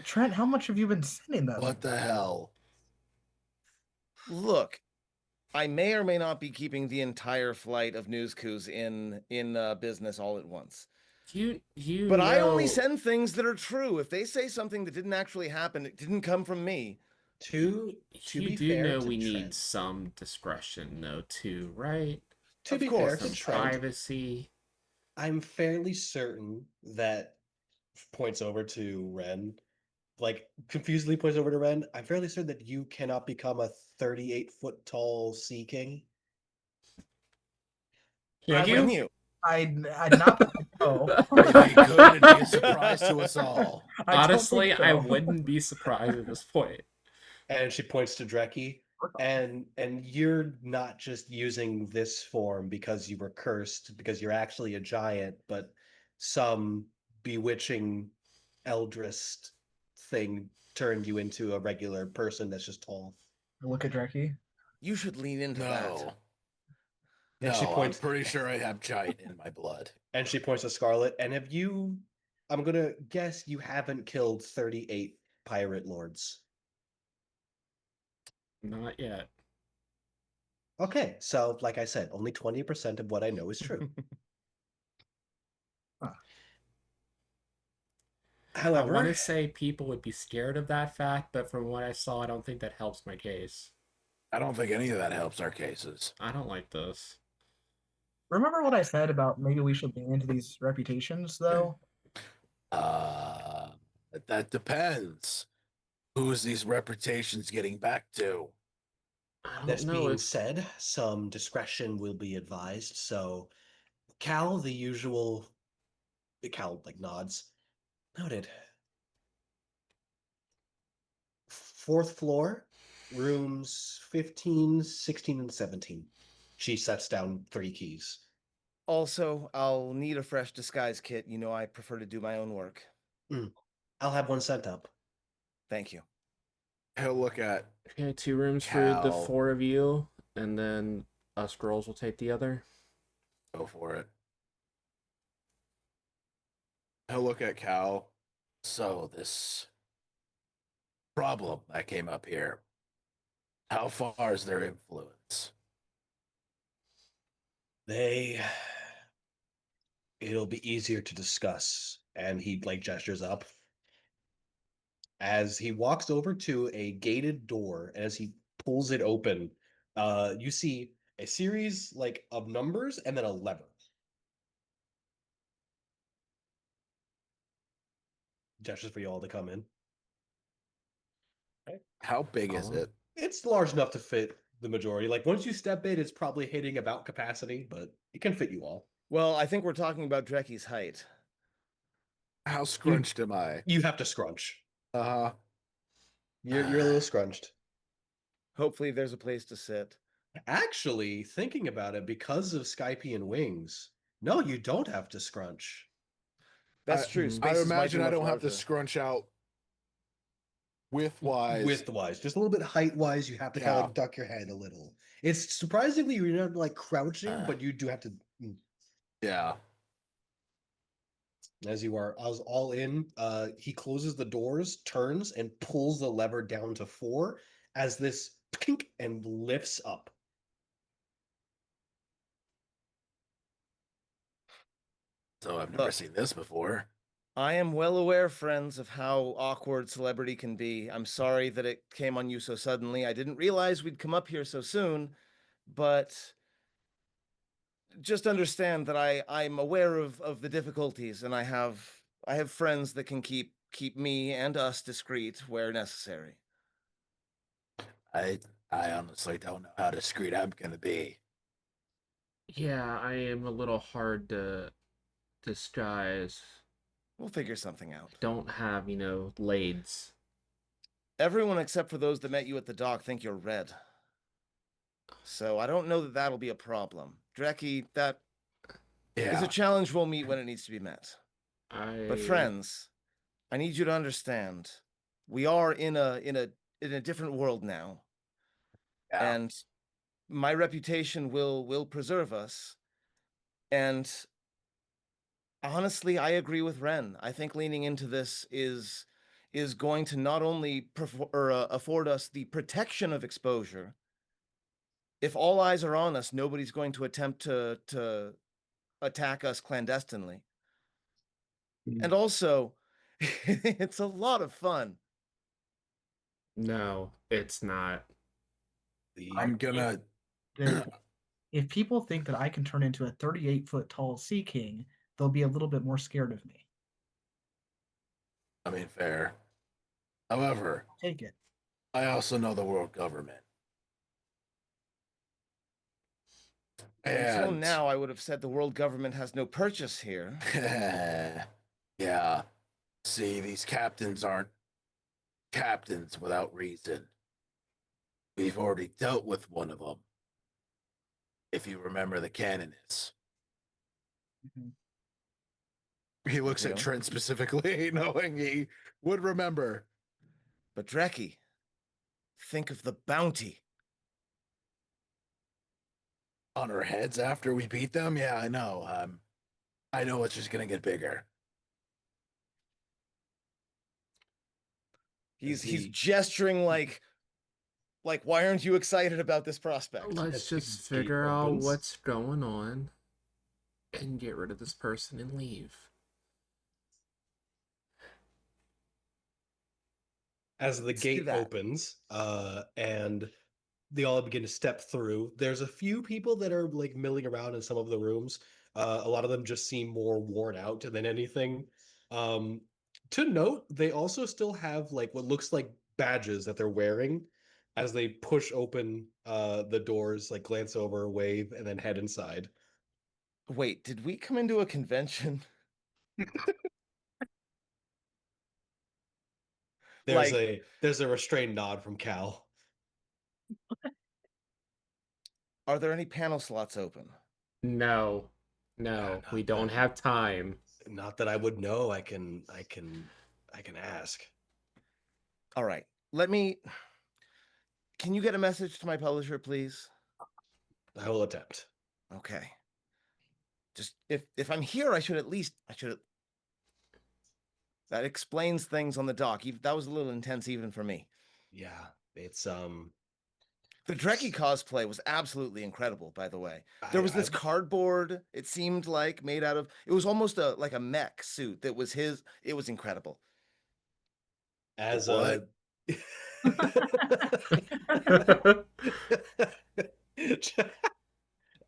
Speaker 5: Trent, how much have you been sending them?
Speaker 3: What the hell?
Speaker 4: Look, I may or may not be keeping the entire flight of news coups in business all at once.
Speaker 2: You
Speaker 4: But I only
Speaker 2: know-
Speaker 4: send things that are true. If they say something that didn't actually happen, it didn't come from me.
Speaker 1: To
Speaker 2: you
Speaker 1: be
Speaker 2: do
Speaker 1: fair
Speaker 2: know
Speaker 1: to
Speaker 2: we need
Speaker 1: Trent,
Speaker 2: some discretion though too, right?
Speaker 1: to
Speaker 4: Of
Speaker 1: be
Speaker 4: course,
Speaker 1: fair to
Speaker 2: Some
Speaker 1: Trent,
Speaker 2: privacy.
Speaker 1: I'm fairly certain that points over to Ren, like confusedly points over to Ren. I'm fairly certain that you cannot become a 38-foot tall sea king.
Speaker 2: Can
Speaker 4: Can
Speaker 2: you?
Speaker 4: you?
Speaker 5: I not that I know.
Speaker 3: It'd be good. It'd be a surprise to us all.
Speaker 5: I don't think
Speaker 2: Honestly, I
Speaker 5: so.
Speaker 2: wouldn't be surprised at this point.
Speaker 1: And she points to Dreki. And you're not just using this form because you were cursed, because you're actually a giant, but some bewitching eldritch thing turned you into a regular person that's just tall.
Speaker 5: Look at Dreki.
Speaker 4: You should lean into that.
Speaker 3: No.
Speaker 1: And she
Speaker 3: No,
Speaker 1: points-
Speaker 3: I'm pretty sure I have giant in my blood.
Speaker 1: And she points to Scarlet. And have you? I'm gonna guess you haven't killed 38 pirate lords.
Speaker 2: Not yet.
Speaker 1: Okay, so like I said, only 20% of what I know is true.
Speaker 2: I
Speaker 1: However,
Speaker 2: want to say people would be scared of that fact, but from what I saw, I don't think that helps my case.
Speaker 3: I don't think any of that helps our cases.
Speaker 2: I don't like this.
Speaker 5: Remember what I said about maybe we should lean into these reputations, though?
Speaker 3: That depends. Who's these reputations getting back to?
Speaker 2: I don't
Speaker 1: this
Speaker 2: know.
Speaker 1: being
Speaker 2: It's
Speaker 1: said, some discretion will be advised. So, Cal, the usual. Cal like nods. Noted. Fourth floor, rooms 15, 16, and 17. She sets down 3 keys.
Speaker 4: Also, I'll need a fresh disguise kit. You know I prefer to do my own work.
Speaker 1: I'll have one sent up.
Speaker 4: Thank you.
Speaker 3: He'll look at
Speaker 2: okay. 2 rooms for the
Speaker 3: Cal.
Speaker 2: 4 of you, and then us girls will take the other.
Speaker 3: Go for it. He'll look at Cal. So this problem that came up here. How far is their influence?
Speaker 1: It'll be easier to discuss. And he like gestures up as he walks over to a gated door. And as he pulls it open, you see a series like of numbers and then a lever. Gestures for you all to come in.
Speaker 3: How big is
Speaker 2: Follow.
Speaker 3: it?
Speaker 1: It's large enough to fit the majority. Like once you step in, it's probably hitting about capacity, but it can fit you all.
Speaker 4: Well, I think we're talking about Drecky's height.
Speaker 3: How scrunched am I?
Speaker 1: You have to scrunch.
Speaker 3: Uh-huh.
Speaker 1: You're a little scrunched.
Speaker 4: Hopefully, there's a place to sit.
Speaker 1: Actually, thinking about it, because of Skypian wings, no, you don't have to scrunch.
Speaker 4: That's
Speaker 3: I-
Speaker 4: true.
Speaker 2: I
Speaker 3: I
Speaker 4: Spaces might be
Speaker 3: imagine I
Speaker 4: much
Speaker 3: don't have to
Speaker 4: larger.
Speaker 3: scrunch out width-wise.
Speaker 1: Width-wise, just a little bit height-wise, you have to kind of
Speaker 3: Yeah.
Speaker 1: like duck your head a little. It's surprisingly you're not like crouching, but you do have to
Speaker 3: Yeah.
Speaker 1: as you are as all in. He closes the doors, turns, and pulls the lever down to 4 as this pink and lifts up.
Speaker 3: So I've never
Speaker 4: Look.
Speaker 3: seen this before.
Speaker 4: I am well aware, friends, of how awkward celebrity can be. I'm sorry that it came on you so suddenly. I didn't realize we'd come up here so soon, but just understand that I'm aware of the difficulties, and I have friends that can keep me and us discreet where necessary.
Speaker 3: I honestly don't know how discreet I'm gonna be.
Speaker 2: Yeah, I am a little hard to disguise.
Speaker 4: We'll figure something out.
Speaker 2: Don't have, lades.
Speaker 4: Everyone except for those that met you at the dock think you're red. So I don't know that that'll be a problem. Drecky, that is
Speaker 3: Yeah.
Speaker 4: a challenge we'll meet when it needs to be met.
Speaker 2: I
Speaker 4: But friends, I need you to understand, we are in a different world now,
Speaker 3: Yeah.
Speaker 4: and my reputation will preserve us. And honestly, I agree with Ren. I think leaning into this is going to not only afford us the protection of exposure. If all eyes are on us, nobody's going to attempt to attack us clandestinely.
Speaker 5: Mm.
Speaker 4: And also, it's a lot of fun.
Speaker 2: No, it's not.
Speaker 3: I'm gonna
Speaker 5: Dude, if people think that I can turn into a 38-foot tall sea king, they'll be a little bit more scared of me.
Speaker 3: I mean fair. However,
Speaker 5: Take it.
Speaker 3: I also know the world government.
Speaker 4: Until
Speaker 3: And
Speaker 4: now, I would have said the world government has no purchase here.
Speaker 3: yeah. See, these captains aren't captains without reason. We've already dealt with one of them. If you remember the Canoness.
Speaker 5: Mhm.
Speaker 3: He looks
Speaker 4: Yeah.
Speaker 3: at Trent specifically, knowing he would remember.
Speaker 4: But Drecky, think of the bounty.
Speaker 3: On our heads after we beat them? Yeah, I know. I know it's just gonna get bigger.
Speaker 4: He's gesturing like why aren't you excited about this prospect?
Speaker 2: Let's
Speaker 1: As the
Speaker 2: just
Speaker 1: gate
Speaker 2: figure out
Speaker 1: opens.
Speaker 2: what's going on and get rid of this person and leave.
Speaker 1: As the
Speaker 4: Let's do
Speaker 1: gate
Speaker 4: that.
Speaker 1: opens, and they all begin to step through. There's a few people that are like milling around in some of the rooms. A lot of them just seem more worn out than anything. To note, they also still have like what looks like badges that they're wearing as they push open the doors, like glance over, wave, and then head inside.
Speaker 4: Wait, did we come into a convention?
Speaker 1: There's a restrained nod from Cal.
Speaker 4: Are there any panel slots open?
Speaker 2: No,
Speaker 1: not
Speaker 2: we don't
Speaker 1: that.
Speaker 2: have time.
Speaker 1: Not that I would know. I can ask.
Speaker 4: All right. Can you get a message to my publisher, please?
Speaker 1: I will attempt.
Speaker 4: Okay. Just if I'm here, I should that explains things on the dock. That was a little intense even for me.
Speaker 1: Yeah, it's
Speaker 4: The Dreki cosplay was absolutely incredible, by the way. There was this cardboard, it seemed like, made out of, it was almost like a mech suit that was his. It was incredible.
Speaker 1: As
Speaker 3: What?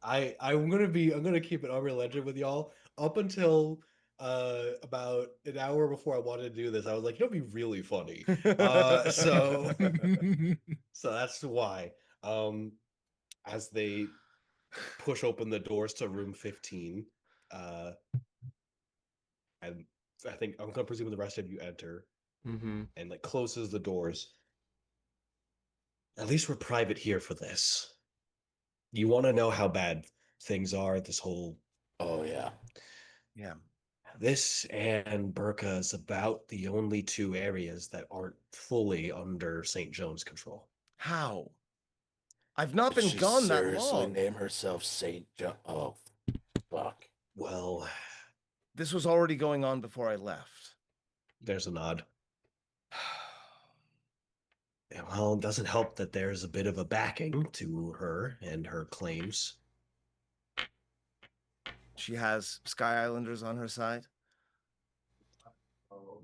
Speaker 1: I'm gonna keep it Unreal Legend with y'all. Up until about an hour before I wanted to do this, I was like, it'll be really funny. So so that's why. Um as they push open the doors to room 15, uh and I think I'm gonna presume the rest of you enter
Speaker 2: Mm-hmm.
Speaker 1: and like closes the doors. At least we're private here for this. You want to know how bad things are, this whole
Speaker 3: Oh yeah.
Speaker 4: Yeah.
Speaker 1: this and Burka is about the only two areas that aren't fully under St. John's control.
Speaker 4: How? I've not
Speaker 3: Did
Speaker 4: been
Speaker 3: she
Speaker 4: gone that
Speaker 3: seriously
Speaker 4: long.
Speaker 3: name herself Saint John? Oh, fuck.
Speaker 1: Well,
Speaker 4: This was already going on before I left.
Speaker 1: there's a nod. Yeah, well, it doesn't help that there's a bit of a backing to her and her claims.
Speaker 4: She has Sky Islanders on her side.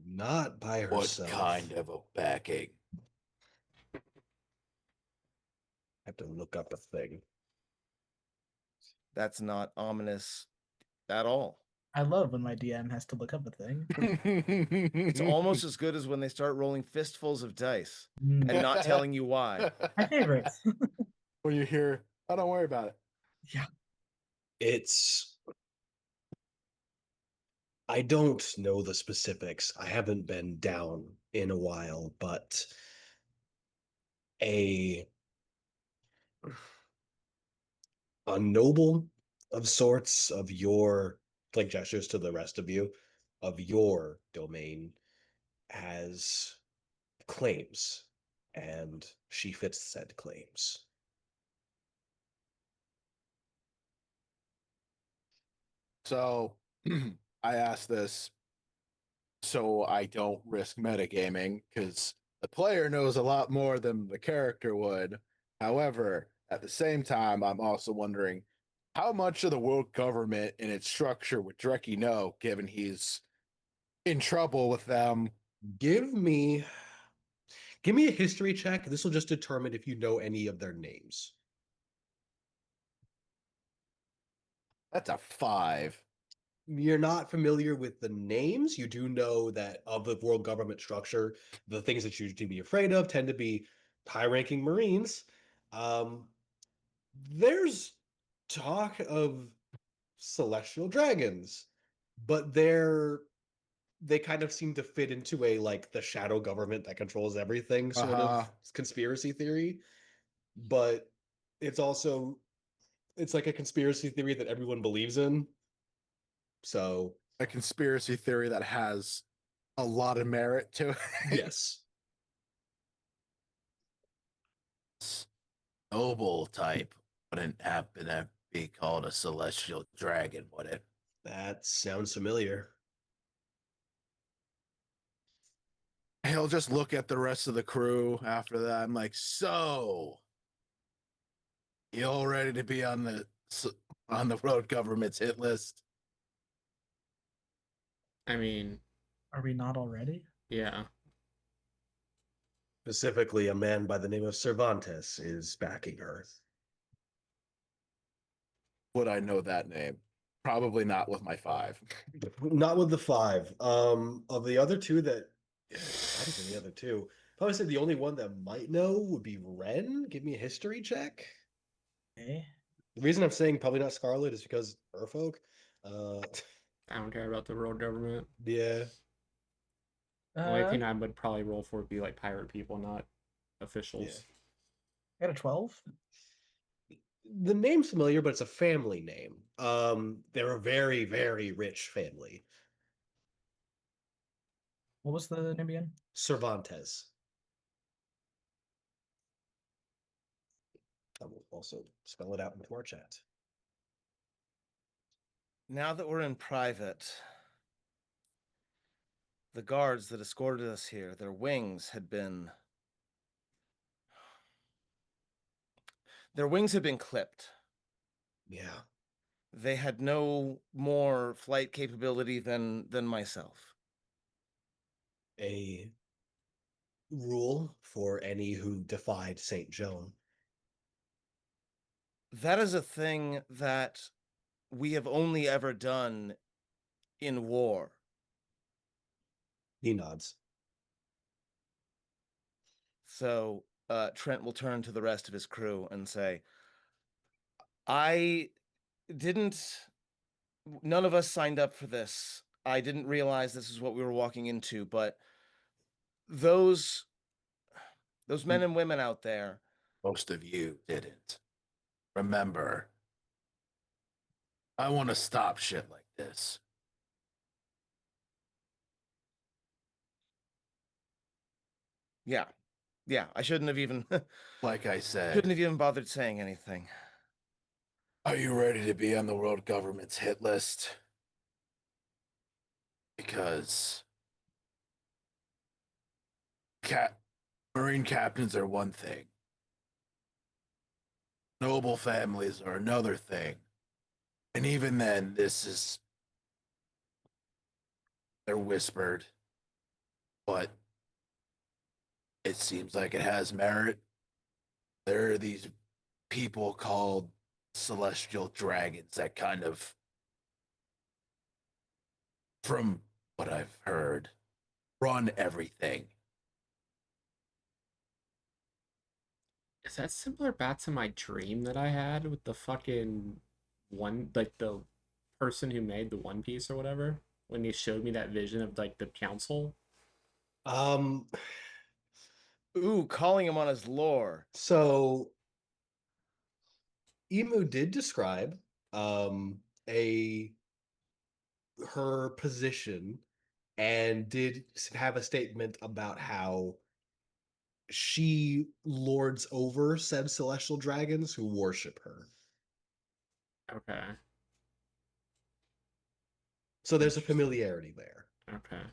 Speaker 1: Not by
Speaker 3: What
Speaker 1: herself.
Speaker 3: kind of a backing?
Speaker 1: I have to look up a thing.
Speaker 4: That's not ominous at all.
Speaker 5: I love when my DM has to look up a thing.
Speaker 4: It's almost as good as when they start rolling fistfuls of dice
Speaker 5: Mm,
Speaker 4: and not telling you why.
Speaker 5: my favorites.
Speaker 3: When you hear, oh, don't worry about it.
Speaker 5: Yeah.
Speaker 1: It's I don't know the specifics. I haven't been down in a while, but a a noble of sorts of your like gestures to the rest of you of your domain has claims, and she fits said claims.
Speaker 3: So I asked this so I don't risk metagaming because the player knows a lot more than the character would. However, at the same time, I'm also wondering how much of the world government and its structure would Dreki know, given he's in trouble with them.
Speaker 1: Give me give me a history check. This will just determine if you know any of their names.
Speaker 3: That's a 5.
Speaker 1: You're not familiar with the names. You do know that of the world government structure, the things that you should be afraid of tend to be high-ranking Marines. Um, there's talk of celestial dragons, but they kind of seem to fit into a like the shadow government that controls everything sort
Speaker 3: Uh-huh.
Speaker 1: of conspiracy theory. But it's also it's like a conspiracy theory that everyone believes in. So
Speaker 3: A conspiracy theory that has a lot of merit to it.
Speaker 1: yes.
Speaker 3: Noble type wouldn't happen to be called a celestial dragon, would it?
Speaker 1: That sounds familiar.
Speaker 3: He'll just look at the rest of the crew after that. I'm like, so you all ready to be on the road government's hit list?
Speaker 2: I mean,
Speaker 5: Are we not already?
Speaker 2: yeah.
Speaker 1: Specifically, a man by the name of Cervantes is backing her.
Speaker 3: Would I know that name? Probably not with my 5.
Speaker 1: Not with the 5. Of the other two that, not even the other two. Probably say the only one that might know would be Ren. Give me a history check.
Speaker 5: Okay.
Speaker 1: The reason I'm saying probably not Scarlet is because Urfolk. Uh,
Speaker 2: I don't care about the world government.
Speaker 1: yeah.
Speaker 2: The only thing I would probably roll for would be like pirate people, not officials.
Speaker 5: I got a 12.
Speaker 1: The name's familiar, but it's a family name. They're a very, very rich family.
Speaker 5: What was the name again?
Speaker 1: Cervantes. I will also spell it out into our chat.
Speaker 4: Now that we're in private, the guards that escorted us here, their wings had been Their wings had been clipped.
Speaker 1: Yeah.
Speaker 4: They had no more flight capability than myself.
Speaker 1: A rule for any who defied Saint Joan.
Speaker 4: That is a thing that we have only ever done in war.
Speaker 1: He nods.
Speaker 4: So Trent will turn to the rest of his crew and say, none of us signed up for this. I didn't realize this is what we were walking into, but those men and women out there,
Speaker 3: Most of you didn't. Remember, I want to stop shit like this.
Speaker 4: yeah, I shouldn't have even
Speaker 3: Like I said,
Speaker 4: shouldn't have even bothered saying anything.
Speaker 3: are you ready to be on the world government's hit list? Because Marine captains are one thing. Noble families are another thing. And even then, they're whispered, but it seems like it has merit. There are these people called celestial dragons that kind of, from what I've heard, run everything.
Speaker 2: Is that similar back to my dream that I had with the fucking one, like the person who made the One Piece or whatever? When he showed me that vision of like the council?
Speaker 1: Um,
Speaker 4: Ooh, calling him on his lore.
Speaker 1: so Emu did describe a her position and did have a statement about how she lords over said celestial dragons who worship her.
Speaker 2: Okay.
Speaker 1: So there's a familiarity there.
Speaker 2: Okay.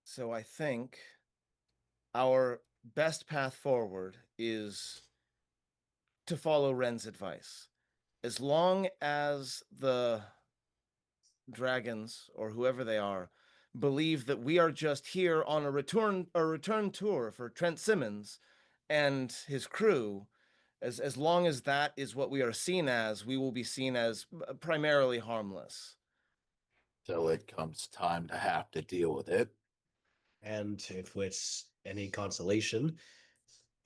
Speaker 4: So I think our best path forward is to follow Ren's advice. As long as the dragons or whoever they are believe that we are just here on a return tour for Trent Simmons and his crew, as long as that is what we are seen as, we will be seen as primarily harmless.
Speaker 3: Till it comes time to have to deal with it.
Speaker 1: And if it's any consolation,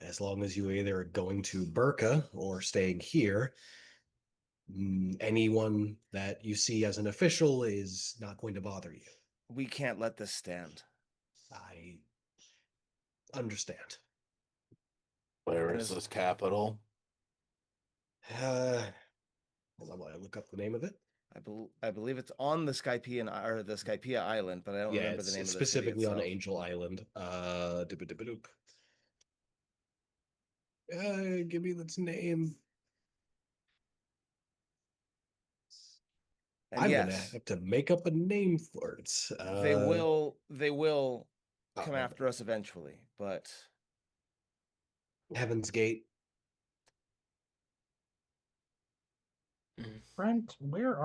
Speaker 1: as long as you either are going to Burka or staying here, anyone that you see as an official is not going to bother you.
Speaker 4: We can't let this stand.
Speaker 1: I understand.
Speaker 3: Where
Speaker 4: And
Speaker 3: is
Speaker 4: as-
Speaker 3: this capital?
Speaker 1: Hold on while I look up the name of it.
Speaker 4: I believe it's on the Skypea Island, but I don't
Speaker 1: Yeah,
Speaker 4: remember the name
Speaker 1: it's
Speaker 4: of the city
Speaker 1: specifically on
Speaker 4: itself.
Speaker 1: Angel Island. Give me its name.
Speaker 4: And
Speaker 1: I'm gonna
Speaker 4: yes,
Speaker 1: have to make up a name for it.
Speaker 4: they will come
Speaker 1: oh,
Speaker 4: after us eventually, but
Speaker 1: Heaven's Gate.
Speaker 5: Brent, where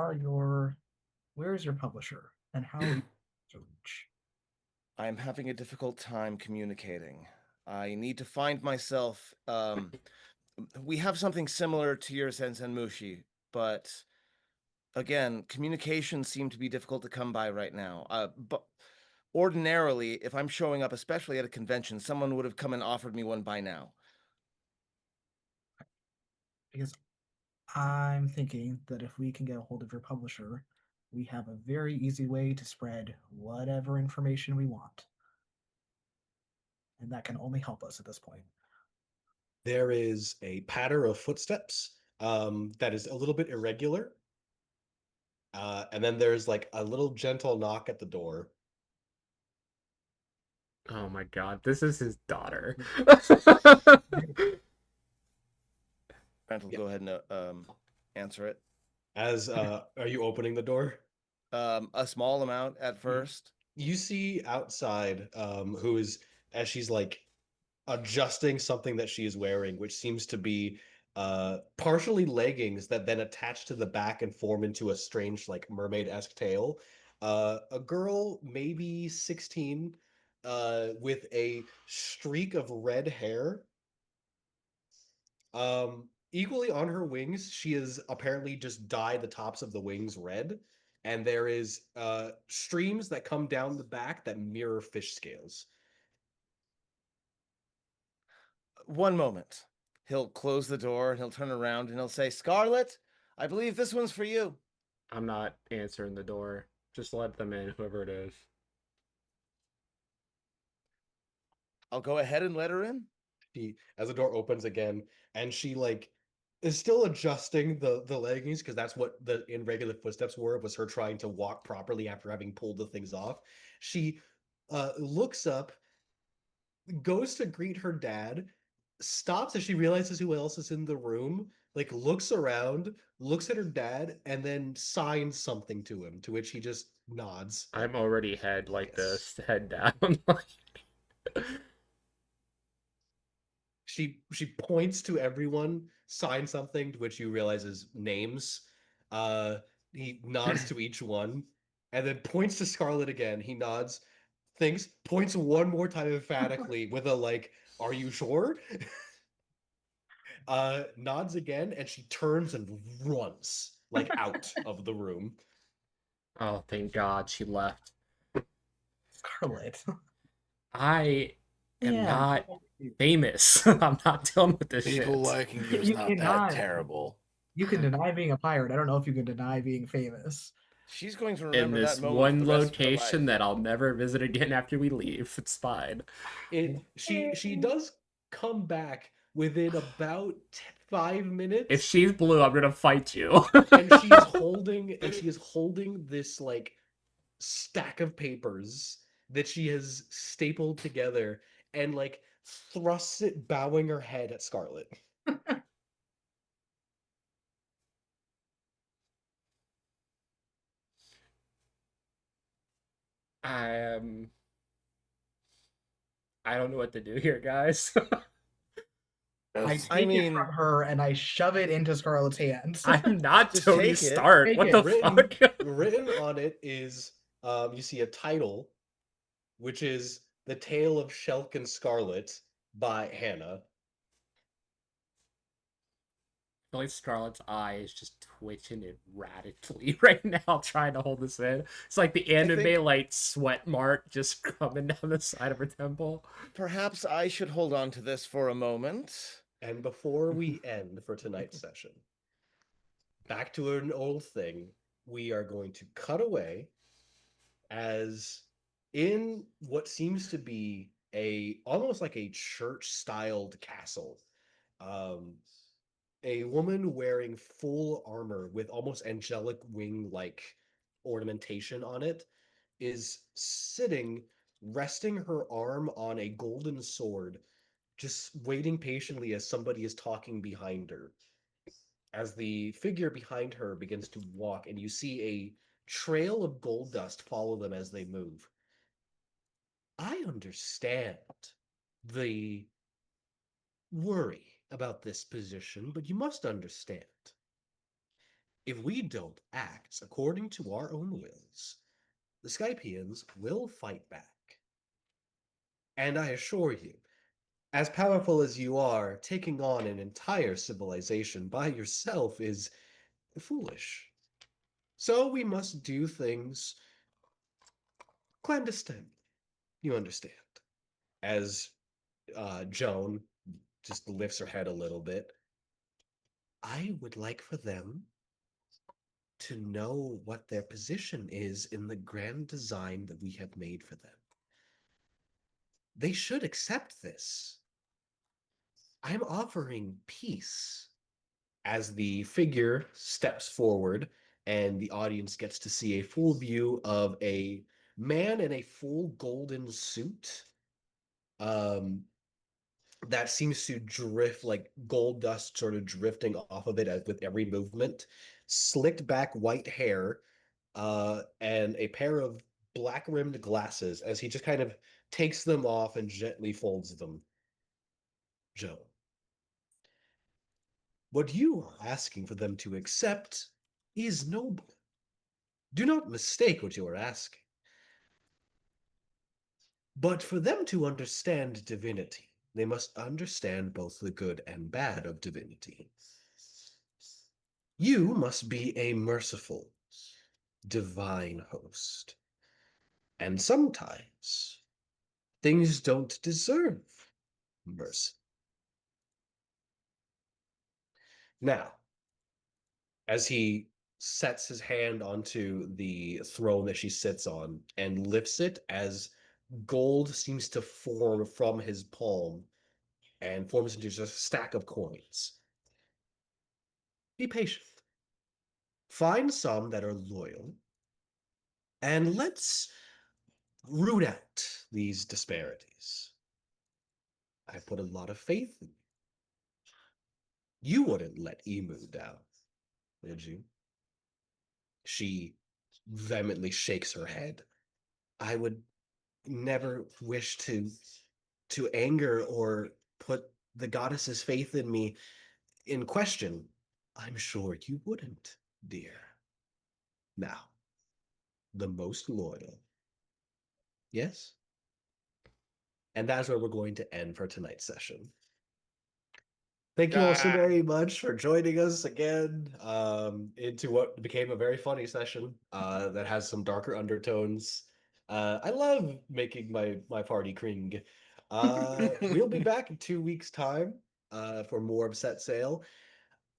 Speaker 5: is your publisher, and how are you to reach?
Speaker 4: I'm having a difficult time communicating. I need to find myself. We have something similar to your Sensen Mushi, but again, communications seem to be difficult to come by right now. But ordinarily, if I'm showing up, especially at a convention, someone would have come and offered me one by now.
Speaker 5: Because I'm thinking that if we can get a hold of your publisher, we have a very easy way to spread whatever information we want. And that can only help us at this point.
Speaker 1: There is a patter of footsteps that is a little bit irregular. And then there's like a little gentle knock at the door.
Speaker 2: Oh my god, this is his daughter.
Speaker 4: Brent will go ahead and answer it.
Speaker 1: As are you opening the door?
Speaker 4: A small amount at first.
Speaker 1: You see outside, who is, as she's like adjusting something that she is wearing, which seems to be partially leggings that then attach to the back and form into a strange like mermaid-esque tail. A girl, maybe 16, with a streak of red hair. Equally on her wings, she has apparently just dyed the tops of the wings red, and there is streams that come down the back that mirror fish scales.
Speaker 4: One moment. He'll close the door and he'll turn around and he'll say, Scarlet, I believe this one's for you.
Speaker 2: I'm not answering the door. Just let them in, whoever it is.
Speaker 4: I'll go ahead and let her in.
Speaker 1: She, as the door opens again, and she like is still adjusting the leggings because that's what the in regular footsteps was her trying to walk properly after having pulled the things off. She looks up, goes to greet her dad, stops as she realizes who else is in the room, like looks around, looks at her dad, and then signs something to him, to which he just nods.
Speaker 2: I'm already head like
Speaker 1: Yes.
Speaker 2: this, head down.
Speaker 1: She points to everyone, signs something, to which you realize is names. He nods to each one, and then points to Scarlet again. He nods, thinks, points one more time emphatically with a like, "Are you sure?" Nods again, and she turns and runs like out of the room.
Speaker 2: Oh, thank God she left.
Speaker 5: Scarlet.
Speaker 2: I am
Speaker 5: Yeah.
Speaker 2: not famous. I'm not dealing with this
Speaker 3: People
Speaker 2: shit.
Speaker 3: liking you is
Speaker 5: You
Speaker 3: not
Speaker 5: cannot.
Speaker 3: that terrible.
Speaker 5: You can deny being a pirate. I don't know if you can deny being famous.
Speaker 4: She's going to
Speaker 2: In
Speaker 4: remember
Speaker 2: this
Speaker 4: that moment
Speaker 2: one
Speaker 4: for the rest of her
Speaker 2: location
Speaker 4: life.
Speaker 2: that I'll never visit again after we leave. It's fine.
Speaker 1: She does come back within about 5 minutes.
Speaker 2: If she's blue, I'm gonna fight you.
Speaker 1: and she is holding this like stack of papers that she has stapled together and like thrusts it, bowing her head at Scarlet.
Speaker 2: I don't know what to do here, guys.
Speaker 5: I
Speaker 3: Yes.
Speaker 5: take it
Speaker 4: mean-
Speaker 5: from her and I shove it into Scarlet's hands.
Speaker 2: I'm not
Speaker 4: Just
Speaker 2: Tony
Speaker 4: take it.
Speaker 2: Stark.
Speaker 5: Take
Speaker 2: What
Speaker 5: it.
Speaker 2: the
Speaker 1: Written,
Speaker 2: fuck?
Speaker 1: written on it is you see a title, which is The Tale of Shelk and Scarlet by Hannah.
Speaker 2: I feel like Scarlett's eye is just twitching erratically right now, trying to hold this in. It's like the anime
Speaker 4: think-
Speaker 2: like sweat mark just coming down the side of her temple.
Speaker 4: Perhaps I should hold on to this for a moment.
Speaker 1: And before we end for tonight's session, back to an old thing, we are going to cut away as in what seems to be a almost like a church styled castle. A woman wearing full armor with almost angelic wing like ornamentation on it is sitting, resting her arm on a golden sword, just waiting patiently as somebody is talking behind her. As the figure behind her begins to walk, and you see a trail of gold dust follow them as they move. I understand the worry about this position, but you must understand. If we don't act according to our own wills, the Skypians will fight back. And I assure you, as powerful as you are, taking on an entire civilization by yourself is foolish. So we must do things clandestine. You understand. As Joan just lifts her head a little bit. I would like for them to know what their position is in the grand design that we have made for them. They should accept this. I'm offering peace. As the figure steps forward and the audience gets to see a full view of a man in a full golden suit, that seems to drift like gold dust sort of drifting off of it with every movement, slicked back white hair, and a pair of black rimmed glasses as he just kind of takes them off and gently folds them. Joe, what you are asking for them to accept is noble. Do not mistake what you are asking. But for them to understand divinity, they must understand both the good and bad of divinity. You must be a merciful, divine host. And sometimes things don't deserve mercy. Now, as he sets his hand onto the throne that she sits on and lifts it as gold seems to form from his palm and forms into just a stack of coins. Be patient. Find some that are loyal, and let's root out these disparities. I put a lot of faith in you. You wouldn't let Emu down, would you? She vehemently shakes her head. I would never wish to anger or put the goddess's faith in me in question. I'm sure you wouldn't, dear. Now, the most loyal. Yes? And that's where we're going to end for tonight's session. Thank you all so very much for joining us again into what became a very funny session that has some darker undertones. I love making my party cring. We'll be back in 2 weeks' time for more of Set Sail.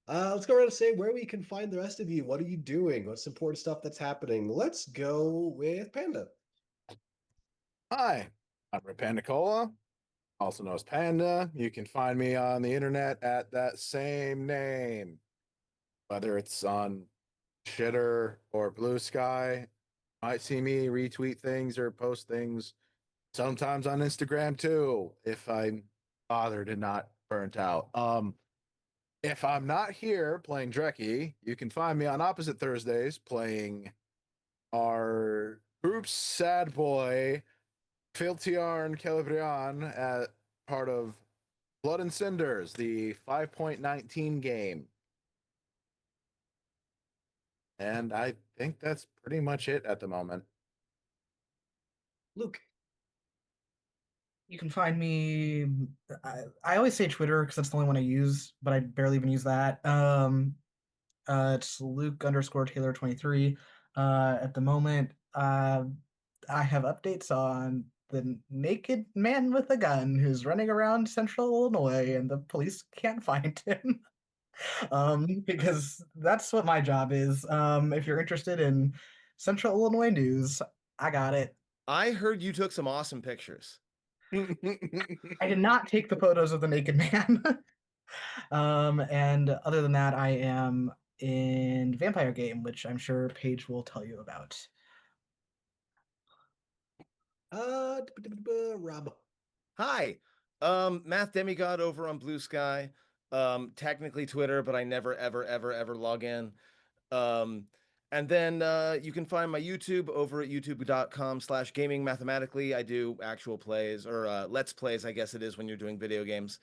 Speaker 1: Let's go around and say where we can find the rest of you. What are you doing? What's important stuff that's happening? Let's go with Panda.
Speaker 3: Hi, I'm Rip Pandacola, also known as Panda. You can find me on the internet at that same name, whether it's on Shitter or Blue Sky. Might see me retweet things or post things. Sometimes on Instagram too, if I'm bothered and not burnt out. If I'm not here playing Dreki, you can find me on opposite Thursdays playing our group's sad boy, Filtiarn Celebrian, at part of Blood and Cinders, the 5.19 game. And I think that's pretty much it at the moment.
Speaker 1: Luke.
Speaker 5: You can find me. I always say Twitter because that's the only one I use, but I barely even use that. It's Luke_Taylor23. At the moment, I have updates on the naked man with a gun who's running around Central Illinois, and the police can't find him. Because that's what my job is. If you're interested in Central Illinois news, I got it.
Speaker 4: I heard you took some awesome pictures.
Speaker 5: I did not take the photos of the naked man. And other than that, I am in Vampire Game, which I'm sure Paige will tell you about.
Speaker 1: Rob.
Speaker 4: Hi. Math Demigod over on Blue Sky. Technically Twitter, but I never ever log in. And then you can find my YouTube over at youtube.com/gaming mathematically. I do actual plays or let's plays, I guess it is when you're doing video games.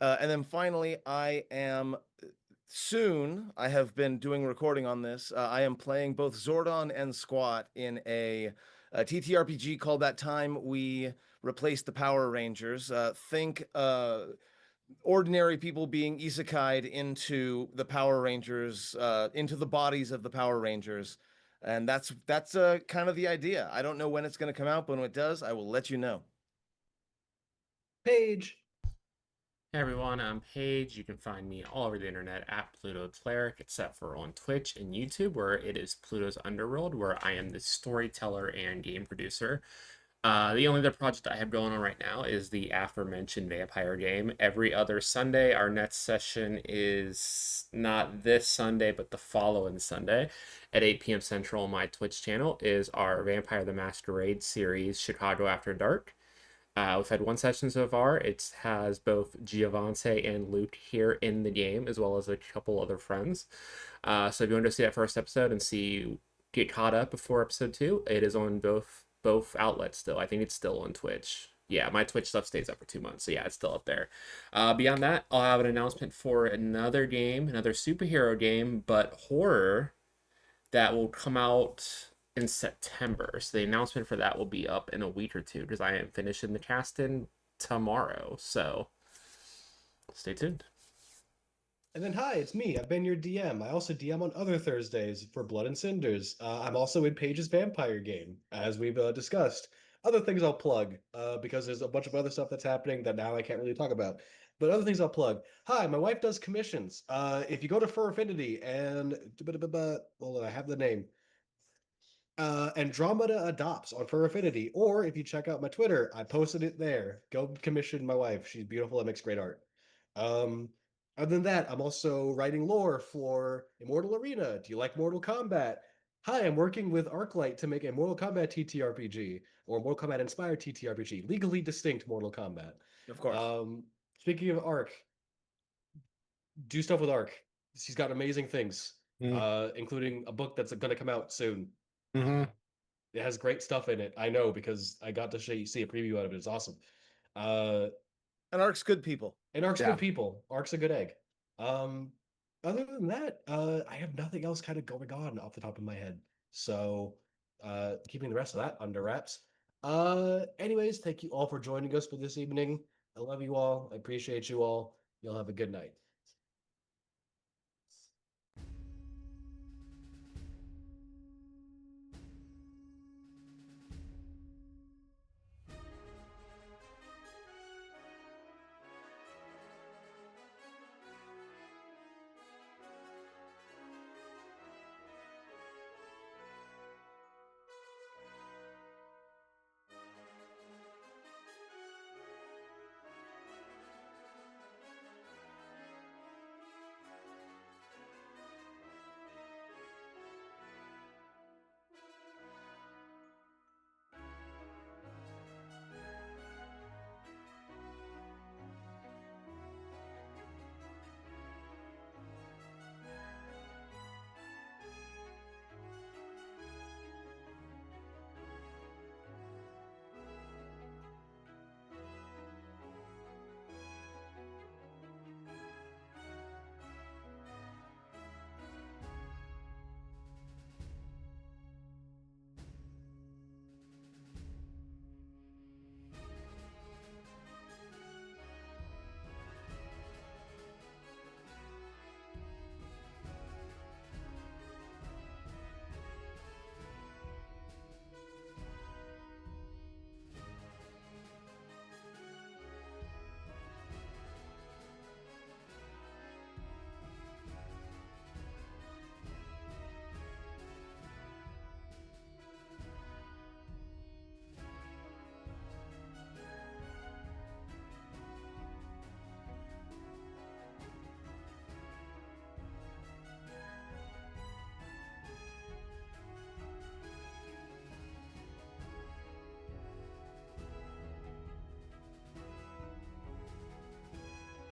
Speaker 4: And then finally, I have been doing recording on this. I am playing both Zordon and Squat in a TTRPG called That Time We Replaced the Power Rangers. Think ordinary people being isekai'd into the Power Rangers, into the bodies of the Power Rangers. And that's kind of the idea. I don't know when it's going to come out, but when it does, I will let you know.
Speaker 1: Paige.
Speaker 2: Hey everyone, I'm Paige. You can find me all over the internet at Pluto Cleric, except for on Twitch and YouTube, where it is Pluto's Underworld, where I am the storyteller and game producer. The only other project I have going on right now is the aforementioned Vampire Game. Every other Sunday, our next session is not this Sunday, but the following Sunday at 8 p.m. Central on my Twitch channel is our Vampire the Masquerade series, Chicago After Dark. We've had one session so far. It has both Giovante and Luke here in the game, as well as a couple other friends. So if you want to see that first episode and see get caught up before episode 2, it is on both outlets still. I think it's still on Twitch. Yeah, my Twitch stuff stays up for 2 months, so yeah, it's still up there. Beyond that, I'll have an announcement for another game, another superhero game, but horror, that will come out in September. So the announcement for that will be up in a week or two, because I am finishing the casting tomorrow. So stay tuned.
Speaker 1: And then, hi, it's me. I've been your DM. I also DM on other Thursdays for Blood and Cinders. I'm also in Paige's Vampire game, as we've discussed. Other things I'll plug, because there's a bunch of other stuff that's happening that now I can't really talk about. But other things I'll plug. Hi, my wife does commissions. If you go to Fur Affinity and hold on, I have the name. Andromeda Adopts on Fur Affinity, or if you check out my Twitter, I posted it there. Go commission my wife. She's beautiful and makes great art. Um, Other than that, I'm also writing lore for Immortal Arena. Do you like Mortal Kombat? Hi, I'm working with Arclight to make a Mortal Kombat TTRPG or Mortal Kombat inspired TTRPG, legally distinct Mortal Kombat.
Speaker 4: Of course.
Speaker 1: Speaking of Arc, do stuff with Arc. She's got amazing things, including a book that's going to come out soon.
Speaker 3: Mm-hmm.
Speaker 1: It has great stuff in it. I know because I got to see a preview out of it. It's awesome.
Speaker 4: And Arc's good people.
Speaker 1: And Arc's
Speaker 3: Yeah.
Speaker 1: good people. Arc's a good egg. Other than that, I have nothing else kind of going on off the top of my head. So, keeping the rest of that under wraps. Anyways, thank you all for joining us for this evening. I love you all. I appreciate you all. You'll have a good night.